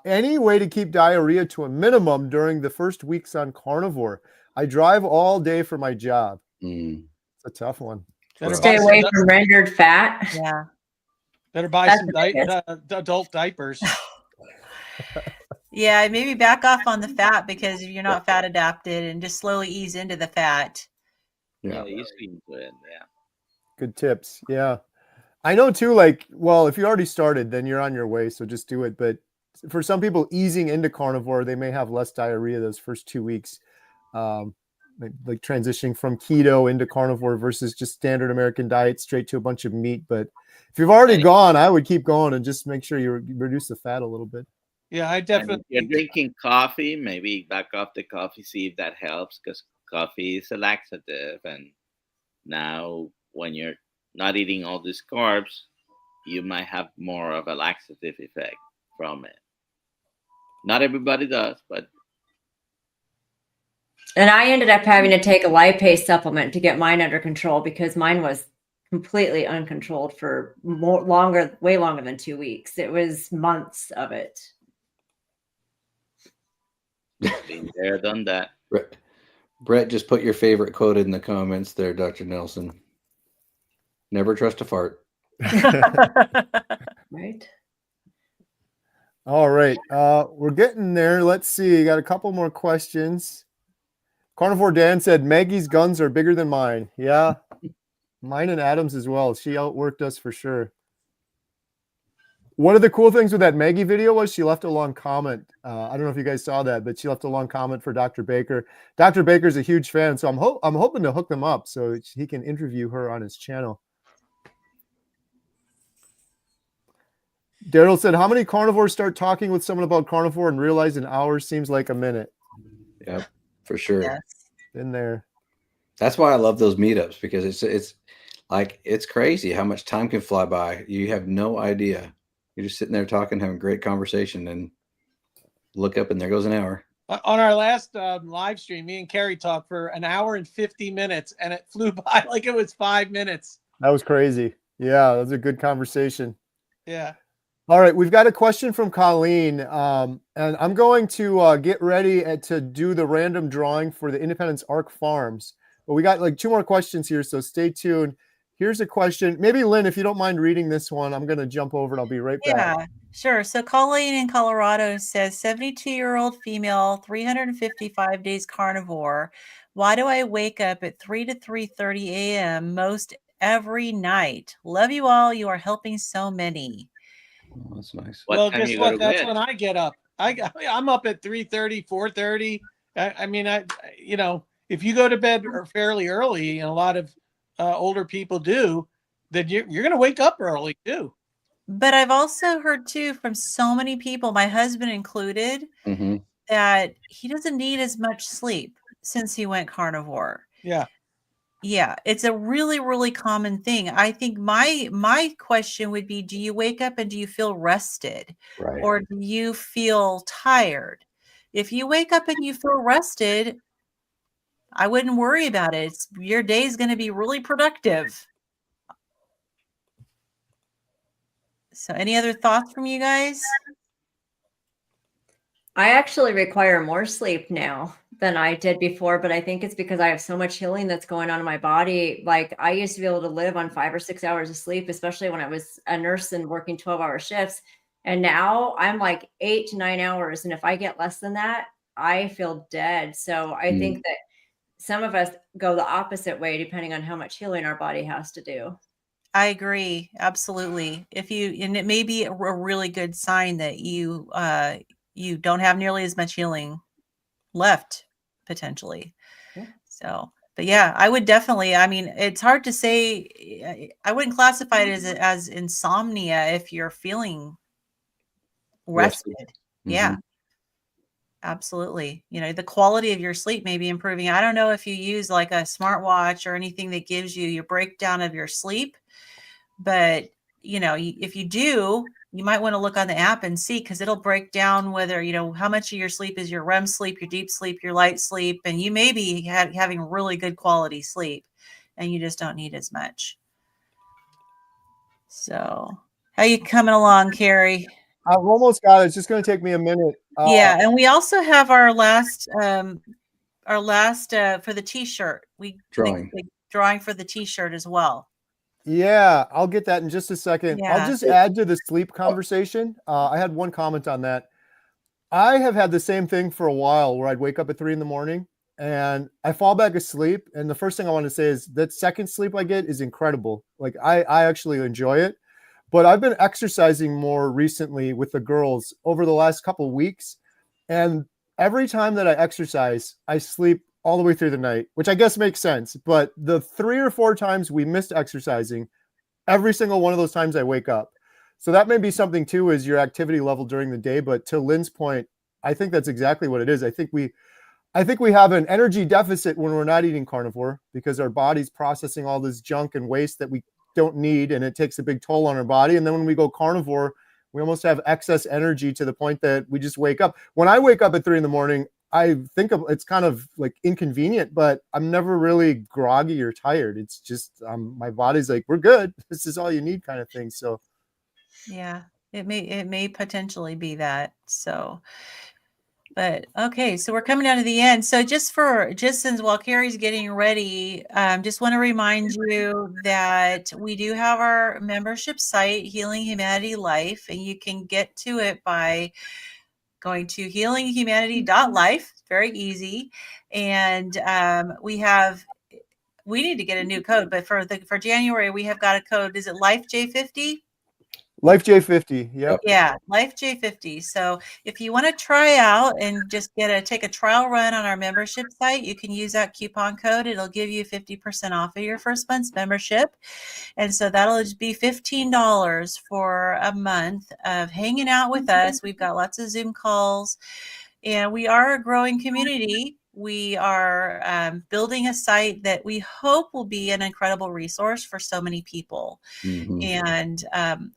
F: Any way to keep diarrhea to a minimum during the first weeks on carnivore? I drive all day for my job. It's a tough one.
E: Stay away from rendered fat.
D: Yeah.
C: Better buy some adult diapers.
D: Yeah, maybe back off on the fat because if you're not fat adapted, and just slowly ease into the fat.
G: Yeah, easy into it. Yeah.
F: Good tips. Yeah. I know too, like, well, if you already started, then you're on your way. So just do it. But for some people easing into carnivore, they may have less diarrhea those first 2 weeks. Like transitioning from keto into carnivore versus just standard American diet straight to a bunch of meat. But if you've already gone, I would keep going and just make sure you reduce the fat a little bit.
C: Yeah, I definitely.
G: And if you're drinking coffee, maybe back off the coffee, see if that helps, because coffee is a laxative. And now when you're not eating all these carbs, you might have more of a laxative effect from it. Not everybody does, but.
E: And I ended up having to take a lipase supplement to get mine under control because mine was completely uncontrolled for way longer than 2 weeks. It was months of it.
G: Been there, done that.
B: Brett just put your favorite quote in the comments there, Dr. Nelson. Never trust a fart.
E: Right.
F: All right. We're getting there. Let's see. Got a couple more questions. Carnivore Dan said, Maggie's guns are bigger than mine. Yeah. Mine and Adam's as well. She outworked us for sure. One of the cool things with that Maggie video was she left a long comment. I don't know if you guys saw that, but she left a long comment for Dr. Baker. Dr. Baker's a huge fan, so I'm hoping to hook them up so he can interview her on his channel. Daryl said, how many carnivores start talking with someone about carnivore and realize an hour seems like a minute?
B: Yep, for sure.
D: Yes.
F: In there.
B: That's why I love those meetups, because it's like, it's crazy how much time can fly by. You have no idea. You're just sitting there talking, having a great conversation, and look up and there goes an hour.
C: On our last live stream, me and Kerry talked for an hour and 50 minutes, and it flew by like it was 5 minutes.
F: That was crazy. Yeah, that was a good conversation.
C: Yeah.
F: All right, we've got a question from Colleen, and I'm going to get ready to do the random drawing for the Independence Arc Farms. But we got like 2 more questions here, so stay tuned. Here's a question. Maybe Lynn, if you don't mind reading this one, I'm going to jump over and I'll be right back.
D: Yeah, sure. So Colleen in Colorado says 72-year-old female, 355 days carnivore. Why do I wake up at 3 to 3:30 a.m. most every night? Love you all. You are helping so many.
B: Oh, that's nice.
C: Well,
G: time
C: guess
G: you go
C: what?
G: to
C: That's
G: bed?
C: when I get up. I'm up at 3:30, 4:30. I mean, you know, if you go to bed fairly early, and a lot of older people do, then you're going to wake up early too.
D: But I've also heard too from so many people, my husband included,
B: Mm-hmm.
D: that he doesn't need as much sleep since he went carnivore.
C: Yeah.
D: Yeah, it's a really, really common thing. I think my question would be, do you wake up and do you feel rested?
B: Right.
D: Or do you feel tired? If you wake up and you feel rested, I wouldn't worry about it. Your day is going to be really productive. So any other thoughts from you guys?
E: I actually require more sleep now than I did before, but I think it's because I have so much healing that's going on in my body. Like I used to be able to live on 5 or 6 hours of sleep, especially when I was a nurse and working 12-hour shifts. And now I'm like 8 to 9 hours. And if I get less than that, I feel dead. So I think that some of us go the opposite way, depending on how much healing our body has to do.
D: I agree. Absolutely. And it may be a really good sign that you don't have nearly as much healing left potentially.
E: Yeah.
D: So, but yeah, I would definitely, I mean, it's hard to say. I wouldn't classify it as insomnia if you're feeling rested.
B: Mm-hmm.
D: Yeah, absolutely. You know, the quality of your sleep may be improving. I don't know if you use like a smartwatch or anything that gives you your breakdown of your sleep, but you know, if you do, you might want to look on the app and see, because it'll break down whether, you know, how much of your sleep is your REM sleep, your deep sleep, your light sleep, and you may be having really good quality sleep and you just don't need as much. So how you coming along, Kerry?
F: I've almost got it. It's just going to take me a minute.
D: Yeah, and we also have our last for the t-shirt.
B: Drawing.
D: The drawing for the t-shirt as well.
F: Yeah, I'll get that in just a second.
D: Yeah.
F: I'll just add to the sleep conversation. I had one comment on that. I have had the same thing for a while where I'd wake up at 3 a.m. and I fall back asleep. And the first thing I want to say is that second sleep I get is incredible. Like I actually enjoy it. But I've been exercising more recently with the girls over the last couple of weeks. And every time that I exercise, I sleep all the way through the night, which I guess makes sense. But the 3 or 4 times we missed exercising, every single one of those times I wake up. So that may be something too, is your activity level during the day. But to Lynn's point, I think that's exactly what it is. I think we have an energy deficit when we're not eating carnivore because our body's processing all this junk and waste that we don't need, and it takes a big toll on our body. And then when we go carnivore, we almost have excess energy to the point that we just wake up. When I wake up at 3 a.m, I think it's kind of like inconvenient, but I'm never really groggy or tired. It's just my body's like, we're good. This is all you need, kind of thing. So
D: Yeah, it may potentially be that. So, but okay, so we're coming down to the end. So just since while Kerry's getting ready, just want to remind you that we do have our membership site, Healing Humanity Life, and you can get to it by going to healinghumanity.life. It's very easy. And we need to get a new code, but for January, we have got a code. Is it Life J50?
F: Life J50. Yep.
D: Yeah, Life J50. So if you want to try out and just take a trial run on our membership site, you can use that coupon code. It'll give you 50% off of your first month's membership. And so that'll just be $15 for a month of hanging out with us. We've got lots of Zoom calls, and we are a growing community. We are building a site that we hope will be an incredible resource for so many people. And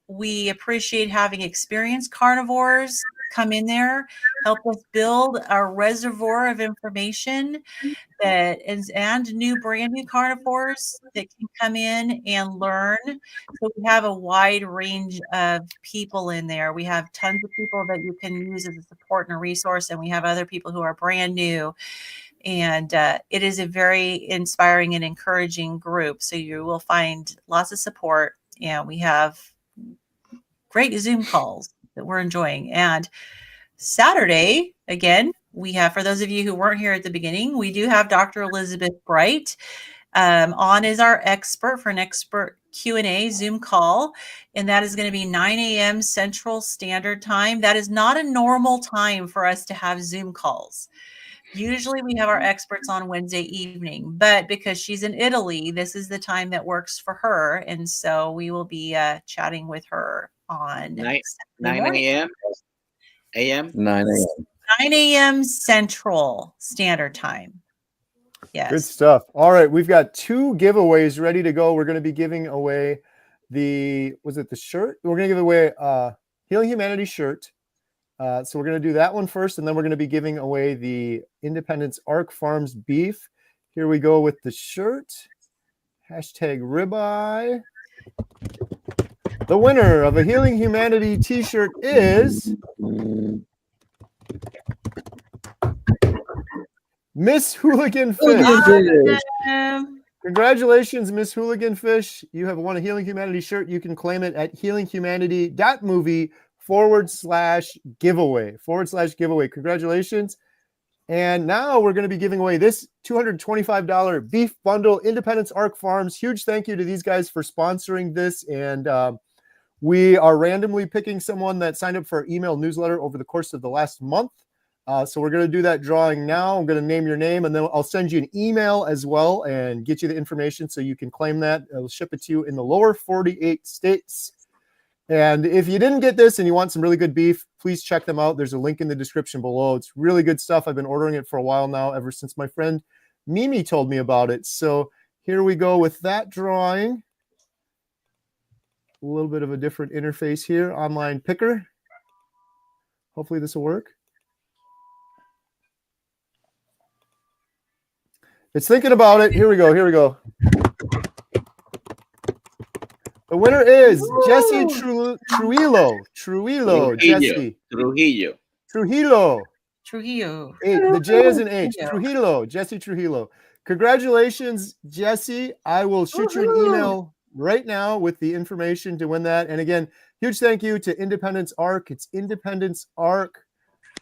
D: we appreciate having experienced carnivores come in there, help us build our reservoir of information and new brand new carnivores that can come in and learn. So we have a wide range of people in there. We have tons of people that you can use as a support and a resource, and we have other people who are brand new. And it is a very inspiring and encouraging group. So you will find lots of support, and we have great Zoom calls that we're enjoying. And Saturday, again, we have, for those of you who weren't here at the beginning, we do have Dr. Elizabeth Bright on as our expert for an expert Q&A Zoom call. And that is going to be 9 a.m. Central Standard Time. That is not a normal time for us to have Zoom calls. Usually we have our experts on Wednesday evening, but because she's in Italy, this is the time that works for her. And so we will be chatting with her on
G: 9 a.m.
B: 9 a.m.
D: 9 a.m. Central Standard Time. Yes.
F: Good stuff. All right, we've got 2 giveaways ready to go. We're going to be giving away the shirt? We're going to give away Healing Humanity shirt. So we're going to do that one first, and then we're going to be giving away the Independence Arc Farms beef. Here we go with the shirt. Hashtag ribeye. The winner of a Healing Humanity t-shirt is Miss Hooligan Fish. Congratulations, Miss Hooligan Fish. You have won a Healing Humanity shirt. You can claim it at healinghumanity.movie/giveaway. Congratulations. And now we're going to be giving away this $225 beef bundle, Independence Arc Farms. Huge thank you to these guys for sponsoring this. And we are randomly picking someone that signed up for our email newsletter over the course of the last month. So we're going to do that drawing now. I'm going to name your name, and then I'll send you an email as well and get you the information so you can claim that. I'll ship it to you in the lower 48 states. And if you didn't get this and you want some really good beef, please check them out. There's a link in the description below. It's really good stuff. I've been ordering it for a while now, ever since my friend Mimi told me about it. So here we go with that drawing. A little bit of a different interface here. Online picker. Hopefully this will work. It's thinking about it. Here we go. The winner is Jesse Trujillo. Jesse. Trujillo. The J is an H. Trujillo. Jesse Trujillo. Congratulations, Jesse. I will shoot you an email right now with the information to win that. And again, huge thank you to Independence Arc. It's Independence Arc.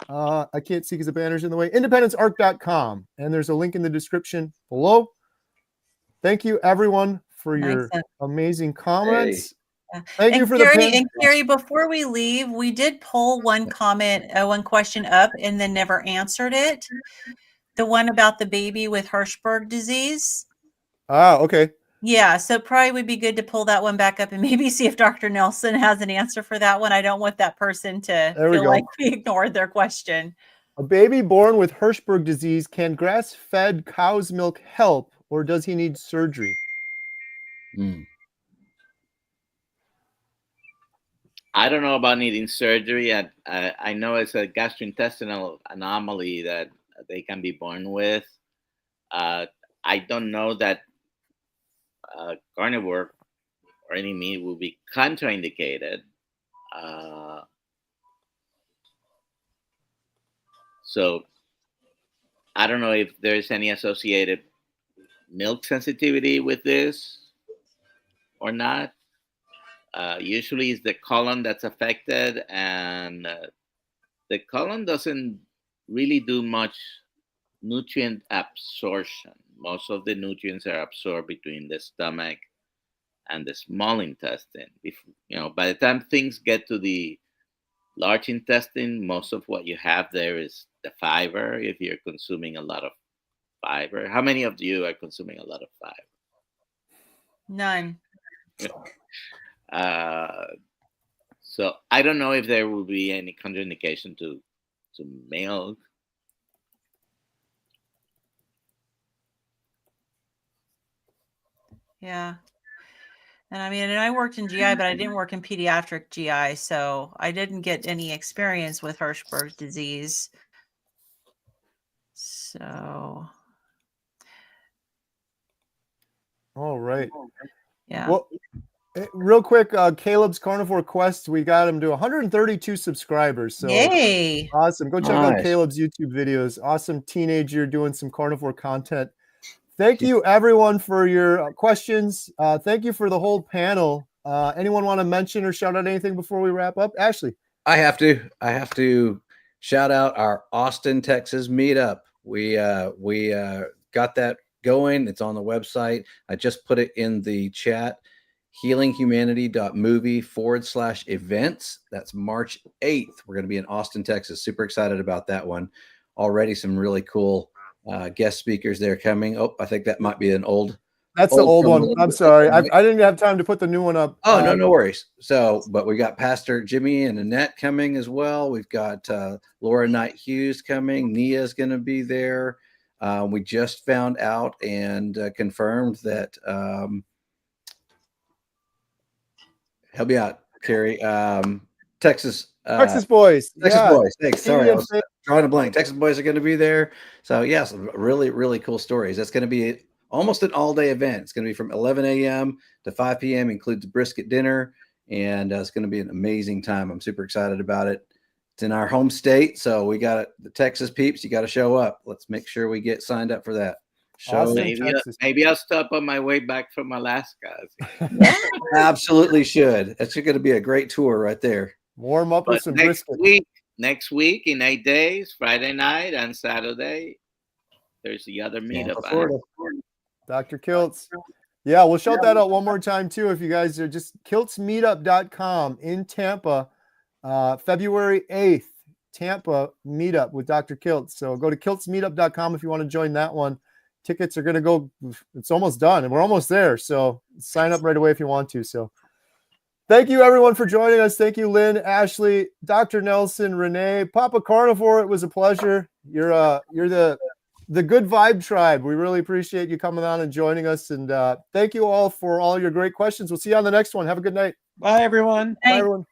F: I can't see because the banner's in the way. IndependenceArc.com. And there's a link in the description below. Thank you, everyone, for your amazing comments.
D: Hey.
F: Thank you for the pin.
D: And Kerry, before we leave, we did pull one question up and then never answered it. The one about the baby with Hirschberg disease.
F: Okay.
D: Yeah, so probably would be good to pull that one back up and maybe see if Dr. Nelson has an answer for that one. I don't want that person to feel like we ignored their question.
F: A baby born with Hirschberg disease, can grass-fed cow's milk help, or does he need surgery?
G: I don't know about needing surgery. I know it's a gastrointestinal anomaly that they can be born with. I don't know that carnivore or any meat will be contraindicated. So I don't know if there's any associated milk sensitivity with this or not. Usually it's the colon that's affected, and the colon doesn't really do much nutrient absorption. Most of the nutrients are absorbed between the stomach and the small intestine. By the time things get to the large intestine, most of what you have there is the fiber. If you're consuming a lot of fiber, how many of you are consuming a lot of fiber?
D: None.
G: So I don't know if there will be any contraindication to milk.
D: Yeah. And I mean, and I worked in GI, but I didn't work in pediatric GI, so I didn't get any experience with Hirschberg's disease. So,
F: All right.
D: yeah.
F: Well, real quick, Caleb's Carnivore Quest, we got him to 132 subscribers. So
D: Yay.
F: awesome. Go check out
B: Nice.
F: Caleb's YouTube videos. Awesome teenager doing some carnivore content. Thank you, everyone, for your questions. Thank you for the whole panel. Anyone want to mention or shout out anything before we wrap up? Ashley.
B: I have to shout out our Austin, Texas meetup. We got that going. It's on the website. I just put it in the chat. healinghumanity.movie/events. That's March 8th. We're going to be in Austin, Texas. Super excited about that one. Already some really cool guest speakers there coming. Oh, I think that might be an old.
F: That's the old one. I'm sorry. I didn't have time to put the new one up.
B: Oh, no worries. So, but we got Pastor Jimmy and Annette coming as well. We've got Laura Knight Hughes coming. Nia's going to be there. We just found out and confirmed that help me out, Kerry. Texas
F: Boys.
B: Texas
F: Yeah.
B: Boys. Thanks. Sorry, I was drawing a blank. Texas Boys are going to be there. So, yes, really, really cool stories. That's going to be almost an all-day event. It's going to be from 11 a.m. to 5 p.m., includes a brisket dinner, and it's going to be an amazing time. I'm super excited about it. It's in our home state, so we got the Texas peeps. You got to show up. Let's make sure we get signed up for that.
G: Maybe I'll stop on my way back from Alaska.
B: Absolutely should. That's going to be a great tour right there.
F: Warm up with some brisket.
G: Next week in 8 days, Friday night and Saturday, there's the other meetup.
F: Dr. Kiltz. Yeah, we'll shout that out one more time too. If you guys are just kiltzmeetup.com in Tampa, February 8th, Tampa meetup with Dr. Kiltz. So go to kiltzmeetup.com if you want to join that one. Tickets are going to go, it's almost done and we're almost there. So sign up right away if you want to. So thank you everyone for joining us. Thank you, Lynn, Ashley, Dr. Nelson, Renee, Papa Carnivore. It was a pleasure. You're the Good Vibe Tribe. We really appreciate you coming on and joining us. And thank you all for all your great questions. We'll see you on the next one. Have a good night.
C: Bye, everyone.
F: Bye, everyone.